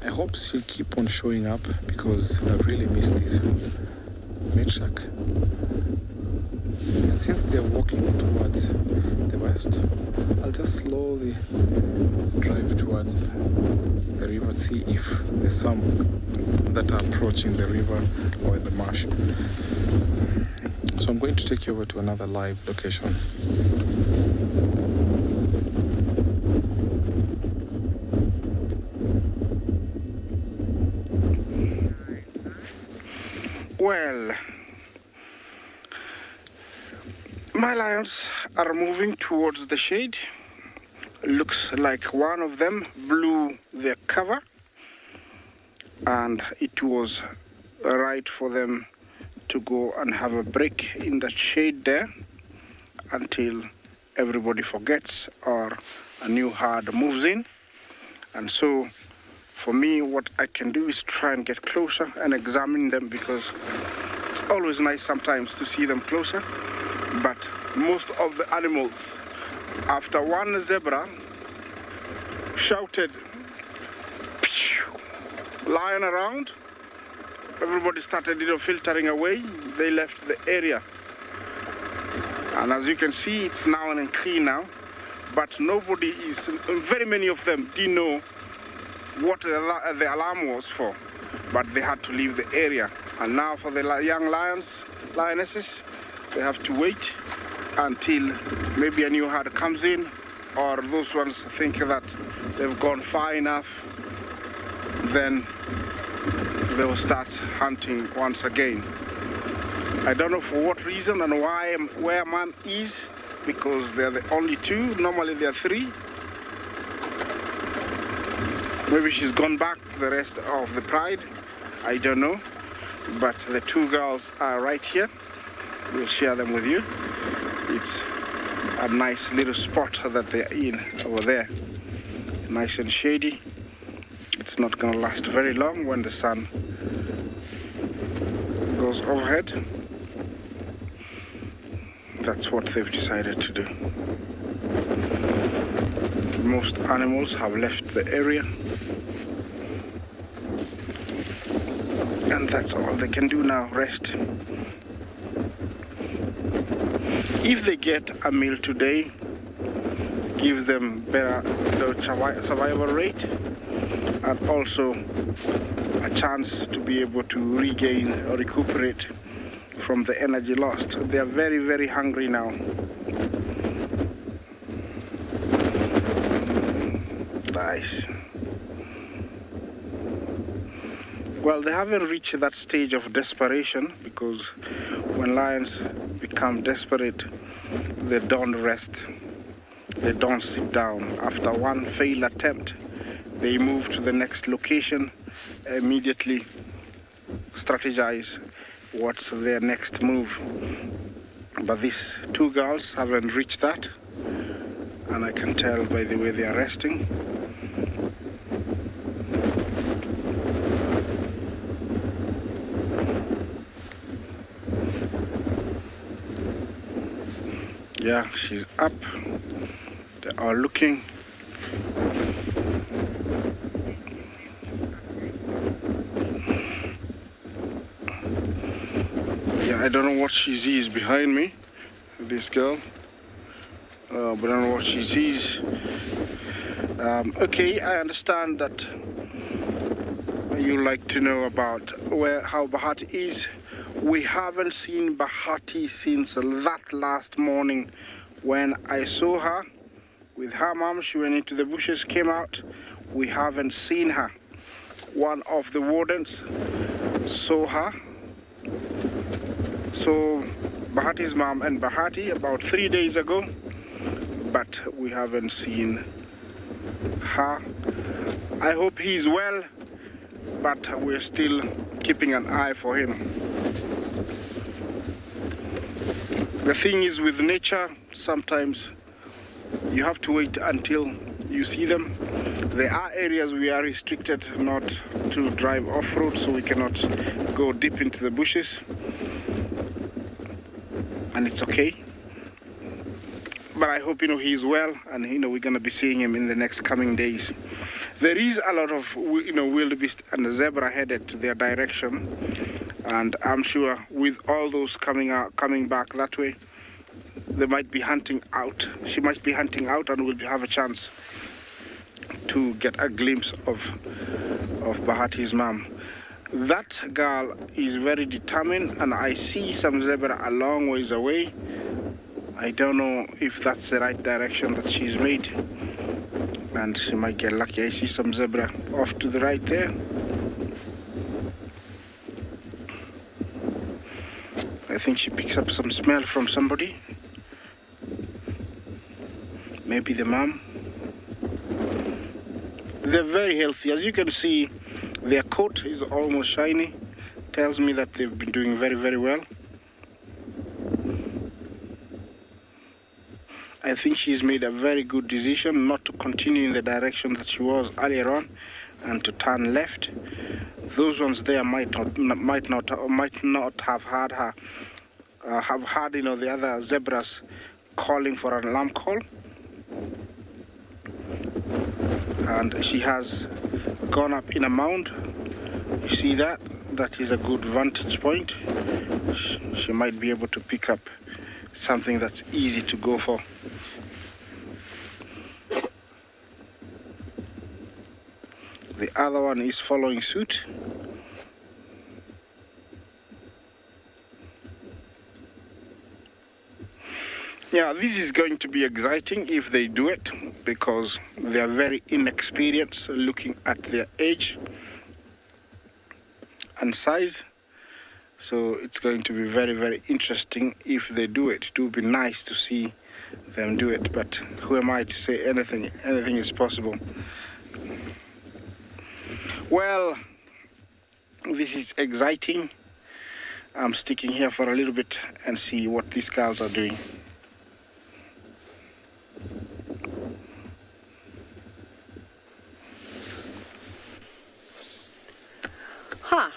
S5: I hope she'll keep on showing up, because I really miss this matriarch. And since they're walking towards the west, I'll just slowly drive towards the river, see if there's some that are approaching the river or the marsh. So I'm going to take you over to another live location.
S3: Well, my lions are moving towards the shade. Looks like one of them blew their cover, and it was right for them to go and have a break in that shade there until everybody forgets or a new herd moves in. And so for me, what I can do is try and get closer and examine them, because it's always nice sometimes to see them closer. But most of the animals, after one zebra shouted, lion around, everybody started filtering away. They left the area. And as you can see, it's now in clean now, but nobody is, very many of them didn't know what the alarm was for, but they had to leave the area. And now for the young lionesses, they have to wait until maybe a new herd comes in, or those ones think that they've gone far enough, then they will start hunting once again. I don't know for what reason and where mom is, because they're the only two. Normally there are three. Maybe she's gone back to the rest of the pride. I don't know. But the two girls are right here. We'll share them with you. It's a nice little spot that they're in over there. Nice and shady. It's not going to last very long when the sun goes overhead. That's what they've decided to do. Most animals have left the area, and that's all they can do now, rest. If they get a meal today, gives them better survival rate, and also a chance to be able to regain or recuperate from the energy lost. They are very, very hungry now. Nice. Well, they haven't reached that stage of desperation, because when lions become desperate, they don't rest. They don't sit down. After one failed attempt, they move to the next location, immediately strategize what's their next move. But these two girls haven't reached that, and I can tell by the way they are resting. Yeah, she's up. They are looking. Yeah, I don't know what she sees behind me, this girl. But I don't know what she sees. Okay, I understand that you like to know about how Bahati is. We haven't seen Bahati since that last morning when I saw her with her mom. She went into the bushes, came out. We haven't seen her. One of the wardens saw her. So Bahati's mom and Bahati about 3 days ago, but we haven't seen her. I hope he's well, but we're still keeping an eye for him. The thing is with nature, sometimes you have to wait until you see them. There are areas we are restricted not to drive off-road, so we cannot go deep into the bushes. And it's okay. But I hope, he's well, and, we're going to be seeing him in the next coming days. There is a lot of, wildebeest and zebra headed to their direction. And I'm sure with all those coming back that way, they might be hunting out. She might be hunting out and will have a chance to get a glimpse of Bahati's mom. That girl is very determined, and I see some zebra a long ways away. I don't know if that's the right direction that she's made, and she might get lucky. I see some zebra off to the right there. I think she picks up some smell from somebody. Maybe the mom. They're very healthy. As you can see, their coat is almost shiny. Tells me that they've been doing very, very well. I think she's made a very good decision not to continue in the direction that she was earlier on and to turn left. Those ones there might not have heard her, have heard, the other zebras calling for an alarm call. And she has gone up in a mound. You see that? That is a good vantage point. She might be able to pick up something that's easy to go for. The other one is following suit. Yeah, this is going to be exciting if they do it, because they are very inexperienced looking at their age and size. So it's going to be very, very interesting if they do it. It would be nice to see them do it, but who am I to say anything? Anything is possible. Well, this is exciting. I'm sticking here for a little bit and see what these girls are doing.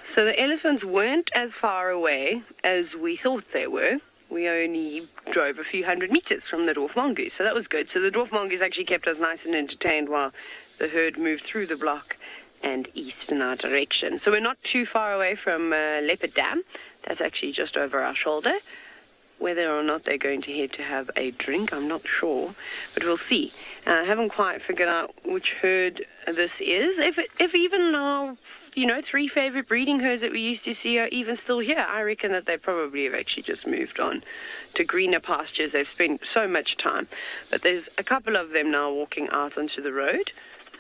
S10: So the elephants weren't as far away as we thought they were. We only drove a few hundred meters from the dwarf mongoose, so that was good. So the dwarf mongoose actually kept us nice and entertained while the herd moved through the block and east in our direction. So we're not too far away from Leopard Dam. That's actually just over our shoulder. Whether or not they're going to head to have a drink, I'm not sure, but we'll see. I haven't quite figured out which herd this is. If even our, 3 favorite breeding herds that we used to see are even still here, I reckon that they probably have actually just moved on to greener pastures. They've spent so much time. But there's a couple of them now walking out onto the road,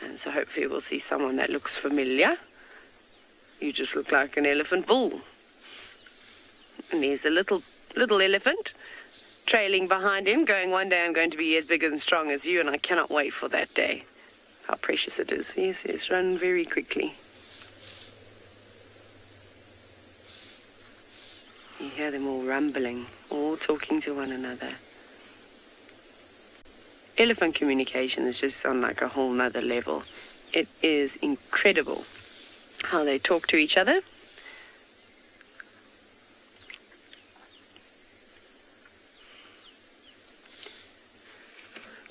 S10: and so hopefully we'll see someone that looks familiar. You just look like an elephant bull. And there's a little elephant trailing behind him, going, one day I'm going to be as big and strong as you, and I cannot wait for that day. how precious it is. Yes, yes, run very quickly. You hear them all rumbling, all talking to one another. Elephant communication is just on like a whole nother level. It is incredible how they talk to each other.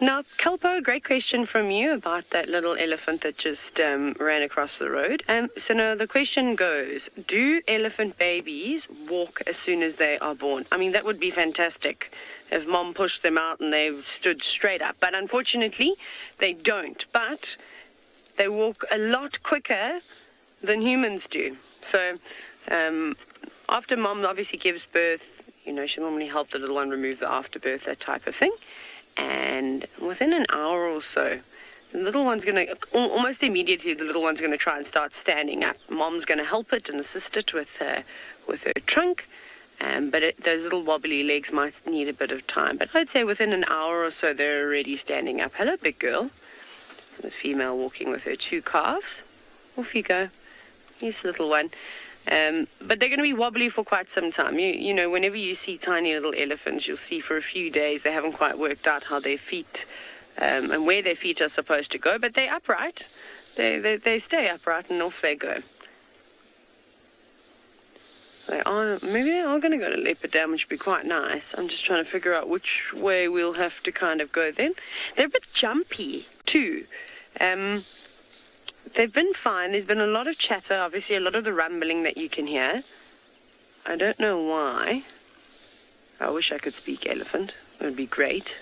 S10: Now, Kelpo, great question from you about that little elephant that just ran across the road. So now the question goes, do elephant babies walk as soon as they are born? I mean, that would be fantastic if mom pushed them out and they stood straight up. But unfortunately, they don't. But they walk a lot quicker than humans do. So after mom obviously gives birth, you know, she'll normally help the little one remove the afterbirth, that type of thing. And within an hour or so, the little one's going to, almost immediately, the little one's going to try and start standing up. Mom's going to help it and assist it with her trunk. But those little wobbly legs might need a bit of time. But I'd say within an hour or so, they're already standing up. Hello, big girl. The female walking with her 2 calves. Off you go. Here's little one. But they're going to be wobbly for quite some time. You know, whenever you see tiny little elephants, you'll see for a few days they haven't quite worked out how their feet and where their feet are supposed to go. But they're upright. They stay upright and off they go. Maybe they are going to go to Leopard Dam, which would be quite nice. I'm just trying to figure out which way we'll have to kind of go then. They're a bit jumpy too. They've been fine. There's been a lot of chatter, obviously a lot of the rumbling that you can hear. I don't know why. I wish I could speak elephant. It would be great.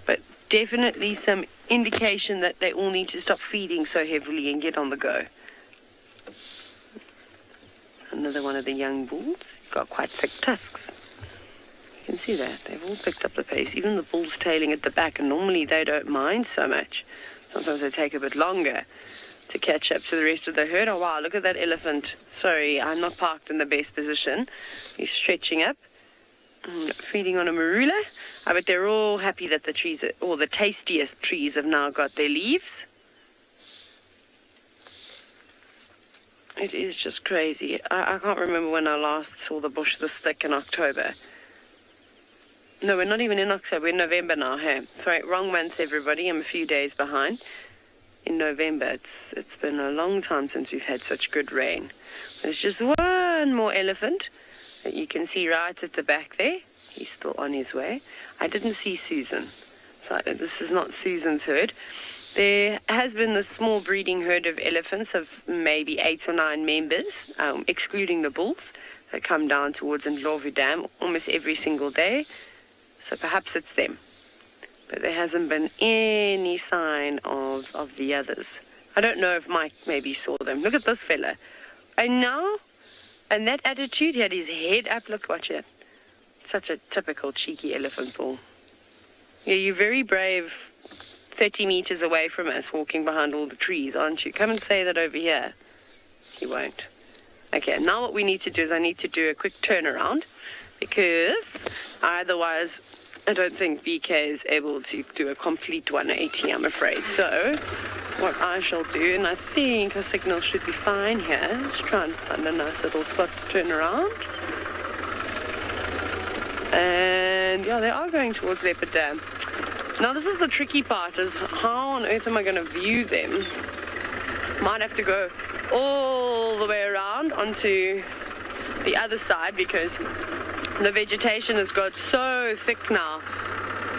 S10: But definitely some indication that they all need to stop feeding so heavily and get on the go. Another one of the young bulls. Got quite thick tusks. You can see that. They've all picked up the pace. Even the bulls tailing at the back, and normally they don't mind so much. Sometimes they take a bit longer to catch up to the rest of the herd. Oh, wow, look at that elephant. Sorry, I'm not parked in the best position. He's stretching up, feeding on a marula. I bet they're all happy that the trees, or the tastiest trees, have now got their leaves. It is just crazy. I can't remember when I last saw the bush this thick in October. No, we're not even in October. We're in November now, hey? Sorry, wrong month, everybody. I'm a few days behind. In November, it's been a long time since we've had such good rain. There's just one more elephant that you can see right at the back there. He's still on his way. I didn't see Susan. So this is not Susan's herd. There has been this small breeding herd of elephants of maybe 8 or 9 members, excluding the bulls, that come down towards Ndlovu Dam almost every single day. So perhaps it's them. But there hasn't been any sign of the others. I don't know if Mike maybe saw them. Look at this fella. And now, and that attitude, he had his head up. Look, watch it. Such a typical cheeky elephant bull. Yeah, you're very brave 30 meters away from us, walking behind all the trees, aren't you? Come and say that over here. He won't. Okay, now what we need to do is I need to do a quick turnaround, because otherwise I don't think BK is able to do a complete 180, I'm afraid. So what I shall do, and I think our signal should be fine here, let's try and find a nice little spot to turn around. And yeah, they are going towards Leopard Dam. Now this is the tricky part, is how on earth am I going to view them? Might have to go all the way around onto the other side, because the vegetation has got so thick now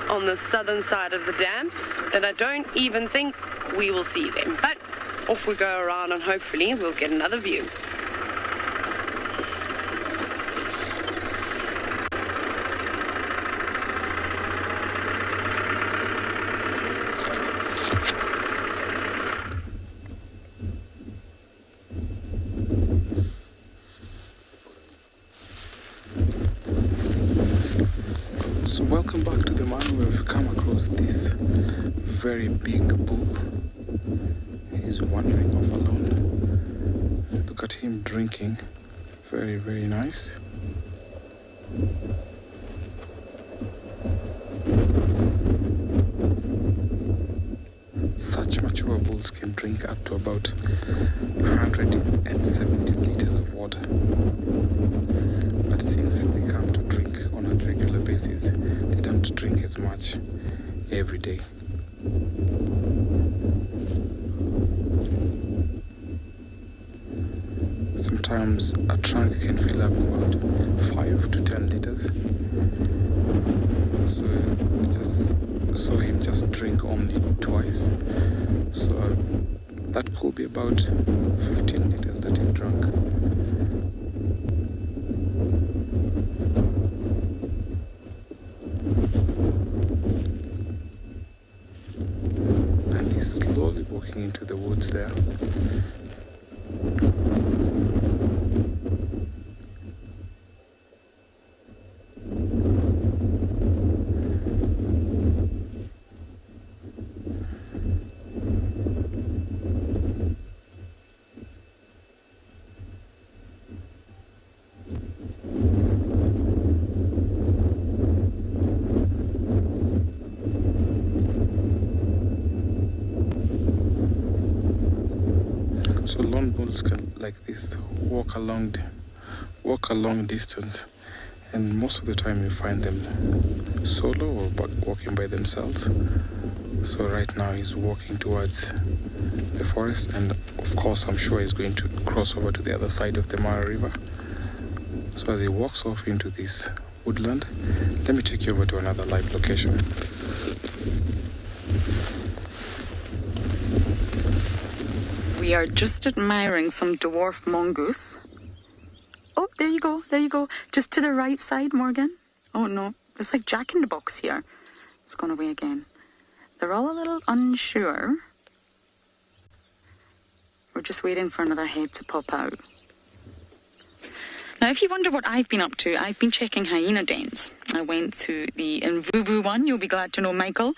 S10: on the southern side of the dam that I don't even think we will see them. But off we go around, and hopefully we'll get another view.
S5: Welcome back to the man. We've come across this very big bull. He's wandering off alone. Look at him drinking. Very, very nice. Such much mature bulls can drink up to about 170 liters of water. But since they come to drink on a regular basis, they don't drink as much every day. Sometimes a trunk can fill up about 5 to 10 liters. So we just saw him just drink only twice. So that could be about 15 liters that he drank. And he's slowly walking into the woods there. So lone bulls can, like this, walk a long distance, and most of the time you find them solo or walking by themselves. So right now he's walking towards the forest, and of course I'm sure he's going to cross over to the other side of the Mara River. So as he walks off into this woodland, let me take you over to another live location.
S7: We are just admiring some dwarf mongoose. Oh, there you go. Just to the right side, Morgan. Oh no, it's like Jack in the Box here. It's gone away again. They're all a little unsure. We're just waiting for another head to pop out. Now, if you wonder what I've been up to, I've been checking hyena dens. I went to the Mvubu one, you'll be glad to know, Michael,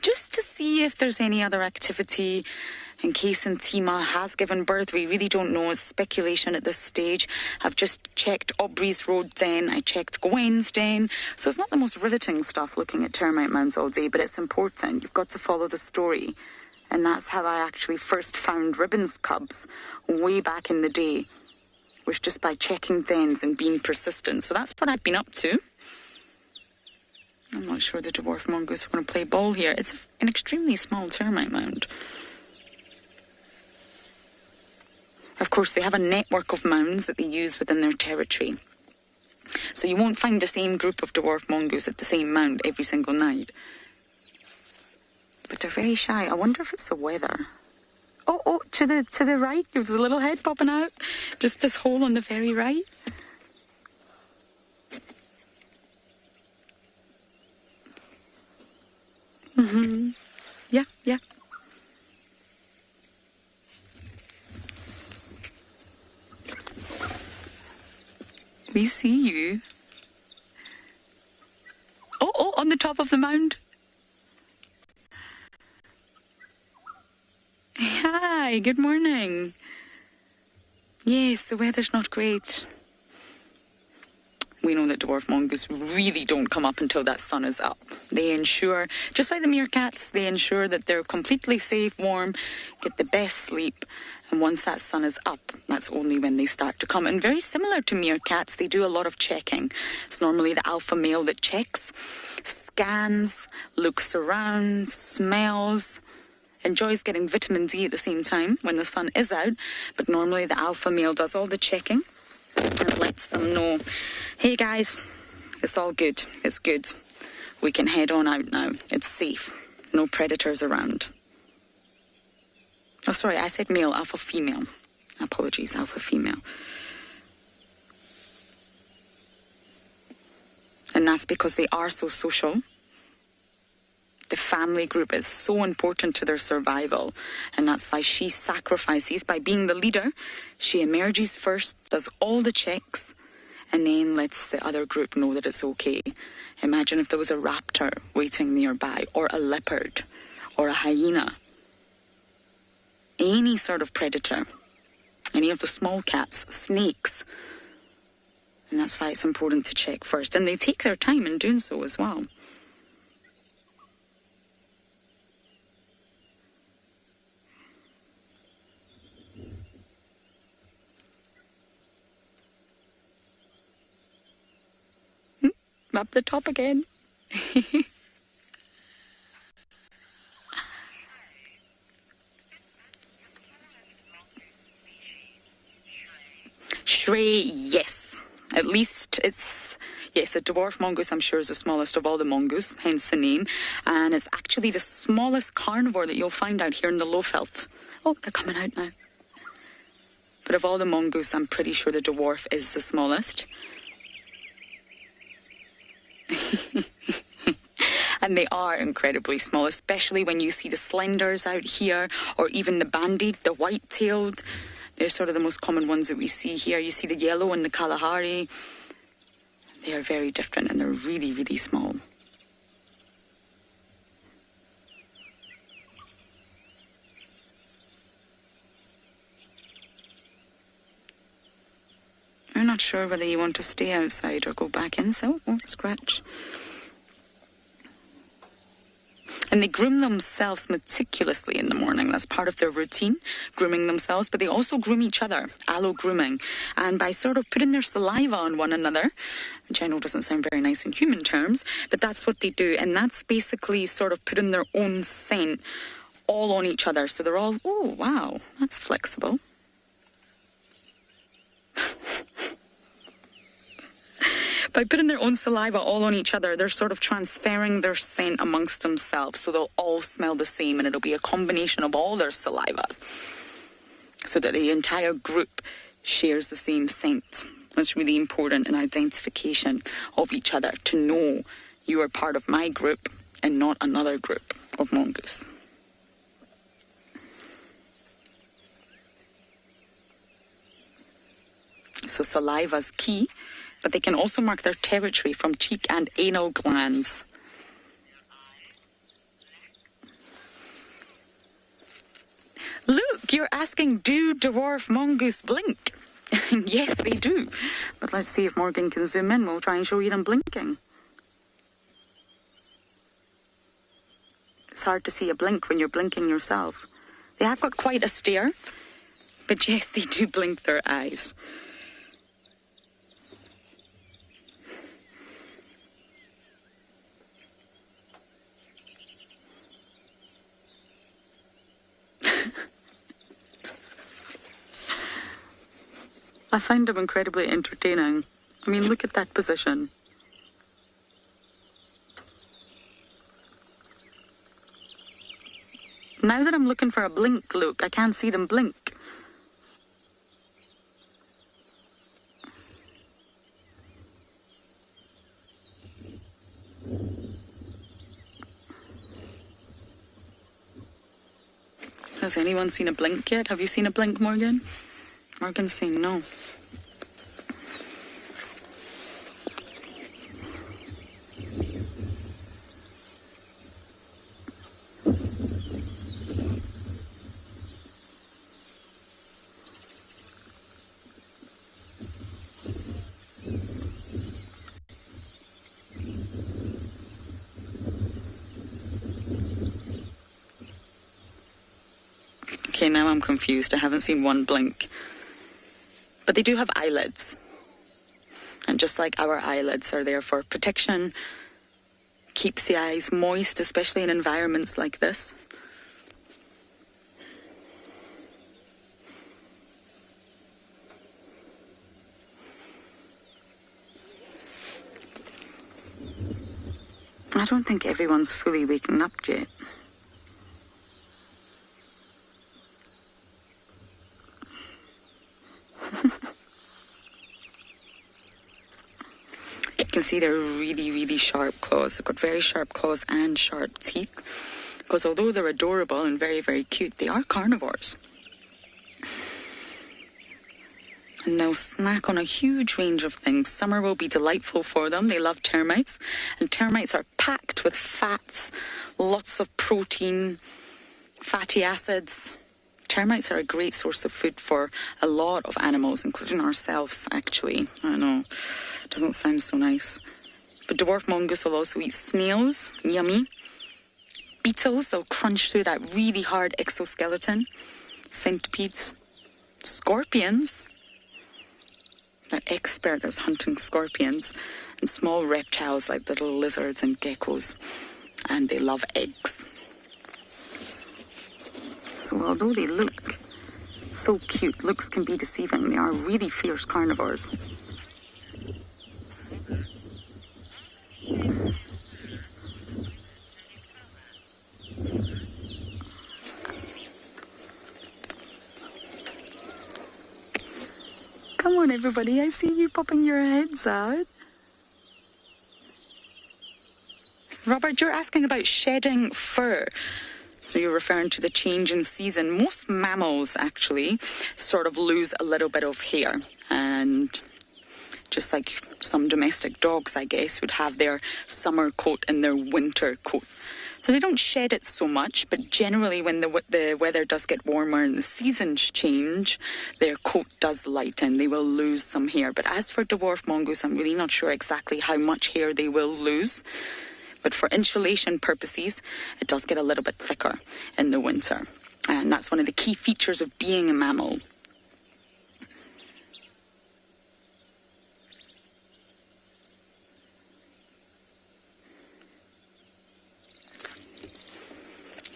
S7: just to see if there's any other activity in case Ntima has given birth. We really don't know. It's speculation at this stage. I've just checked Aubrey's Road den. I checked Gwen's den. So it's not the most riveting stuff looking at termite mounds all day, but it's important. You've got to follow the story. And that's how I actually first found ribbons cubs way back in the day, was just by checking dens and being persistent. So that's what I've been up to. I'm not sure the dwarf mongoose want to play ball here. It's an extremely small termite mound. Of course, they have a network of mounds that they use within their territory. So you won't find the same group of dwarf mongoose at the same mound every single night. But they're very shy. I wonder if it's the weather. Oh, to the right, there's a little head popping out. Just this hole on the very right. Mm-hmm. Yeah. We see you. Oh, on the top of the mound. Hi, good morning. Yes, the weather's not great. We know that dwarf mongoose really don't come up until that sun is up. They ensure, just like the meerkats, they ensure that they're completely safe, warm, get the best sleep. And once that sun is up, that's only when they start to come. And very similar to meerkats, they do a lot of checking. It's normally the alpha male that checks, scans, looks around, smells, enjoys getting vitamin D at the same time when the sun is out. But normally the alpha male does all the checking and lets them know, hey guys, it's all good, it's good. We can head on out now. It's safe. No predators around. Oh, sorry, I said male, alpha female. Apologies, alpha female. And that's because they are so social. The family group is so important to their survival. And that's why she sacrifices. By being the leader, she emerges first, does all the checks, and then lets the other group know that it's okay. Imagine if there was a raptor waiting nearby, or a leopard, or a hyena. Any sort of predator. Any of the small cats, snakes. And that's why it's important to check first. And they take their time in doing so as well. Up the top again. Shrey, yes. At least it's, yes, a dwarf mongoose, I'm sure, is the smallest of all the mongoose, hence the name. And it's actually the smallest carnivore that you'll find out here in the Lowveld. Oh, they're coming out now. But of all the mongoose, I'm pretty sure the dwarf is the smallest. And they are incredibly small, especially when you see the slenders out here, or even the bandied, the white-tailed. They're sort of the most common ones that we see here. You see the yellow and the Kalahari. They are very different, and they're really, really small. I'm not sure whether you want to stay outside or go back in, so scratch. And they groom themselves meticulously in the morning. That's part of their routine, grooming themselves. But they also groom each other, allo-grooming. And by sort of putting their saliva on one another, which I know doesn't sound very nice in human terms, but that's what they do. And that's basically sort of putting their own scent all on each other. So they're all, oh, wow, that's flexible. By putting their own saliva all on each other, they're sort of transferring their scent amongst themselves. So they'll all smell the same, and it'll be a combination of all their salivas, so that the entire group shares the same scent. That's really important in identification of each other, to know you are part of my group and not another group of mongoose. So saliva's key. But they can also mark their territory from cheek and anal glands. Look, you're asking, do dwarf mongoose blink? Yes, they do. But let's see if Morgan can zoom in. We'll try and show you them blinking. It's hard to see a blink when you're blinking yourselves. They have got quite a stare, but yes, they do blink their eyes. I find them incredibly entertaining. I mean, look at that position. Now that I'm looking for a blink, look, I can't see them blink. Has anyone seen a blink yet? Have you seen a blink, Morgan? Morgan's saying no. Okay, now I'm confused. I haven't seen one blink. But they do have eyelids. And just like our eyelids are there for protection, keeps the eyes moist, especially in environments like this. I don't think everyone's fully waking up yet. You can see they're really, really sharp claws. They've got very sharp claws and sharp teeth. Because although they're adorable and very, very cute, they are carnivores. And they'll snack on a huge range of things. Summer will be delightful for them. They love termites. And termites are packed with fats, lots of protein, fatty acids. Termites are a great source of food for a lot of animals, including ourselves, actually. I know, it doesn't sound so nice. But dwarf mongoose will also eat snails, yummy. Beetles, they'll crunch through that really hard exoskeleton. Centipedes. Scorpions. They're expert at hunting scorpions. and small reptiles like little lizards and geckos. And they love eggs. So although they look so cute, looks can be deceiving. They are really fierce carnivores. Come on, everybody, I see you popping your heads out. Robert, you're asking about shedding fur. So you're referring to the change in season. Most mammals, actually, sort of lose a little bit of hair. And just like some domestic dogs, I guess, would have their summer coat and their winter coat. So they don't shed it so much, but generally when the weather does get warmer and the seasons change, their coat does lighten. They will lose some hair. But as for dwarf mongoose, I'm really not sure exactly how much hair they will lose. But for insulation purposes, it does get a little bit thicker in the winter. And that's one of the key features of being a mammal.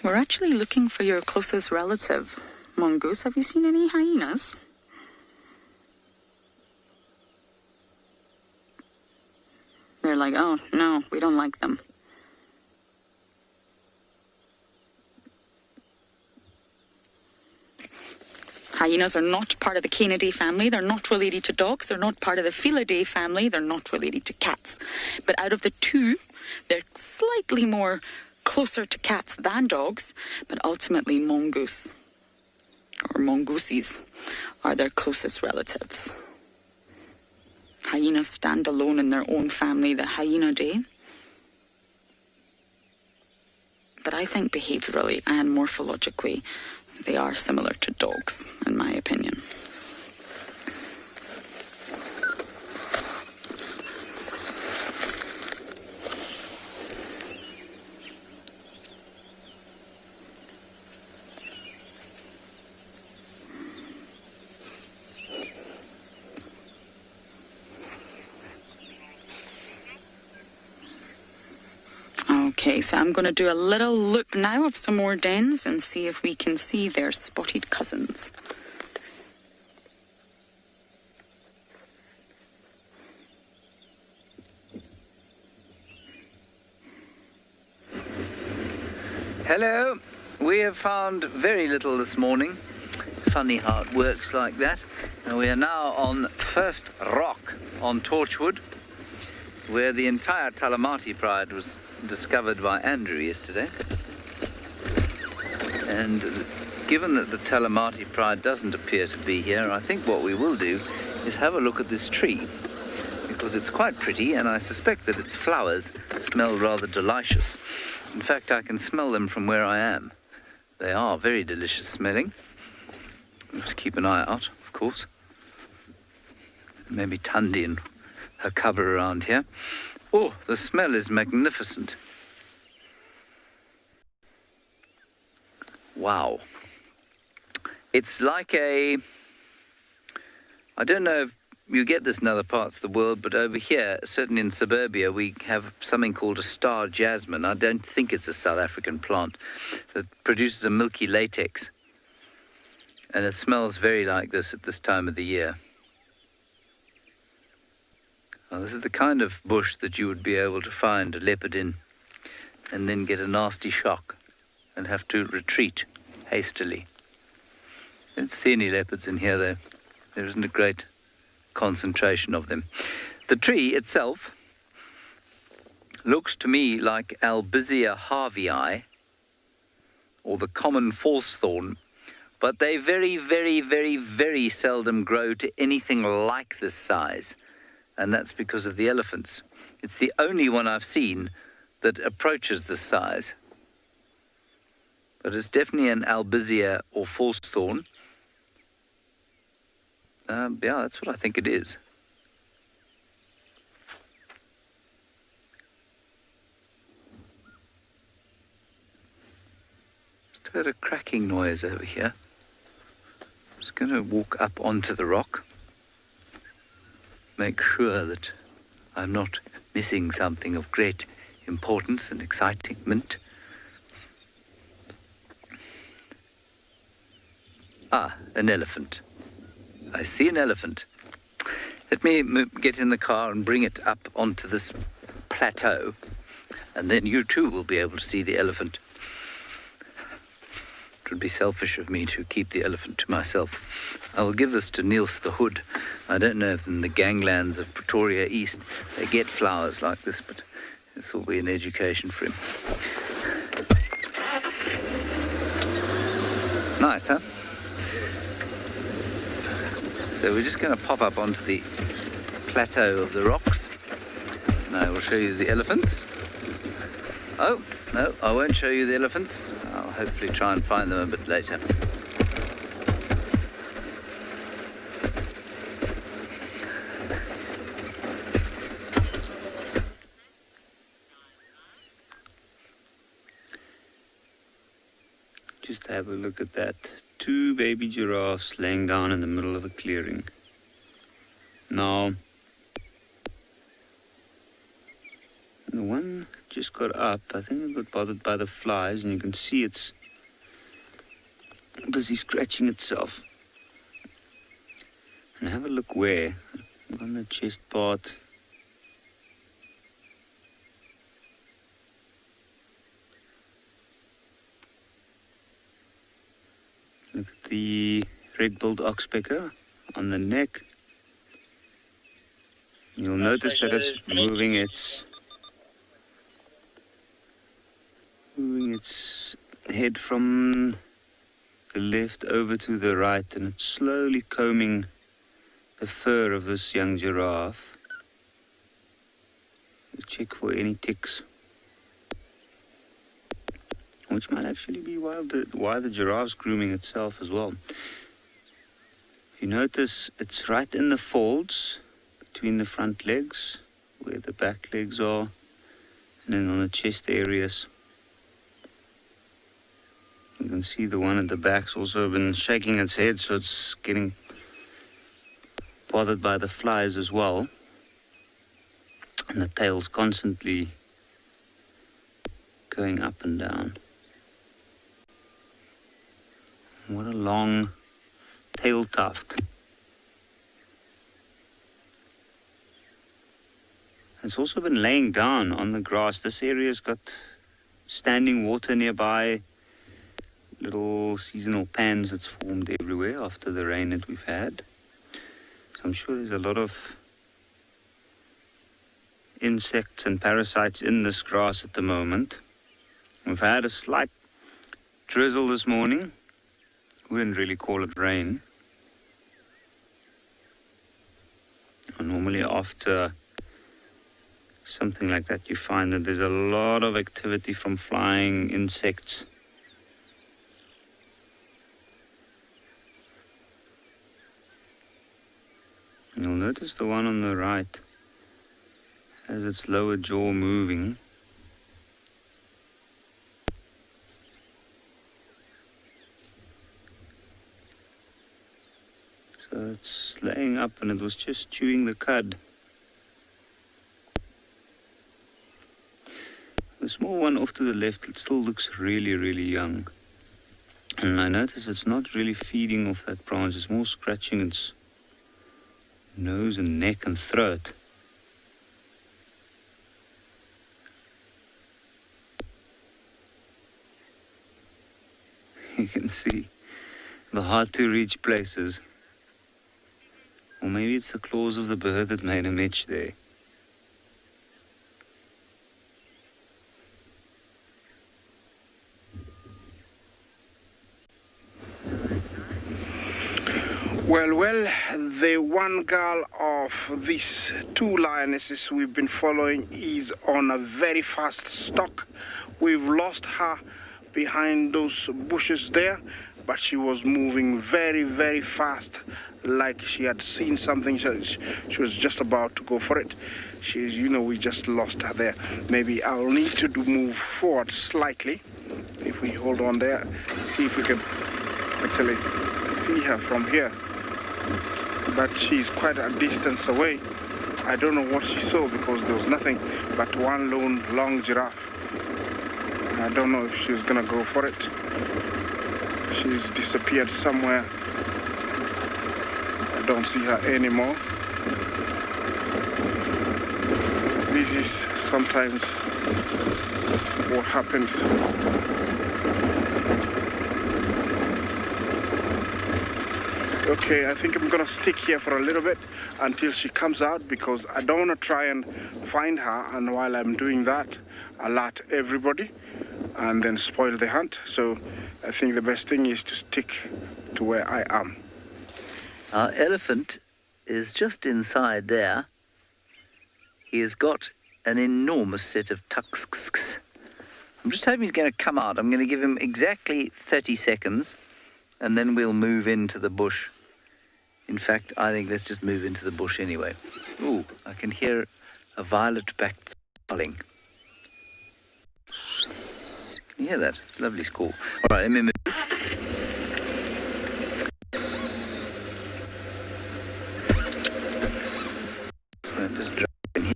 S7: We're actually looking for your closest relative, Mongoose. Have you seen any hyenas? They're like, oh, no, we don't like them. Hyenas are not part of the Canidae family. They're not related to dogs. They're not part of the Felidae family. They're not related to cats. But out of the two, they're slightly more closer to cats than dogs, but ultimately mongoose or mongooses are their closest relatives. Hyenas stand alone in their own family, the Hyenidae. But I think behaviourally and morphologically, they are similar to dogs, in my opinion. Okay, so I'm going to do a little loop now of some more dens and see if we can see their spotted cousins.
S4: Hello. We have found very little this morning. Funny how it works like that. And we are now on First Rock on Torchwood, where the entire Talamati Pride was discovered by Andrew yesterday. And given that the Talamati Pride doesn't appear to be here, I think what we will do is have a look at this tree, because it's quite pretty and I suspect that its flowers smell rather delicious. In fact, I can smell them from where I am. They are very delicious smelling. Just keep an eye out, of course. Maybe Tundi and her cover around here. Oh, the smell is magnificent. Wow. It's like I don't know if you get this in other parts of the world, but over here, certainly in suburbia, we have something called a star jasmine. I don't think it's a South African plant that produces a milky latex. And it smells very like this at this time of the year. Well, this is the kind of bush that you would be able to find a leopard in and then get a nasty shock and have to retreat hastily. I don't see any leopards in here, though. There isn't a great concentration of them. The tree itself looks to me like Albizia harveyi, or the common false thorn, but they very, very, very, very seldom grow to anything like this size. And that's because of the elephants. It's the only one I've seen that approaches this size. But it's definitely an albizia or false thorn. Yeah, that's what I think it is. Just heard a cracking noise over here. I'm just going to walk up onto the rock. Make sure that I'm not missing something of great importance and excitement. Ah, an elephant. I see an elephant. Let me get in the car and bring it up onto this plateau, and then you too will be able to see the elephant. It would be selfish of me to keep the elephant to myself. I will give this to Niels the Hood. I don't know if in the ganglands of Pretoria East they get flowers like this, but this will be an education for him. Nice, huh? So we're just going to pop up onto the plateau of the rocks, and I will show you the elephants. Oh, no, I won't show you the elephants. I'll hopefully try and find them a bit later.
S9: Just have a look at that. 2 baby giraffes laying down in the middle of a clearing. Now, the one just got up. I think it got bothered by the flies, and you can see it's busy scratching itself. And have a look where. On the chest part. Look at the red-billed oxpecker on the neck. You'll notice that it's moving its head from the left over to the right, and it's slowly combing the fur of this young giraffe to check for any ticks, which might actually be why the giraffe's grooming itself as well. If you notice, it's right in the folds between the front legs, where the back legs are, and then on the chest areas. You can see the one at the back's also been shaking its head, so it's getting bothered by the flies as well. And the tail's constantly going up and down. What a long tail tuft. It's also been laying down on the grass. This area's got standing water nearby, little seasonal pans that's formed everywhere after the rain that we've had. So I'm sure there's a lot of insects and parasites in this grass at the moment. We've had a slight drizzle this morning. Wouldn't really call it rain. And normally after something like that, you find that there's a lot of activity from flying insects. You'll notice the one on the right has its lower jaw moving. So it's laying up, and it was just chewing the cud. The small one off to the left, it still looks really, really young. And I notice it's not really feeding off that branch, it's more scratching its nose and neck and throat. You can see the hard to reach places. Or maybe it's the claws of the bird that made a match there.
S3: Well, the one girl of these 2 lionesses we've been following is on a very fast stalk. We've lost her behind those bushes there, but she was moving very, very fast, like she had seen something. She was just about to go for it. We just lost her there. Maybe I'll need to move forward slightly. If we hold on there, see if we can actually see her from here. But she's quite a distance away. I don't know what she saw because there was nothing but one lone long giraffe. I don't know if she was gonna go for it. She's disappeared somewhere. I don't see her anymore. This is sometimes what happens. Okay, I think I'm gonna stick here for a little bit until she comes out because I don't wanna try and find her, and while I'm doing that, alert everybody and then spoil the hunt. So I think the best thing is to stick to where I am.
S4: Our elephant is just inside there. He has got an enormous set of tusks. I'm just hoping he's going to come out. I'm going to give him exactly 30 seconds and then we'll move into the bush. In fact, I think let's just move into the bush anyway. Ooh, I can hear a violet-backed starling. Can you hear that? Lovely squall. All right, let me move. Just drop in here.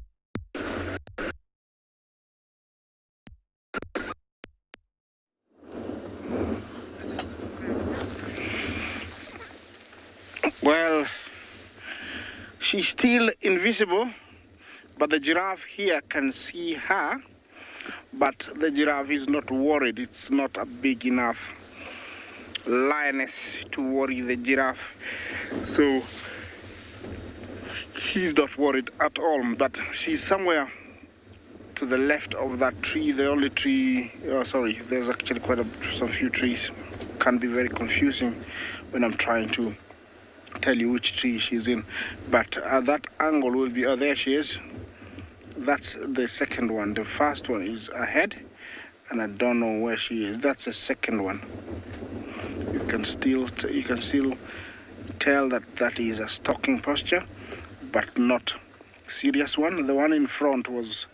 S3: Well, she's still invisible, but the giraffe here can see her. But the giraffe is not worried. It's not a big enough lioness to worry the giraffe. So she's not worried at all. But she's somewhere to the left of that tree. The only tree, sorry, there's actually some few trees. Can be very confusing when I'm trying to tell you which tree she's in. But at that angle will be, oh, there she is. That's the second one. The first one is ahead, and I don't know where she is. That's the second one. You can still tell that that is a stalking posture, but not serious one. The one in front was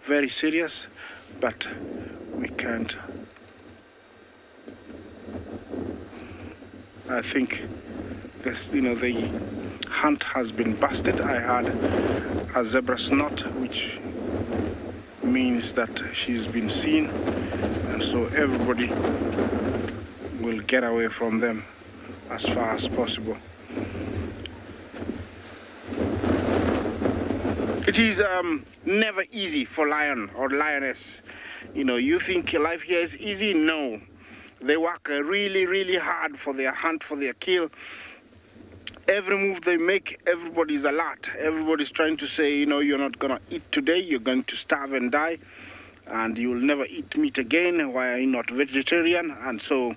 S3: very serious, but we can't. I think this, the hunt has been busted. I had a zebra snot, which means that she's been seen, and so everybody will get away from them as far as possible. It is never easy for lion or lioness. You think life here is easy? No. They work really, really hard for their hunt, for their kill. Every move they make, everybody's alert. Everybody's trying to say, you're not going to eat today, you're going to starve and die, and you'll never eat meat again. Why are you not vegetarian? And so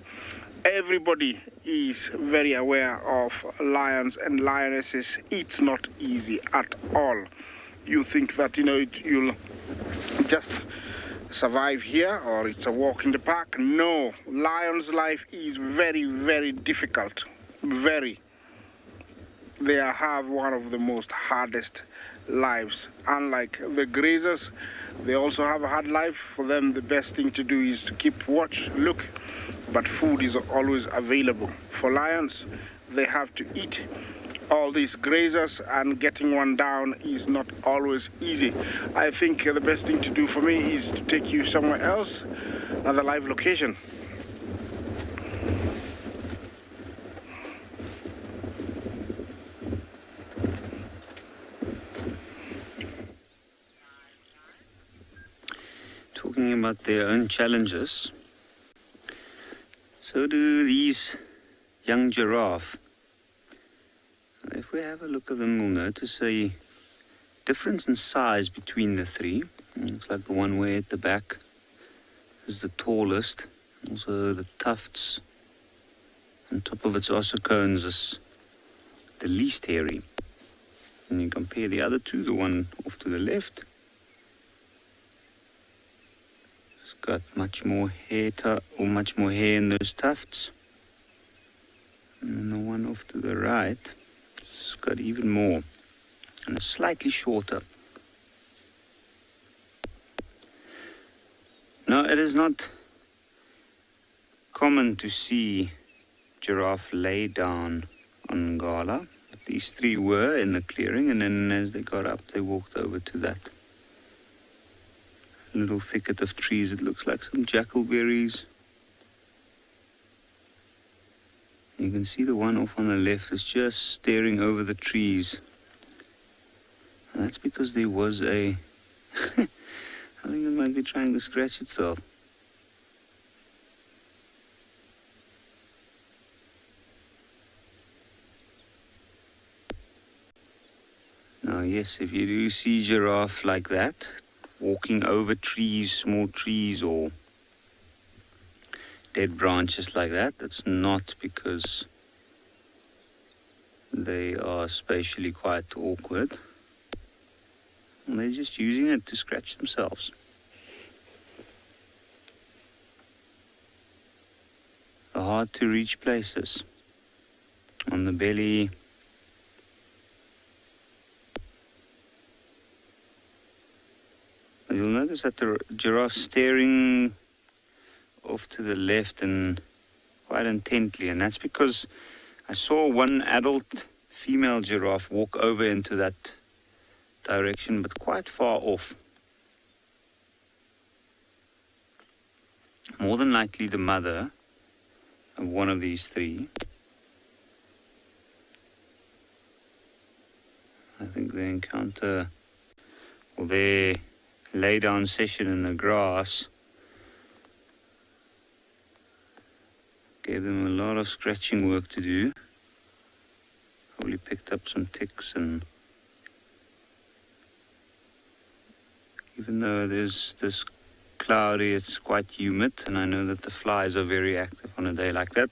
S3: everybody is very aware of lions and lionesses. It's not easy at all. You think that, you'll just survive here or it's a walk in the park. No, lion's life is very, very difficult. Very. They have one of the most hardest lives. Unlike the grazers, they also have a hard life. For them, the best thing to do is to keep watch, look, but food is always available. For lions, they have to eat. All these grazers, and getting one down is not always easy. I think the best thing to do for me is to take you somewhere else, another live location.
S9: Talking about their own challenges, so do these young giraffe. If we have a look at them, we'll notice a difference in size between the three. It looks like the one way at the back is the tallest. Also the tufts on top of its ossicones is the least hairy. And you compare the other two, the one off to the left, it's got much more hair in those tufts. And then the one off to the right, it's got even more and it's slightly shorter. Now, it is not common to see giraffe lay down on Ngala, but these three were in the clearing, and then as they got up, they walked over to that little thicket of trees. It looks like some jackalberries. You can see the one off on the left is just staring over the trees. And that's because there was a... I think it might be trying to scratch itself. Now, yes, if you do see giraffe like that, walking over trees, small trees, or dead branches like that, that's not because they are spatially quite awkward. They're just using it to scratch themselves. The hard to reach places. On the belly. You'll notice that the giraffe staring off to the left and quite intently, and that's because I saw one adult female giraffe walk over into that direction, but quite far off. More than likely the mother of one of these three. I think they encounter, or their lay down session in the grass gave them a lot of scratching work to do. Probably picked up some ticks, and even though it is this cloudy, it's quite humid, and I know that the flies are very active on a day like that.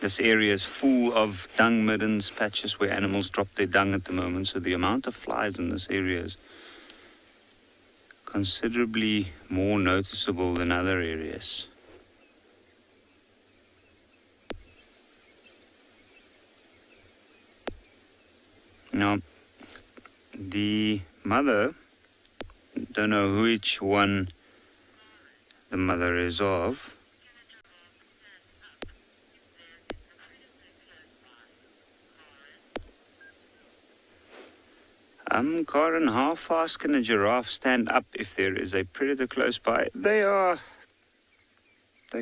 S9: This area is full of dung middens, patches where animals drop their dung at the moment, so the amount of flies in this area is considerably more noticeable than other areas. Now, the mother, don't know which one the mother is of. Karen, how fast can a giraffe stand up if there is a predator close by? They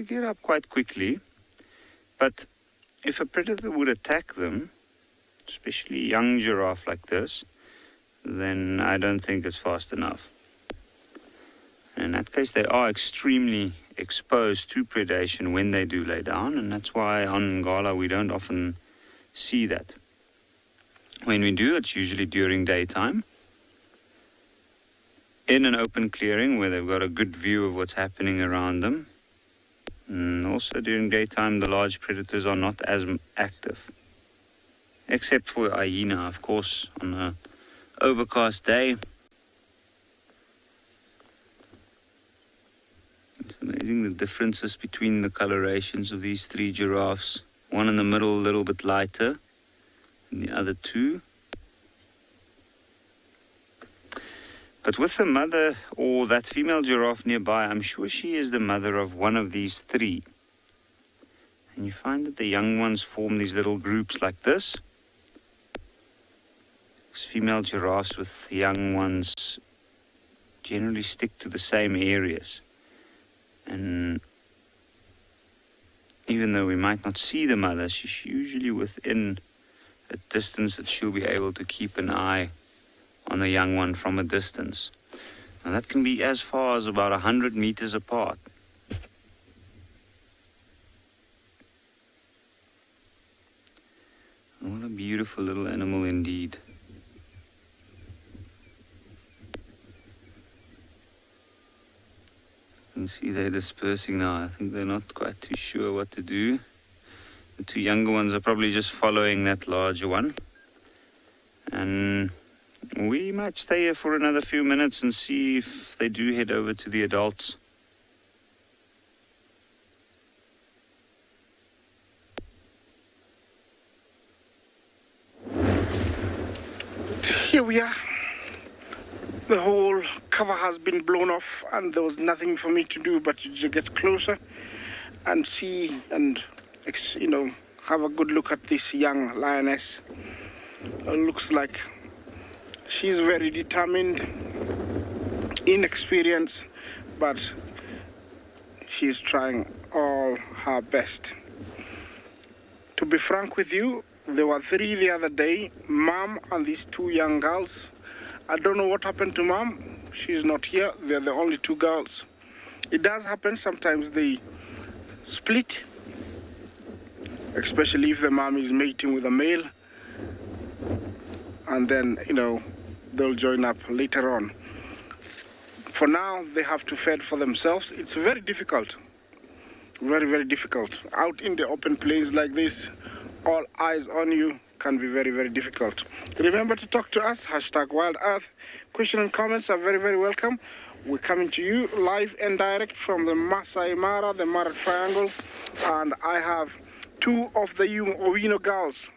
S9: get up quite quickly, but if a predator would attack them, especially a young giraffe like this, then I don't think it's fast enough. In that case, they are extremely exposed to predation when they do lay down, and that's why on Ngala we don't often see that. When we do, it's usually during daytime, in an open clearing where they've got a good view of what's happening around them. And also during daytime, the large predators are not as active. Except for hyena, of course, on an overcast day. It's amazing the differences between the colorations of these three giraffes. One in the middle a little bit lighter than the other two. But with the mother, or that female giraffe nearby, I'm sure she is the mother of one of these three. And you find that the young ones form these little groups like this. These female giraffes with the young ones generally stick to the same areas. And even though we might not see the mother, she's usually within a distance that she'll be able to keep an eye on the young one from a distance. And that can be as far as about 100 meters apart. What a beautiful little animal indeed. You can see they're dispersing now. I think they're not quite too sure what to do. The two younger ones are probably just following that larger one. And we might stay here for another few minutes and see if they do head over to the adults.
S3: Here we are. The whole cover has been blown off, and there was nothing for me to do but to just get closer and see and, have a good look at this young lioness. Looks like she's very determined, inexperienced, but she's trying all her best. To be frank with you, there were 3 the other day, Mom and these 2 young girls. I don't know what happened to Mom. She's not here. They're the only 2 girls. It does happen. Sometimes they split, especially if the mom is mating with a male. And then, they'll join up later on. For now, they have to fend for themselves. It's very difficult. Very, very difficult. Out in the open plains like this, all eyes on you can be very, very difficult. Remember to talk to us, #WildEarth. Questions and comments are very, very welcome. We're coming to you live and direct from the Masai Mara, the Mara Triangle. And I have 2 of the Owino girls.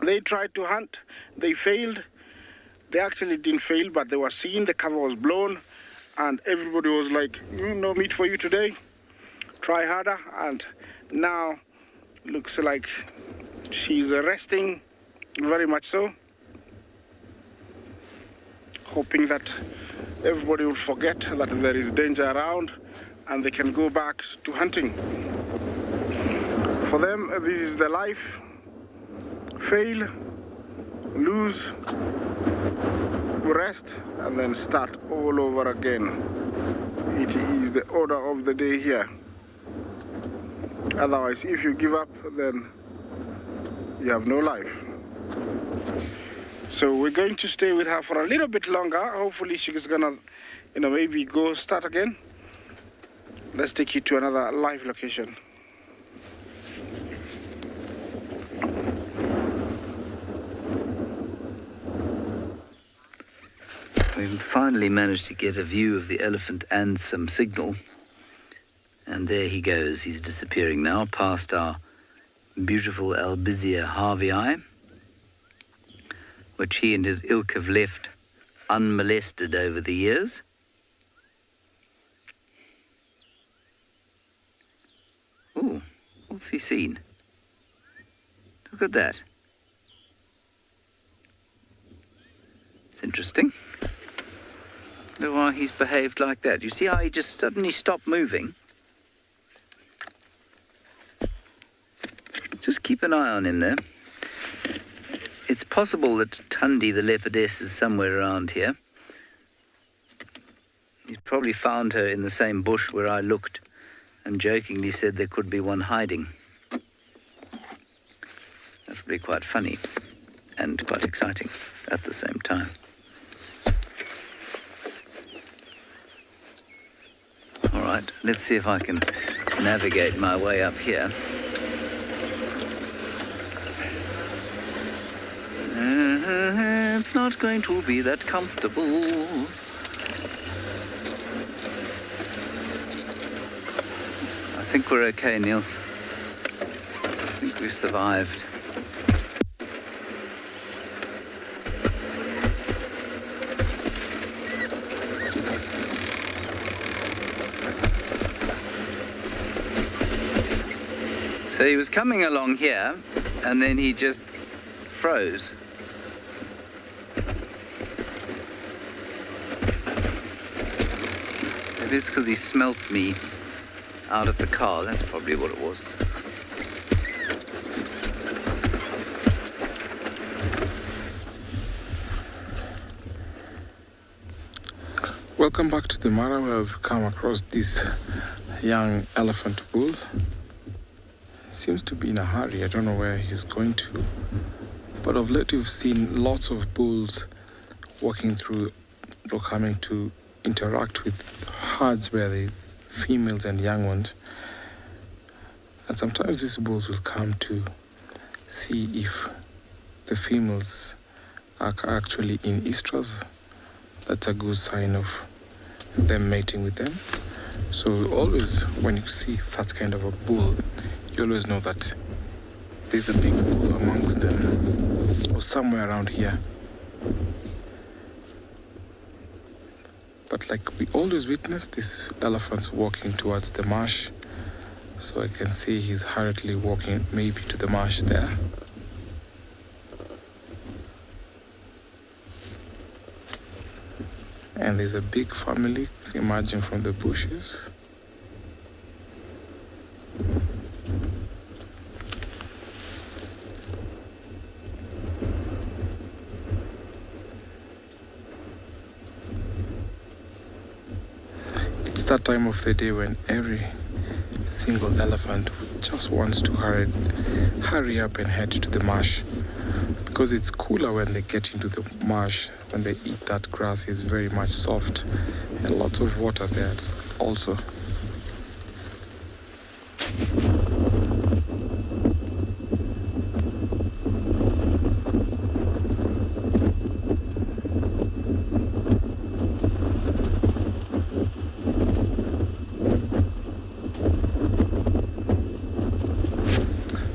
S3: They tried to hunt. They failed. They actually didn't fail, but they were seen. The cover was blown. And everybody was like, no meat for you today. Try harder. And now looks like she's resting, very much so. Hoping that everybody will forget that there is danger around and they can go back to hunting. For them, this is their life. Fail, lose, rest, and then start all over again. It is the order of the day here. Otherwise, if you give up, then you have no life. So we're going to stay with her for a little bit longer. Hopefully she's gonna, maybe go start again. Let's take you to another live location.
S4: We've finally managed to get a view of the elephant and some signal. And there he goes. He's disappearing now past our beautiful Albizia harveyi, which he and his ilk have left unmolested over the years. Oh, what's he seen? Look at that. It's interesting. Wonder why he's behaved like that. You see how he just suddenly stopped moving? Just keep an eye on him there. It's possible that Tundi the leopardess is somewhere around here. He's probably found her in the same bush where I looked and jokingly said there could be one hiding. That would be quite funny and quite exciting at the same time. All right, let's see if I can navigate my way up here. It's not going to be that comfortable. I think we're okay, Niels. I think we've survived. So he was coming along here, and then he just froze. It is because he smelt me out of the car. That's probably what it was.
S5: Welcome back to the Mara, where we've come across this young elephant bull. He seems to be in a hurry. I don't know where he's going to. But of late, we've seen lots of bulls walking through or coming to interact with herds where there's females and young ones. And sometimes these bulls will come to see if the females are actually in estrus. That's a good sign of them mating with them. So always, when you see such kind of a bull, you always know that there's a big bull amongst them, or somewhere around here. But like we always witness, this elephant's walking towards the marsh. So I can see he's hurriedly walking maybe to the marsh there. And there's a big family emerging from the bushes. It's that time of the day when every single elephant just wants to hurry up and head to the marsh, because it's cooler when they get into the marsh. When they eat that grass, it's very much soft and lots of water there also.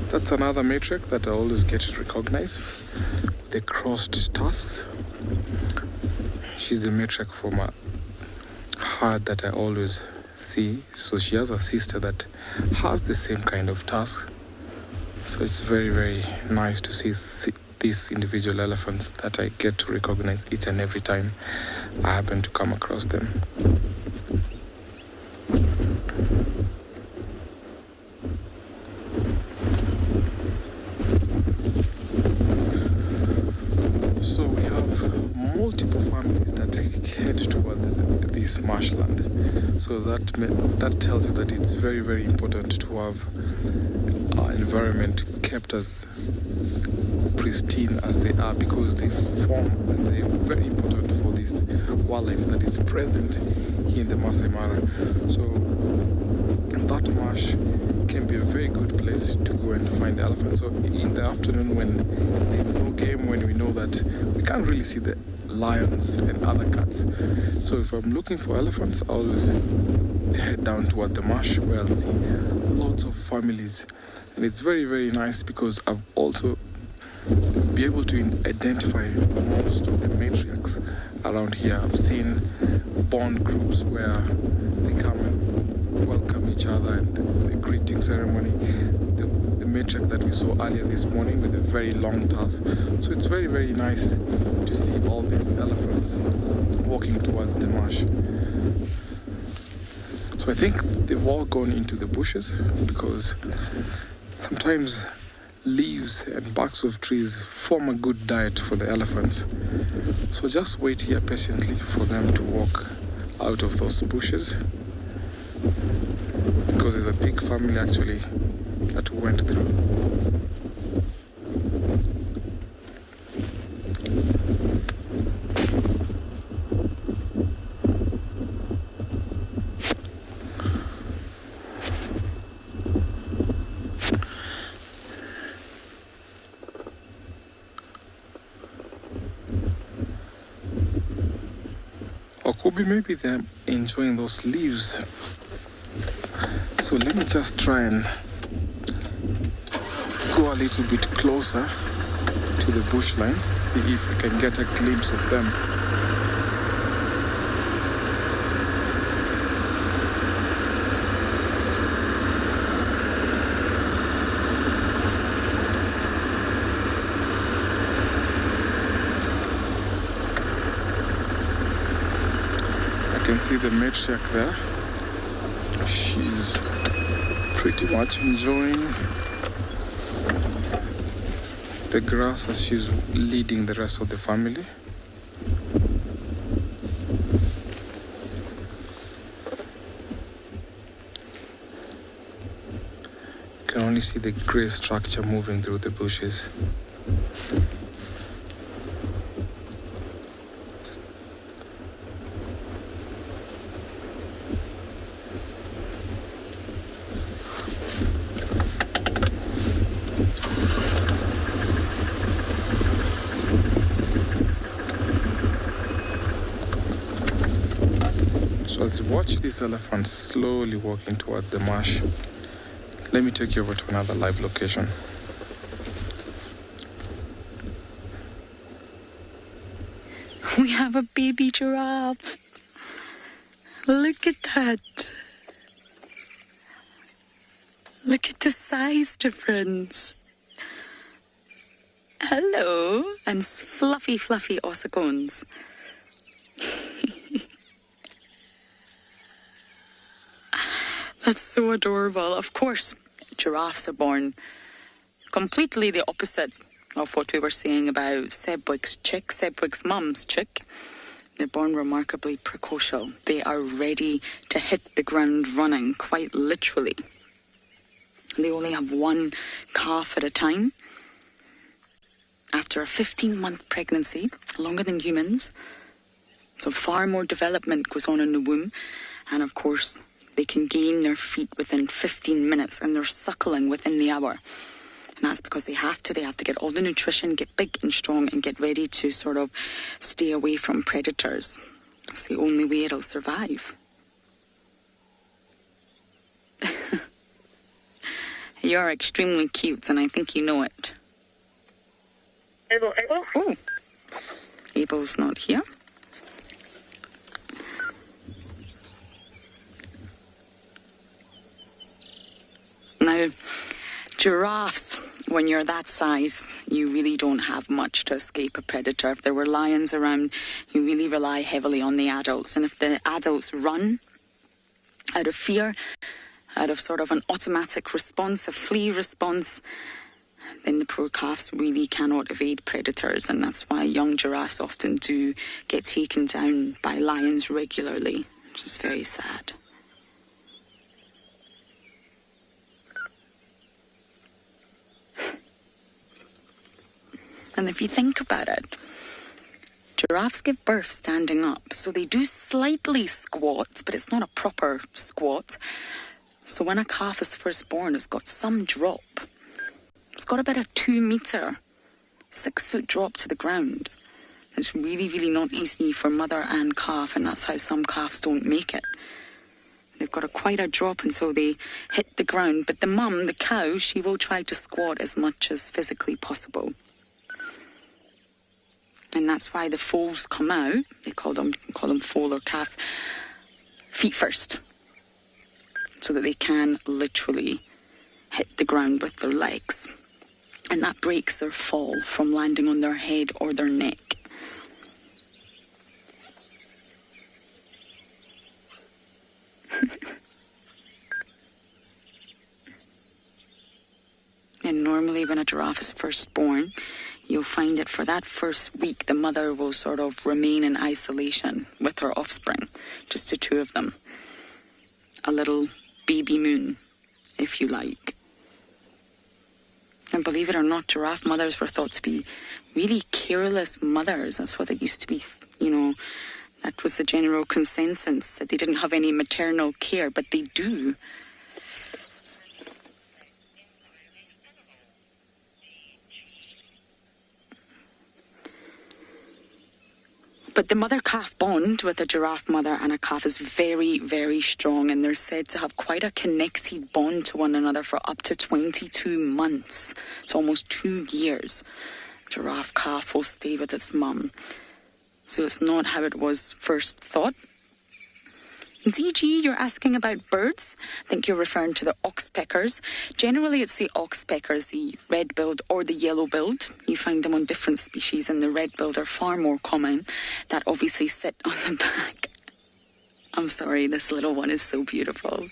S5: That's another matriarch that I always get to recognize, the crossed tusks. She's the matriarch from a herd that I always see. So she has a sister that has the same kind of tusk. So it's very, very nice to see these individual elephants that I get to recognize each and every time I happen to come across them. So we have multiple families that head towards this marshland. So that tells you that it's very, very important to have our environment kept as pristine as they are, because they form and they are very important for this wildlife that is present here in the Masai Mara. So that marsh can be a very good place to go and find elephants. So in the afternoon, when there's no game, when we know that we can't really see the lions and other cats, so if I'm looking for elephants, I always head down toward the marsh where I'll see lots of families. And it's very, very nice because I've also been able to identify most of the matriarchs around here. I've seen bond groups where they come and welcome each other, and the greeting ceremony. The matriarch that we saw earlier this morning with a very long tusk. So it's very, very nice to see all these elephants walking towards the marsh. So I think they've all gone into the bushes, because sometimes leaves and barks of trees form a good diet for the elephants. So just wait here patiently for them to walk out of those bushes, because there's a big family actually that went through. Or could be maybe they're enjoying those leaves. So let me just try and go a little bit closer to the bushline, see if I can get a glimpse of them. I can see the matriarch there. She's pretty much enjoying the grass as she's leading the rest of the family. You can only see the grey structure moving through the bushes. So as you watch these elephants slowly walking towards the marsh, let me take you over to another live location.
S7: We have a baby giraffe. Look at that. Look at the size difference. Hello, and fluffy, fluffy ossicons. That's so adorable. Of course, giraffes are born completely the opposite of what we were saying about Sedgwick's mum's chick. They're born remarkably precocial. They are ready to hit the ground running, quite literally. They only have one calf at a time. After a 15-month pregnancy, longer than humans, so far more development goes on in the womb, and of course, they can gain their feet within 15 minutes, and they're suckling within the hour. And that's because they have to get all the nutrition, get big and strong, and get ready to sort of stay away from predators. It's the only way it'll survive. You're extremely cute, and I think you know it.
S10: Abel.
S7: Oh, Abel's not here. Now, giraffes, when you're that size, you really don't have much to escape a predator. If there were lions around, you really rely heavily on the adults. And if the adults run out of fear, out of sort of an automatic response, a flee response, then the poor calves really cannot evade predators. And that's why young giraffes often do get taken down by lions regularly, which is very sad. And if you think about it, giraffes give birth standing up. So they do slightly squat, but it's not a proper squat. So when a calf is first born, it's got some drop. It's got about a 2 metre, 6 foot drop to the ground. It's really, really not easy for mother and calf, and that's how some calves don't make it. They've got quite a drop, and so they hit the ground. But the mum, the cow, she will try to squat as much as physically possible. And that's why the foals come out. They call them foal or calf, feet first, so that they can literally hit the ground with their legs. And that breaks their fall from landing on their head or their neck. And normally when a giraffe is first born, you'll find that for that first week, the mother will sort of remain in isolation with her offspring, just the two of them. A little baby moon, if you like. And believe it or not, giraffe mothers were thought to be really careless mothers. That's what it used to be, that was the general consensus, that they didn't have any maternal care, but they do. But the mother-calf bond with a giraffe mother and a calf is very, very strong, and they're said to have quite a connected bond to one another for up to 22 months. It's almost 2 years. Giraffe calf will stay with its mum. So it's not how it was first thought. DG, you're asking about birds. I think you're referring to the oxpeckers. Generally, it's the oxpeckers, the red-billed or the yellow-billed. You find them on different species, and the red-billed are far more common. That obviously sit on the back. I'm sorry, this little one is so beautiful.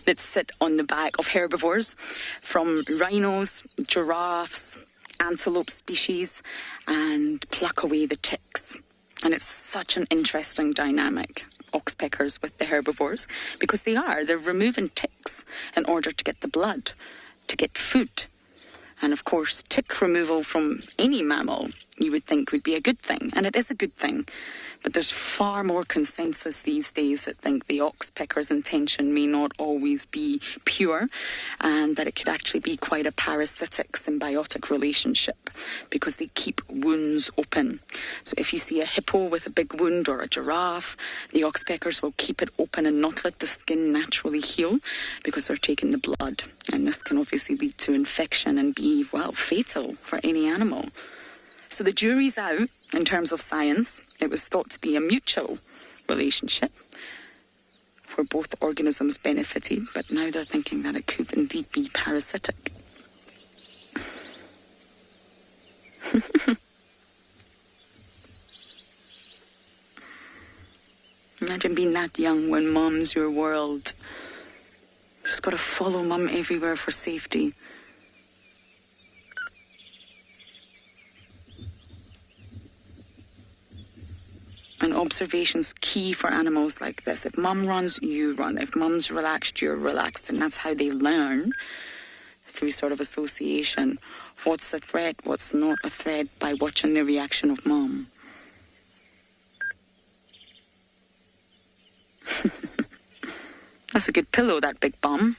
S7: That sit on the back of herbivores, from rhinos, giraffes, antelope species, and pluck away the ticks. And it's such an interesting dynamic, oxpeckers with the herbivores, because they're removing ticks in order to get the blood, to get food. And of course, tick removal from any mammal you would think would be a good thing, and it is a good thing. But there's far more consensus these days that think the oxpecker's intention may not always be pure, and that it could actually be quite a parasitic symbiotic relationship, because they keep wounds open. So if you see a hippo with a big wound or a giraffe, the oxpeckers will keep it open and not let the skin naturally heal, because they're taking the blood. And this can obviously lead to infection and be, fatal for any animal. So the jury's out in terms of science. It was thought to be a mutual relationship where both organisms benefited, but now they're thinking that it could indeed be parasitic. Imagine being that young when mom's your world. Just got to follow Mum everywhere for safety. And observation's key for animals like this. If Mum runs, you run. If Mum's relaxed, you're relaxed. And that's how they learn, through sort of association, what's a threat, what's not a threat, by watching the reaction of Mum. That's a good pillow, that big bum.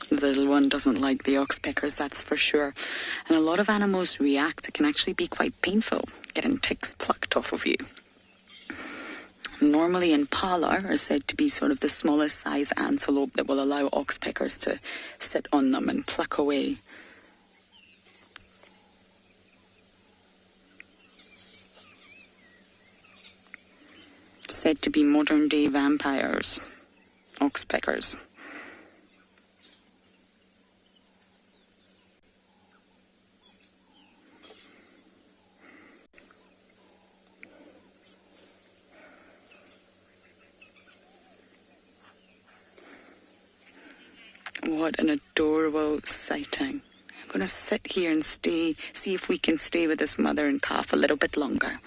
S7: The little one doesn't like the oxpeckers, that's for sure. And a lot of animals react. It can actually be quite painful, getting ticks plucked off of you. Normally Impala are said to be sort of the smallest size antelope that will allow oxpeckers to sit on them and pluck away. Said to be modern day vampires, oxpeckers. What an adorable sighting. I'm going to sit here and see if we can stay with this mother and calf a little bit longer.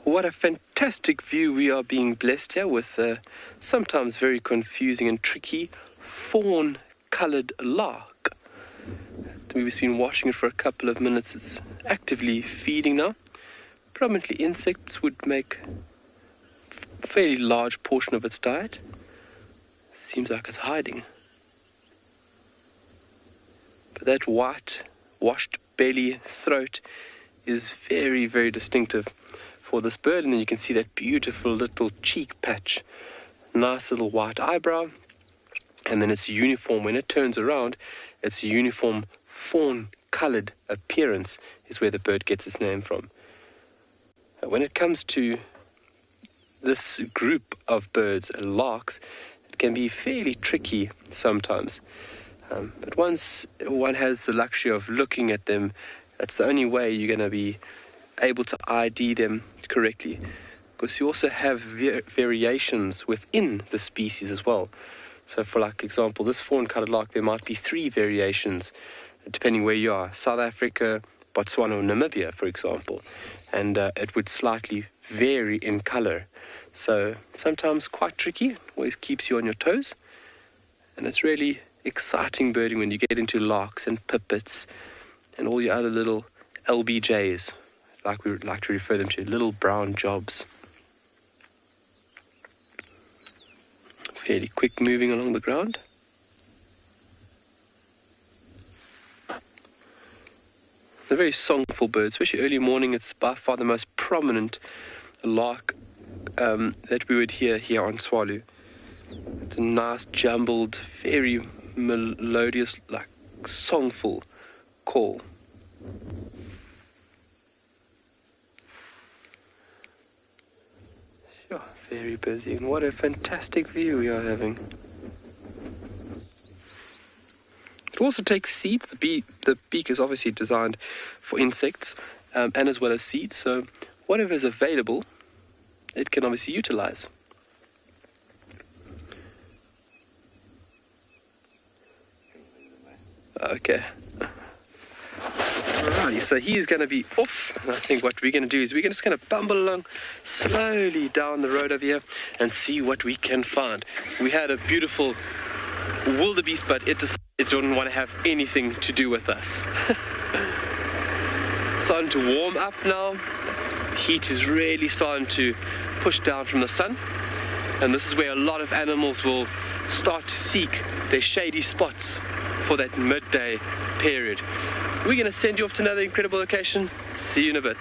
S8: What a fantastic view we are being blessed here with sometimes very confusing and tricky fawn-coloured lark. We've been watching it for a couple of minutes. It's actively feeding now. Predominantly insects would make a fairly large portion of its diet. Seems like it's hiding. But that white, washed belly, throat is very, very distinctive for this bird. And then you can see that beautiful little cheek patch. Nice little white eyebrow. And then its uniform, when it turns around, its uniform fawn-coloured appearance is where the bird gets its name from. When it comes to this group of birds, larks, it can be fairly tricky sometimes. But once one has the luxury of looking at them, that's the only way you're going to be able to ID them correctly. Because you also have variations within the species as well. So for like example, this fawn-coloured lark, there might be 3 variations depending where you are. South Africa, Botswana or Namibia, for example. And it would slightly vary in colour. So sometimes quite tricky, always keeps you on your toes. And it's really exciting birding when you get into larks and pipits and all your other little LBJs, like we would like to refer them to, little brown jobs. Fairly quick moving along the ground. They're very songful birds, especially early morning. It's by far the most prominent lark that we would hear here on Tswalu. It's a nice, jumbled, very melodious, like songful call. Sure, very busy, and what a fantastic view we are having. It also takes seeds. The beak is obviously designed for insects and as well as seeds. So whatever is available, it can obviously utilize. Okay. Alrighty, so he's going to be off. And I think what we're going to do is we're just going to bumble along slowly down the road over here and see what we can find. We had a beautiful wildebeest, but it didn't want to have anything to do with us. Starting to warm up now. Heat is really starting to pushed down from the sun, and this is where a lot of animals will start to seek their shady spots for that midday period. We're going to send you off to another incredible location. See you in a bit.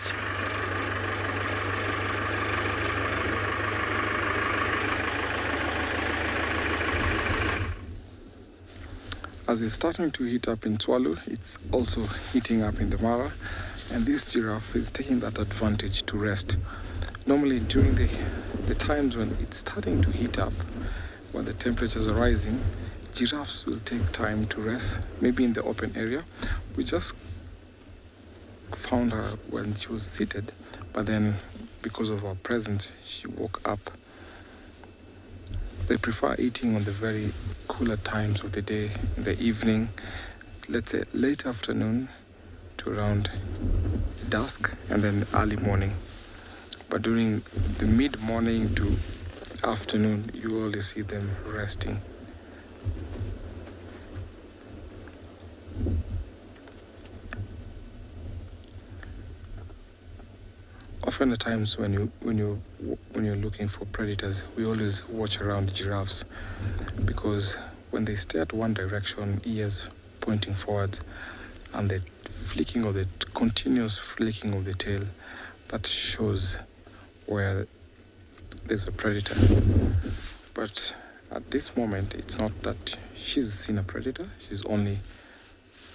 S5: As it's starting to heat up in Tswalu, it's also heating up in the Mara, and this giraffe is taking that advantage to rest. Normally during the times when it's starting to heat up, when the temperatures are rising, giraffes will take time to rest, maybe in the open area. We just found her when she was seated, but then because of our presence, she woke up. They prefer eating on the very cooler times of the day, in the evening, let's say late afternoon to around dusk, and then early morning. But during the mid-morning to afternoon, you only see them resting. Often at times when you're looking for predators, we always watch around giraffes, because when they stay at one direction, ears pointing forwards, and the flicking of the continuous flicking of the tail, that shows where there's a predator. But at this moment, it's not that she's seen a predator. She's only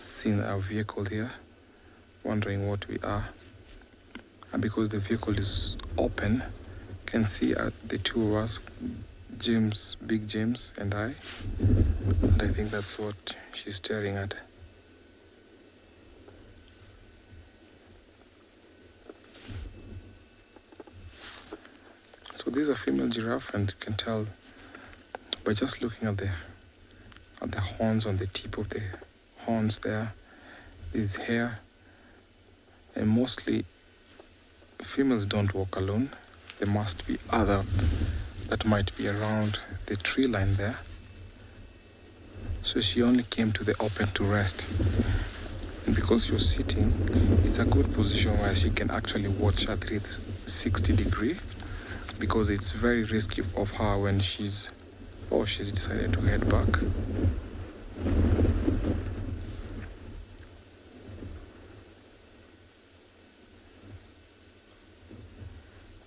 S5: seen our vehicle here, wondering what we are. And because the vehicle is open, can see the two of us, James, Big James, and I. And I think that's what she's staring at. So this is a female giraffe, and you can tell by just looking at the horns on the tip of the horns there. There's hair, and mostly females don't walk alone. There must be other that might be around the tree line there. So she only came to the open to rest. And because you're sitting, it's a good position where she can actually watch at 360 degree, because it's very risky of her when she's decided to head back.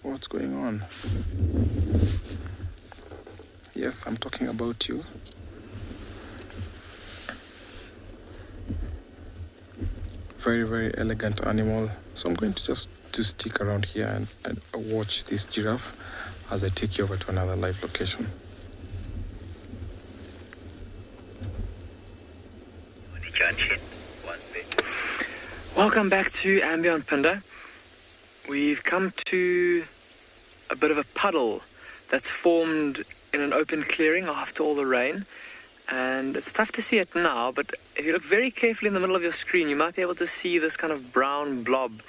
S5: What's going on? Yes, I'm talking about you. Very, very elegant animal. So I'm going to stick around here and watch this giraffe as I take you over to another live location.
S6: Welcome back to andBeyond, Phinda. We've come to a bit of a puddle that's formed in an open clearing after all the rain. And it's tough to see it now, but if you look very carefully in the middle of your screen, you might be able to see this kind of brown blob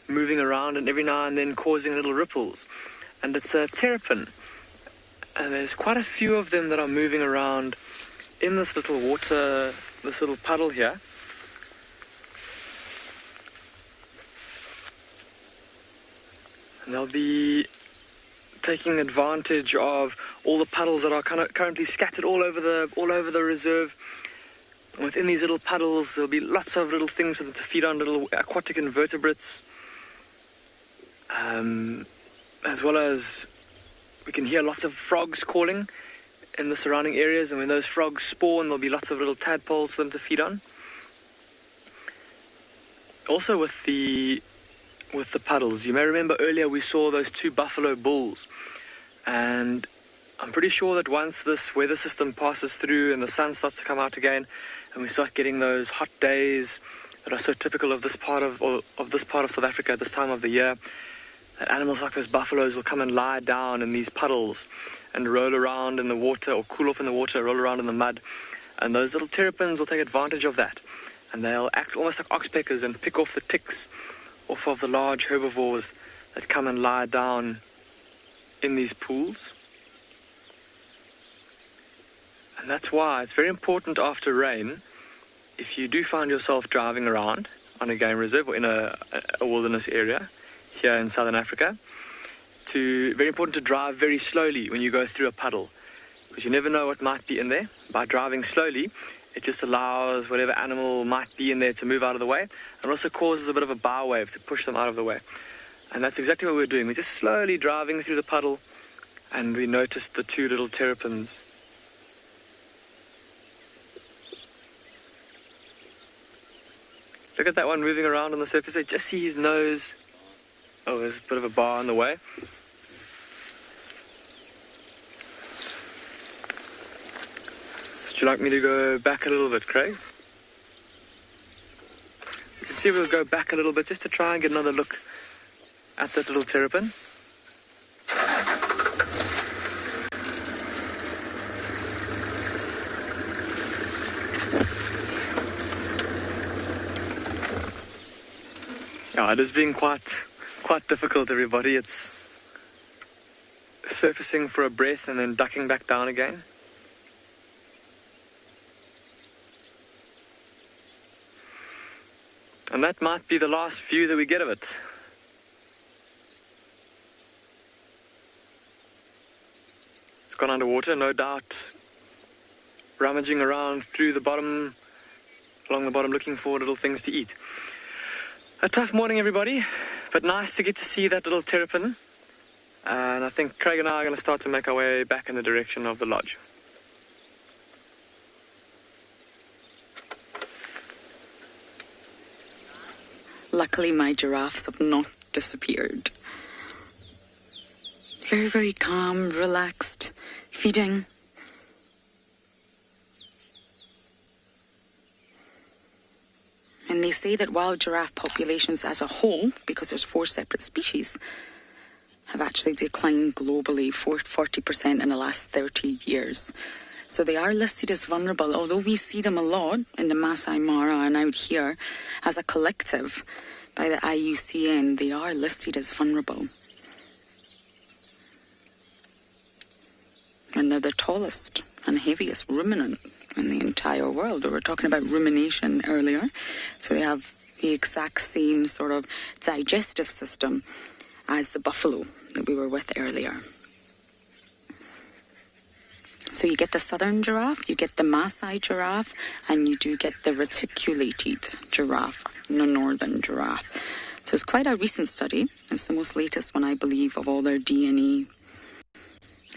S6: moving around and every now and then causing little ripples. And it's a terrapin. And there's quite a few of them that are moving around in this little water, this little puddle here. And they'll be taking advantage of all the puddles that are currently scattered all over the reserve. And within these little puddles, there'll be lots of little things for them to feed on, little aquatic invertebrates. As well as we can hear lots of frogs calling in the surrounding areas, and when those frogs spawn, there'll be lots of little tadpoles for them to feed on. Also with the puddles, you may remember earlier we saw those two buffalo bulls, and I'm pretty sure that once this weather system passes through and the sun starts to come out again, and we start getting those hot days that are so typical of this part of South Africa at this time of the year, that animals like those buffaloes will come and lie down in these puddles and roll around in the water, or cool off in the water, roll around in the mud, and those little terrapins will take advantage of that, and they'll act almost like oxpeckers and pick off the ticks off of the large herbivores that come and lie down in these pools. And that's why it's very important after rain, if you do find yourself driving around on a game reserve or in a wilderness area here in Southern Africa, very important to drive very slowly when you go through a puddle, because you never know what might be in there. By driving slowly, it just allows whatever animal might be in there to move out of the way, and also causes a bit of a bow wave to push them out of the way. And that's exactly what we're doing. We're just slowly driving through the puddle, and we noticed the two little terrapins. Look at that one moving around on the surface there. Just see his nose. Oh, there's a bit of a bar in the way. So would you like me to go back a little bit, Craig? You can see we'll go back a little bit just to try and get another look at that little terrapin. Yeah, it has been quite difficult, everybody. It's surfacing for a breath and then ducking back down again. And that might be the last view that we get of it. It's gone underwater, no doubt, rummaging around through the bottom, along the bottom, looking for little things to eat. A tough morning, everybody, but nice to get to see that little terrapin. And I think Craig and I are going to start to make our way back in the direction of the lodge.
S7: Luckily, my giraffes have not disappeared. Very, very calm, relaxed, feeding. And they say that wild giraffe populations as a whole, because there's 4 separate species, have actually declined globally 40% in the last 30 years. So they are listed as vulnerable, although we see them a lot in the Masai Mara and out here as a collective by the IUCN. They are listed as vulnerable. And they're the tallest and heaviest ruminant in the entire world. We were talking about rumination earlier. So they have the exact same sort of digestive system as the buffalo that we were with earlier. So you get the southern giraffe, you get the Maasai giraffe, and you do get the reticulated giraffe, the northern giraffe. So it's quite a recent study. It's the most latest one, I believe, of all their DNA.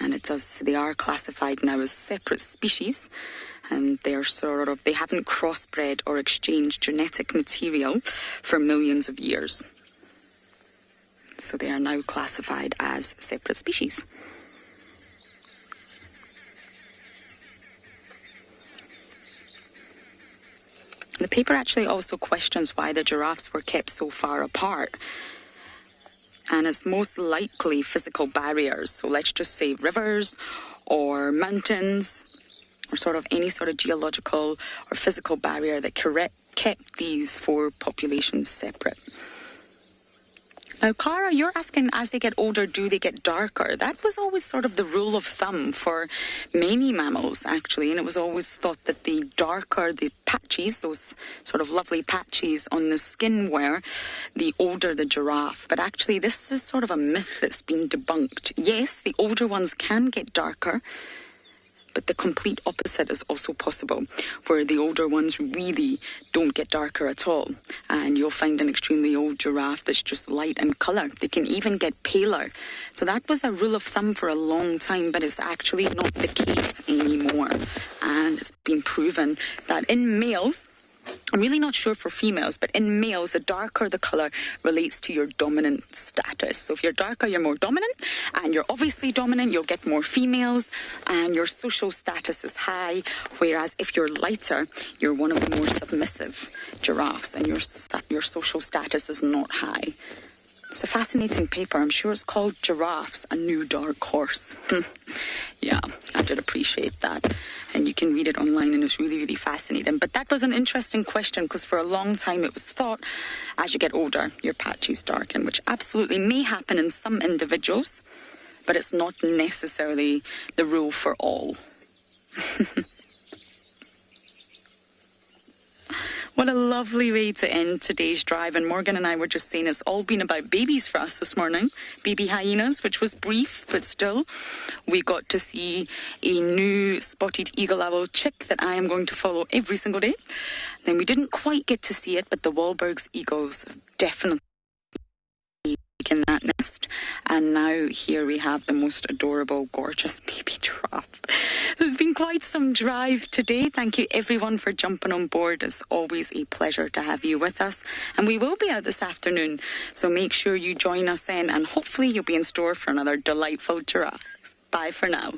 S7: And they are classified now as separate species, and they haven't crossbred or exchanged genetic material for millions of years. So they are now classified as separate species. The paper actually also questions why the giraffes were kept so far apart. And it's most likely physical barriers. So let's just say rivers or mountains or sort of any sort of geological or physical barrier that kept these 4 populations separate. Now, Cara, you're asking, as they get older, do they get darker? That was always sort of the rule of thumb for many mammals, actually, and it was always thought that the darker the patches, those sort of lovely patches on the skin were, the older the giraffe. But actually, this is sort of a myth that's been debunked. Yes, the older ones can get darker, but the complete opposite is also possible, where the older ones really don't get darker at all. And you'll find an extremely old giraffe that's just light in colour. They can even get paler. So that was a rule of thumb for a long time, but it's actually not the case anymore. And it's been proven that in males, I'm really not sure for females, but in males, the darker the colour relates to your dominant status. So if you're darker, you're more dominant, and you're obviously dominant, you'll get more females, and your social status is high, whereas if you're lighter, you're one of the more submissive giraffes, and your social status is not high. It's a fascinating paper. I'm sure it's called Giraffes, A New Dark Horse. Yeah, I did appreciate that. And you can read it online, and it's really, really fascinating. But that was an interesting question, because for a long time it was thought, as you get older, your patches darken, which absolutely may happen in some individuals, but it's not necessarily the rule for all. What a lovely way to end today's drive. And Morgan and I were just saying it's all been about babies for us this morning. Baby hyenas, which was brief, but still. We got to see a new spotted eagle owl chick that I am going to follow every single day. Then we didn't quite get to see it, but the Wahlberg's eagles definitely in that nest. And now here we have the most adorable, gorgeous baby giraffe. There's been quite some drive today. Thank you everyone for jumping on board. It's always a pleasure to have you with us. And we will be out this afternoon, so make sure you join us then, and hopefully you'll be in store for another delightful giraffe. Bye for now.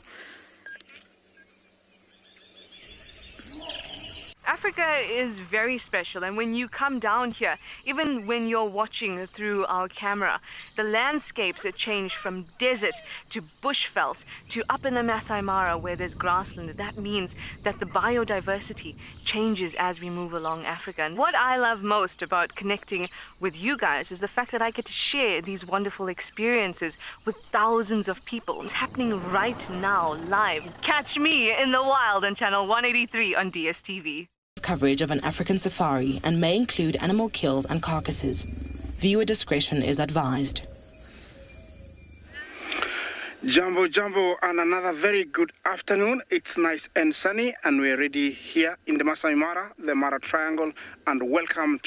S11: Africa is very special, and when you come down here, even when you're watching through our camera, the landscapes change from desert to bushveld to up in the Masai Mara where there's grassland. That means that the biodiversity changes as we move along Africa. And what I love most about connecting with you guys is the fact that I get to share these wonderful experiences with thousands of people. It's happening right now, live. Catch me in the wild on channel 183 on DSTV.
S2: Coverage of an African safari and may include animal kills and carcasses. Viewer discretion is advised.
S3: Jumbo, and another very good afternoon. It's nice and sunny, and we're ready here in the Masai Mara, the Mara Triangle, and welcome to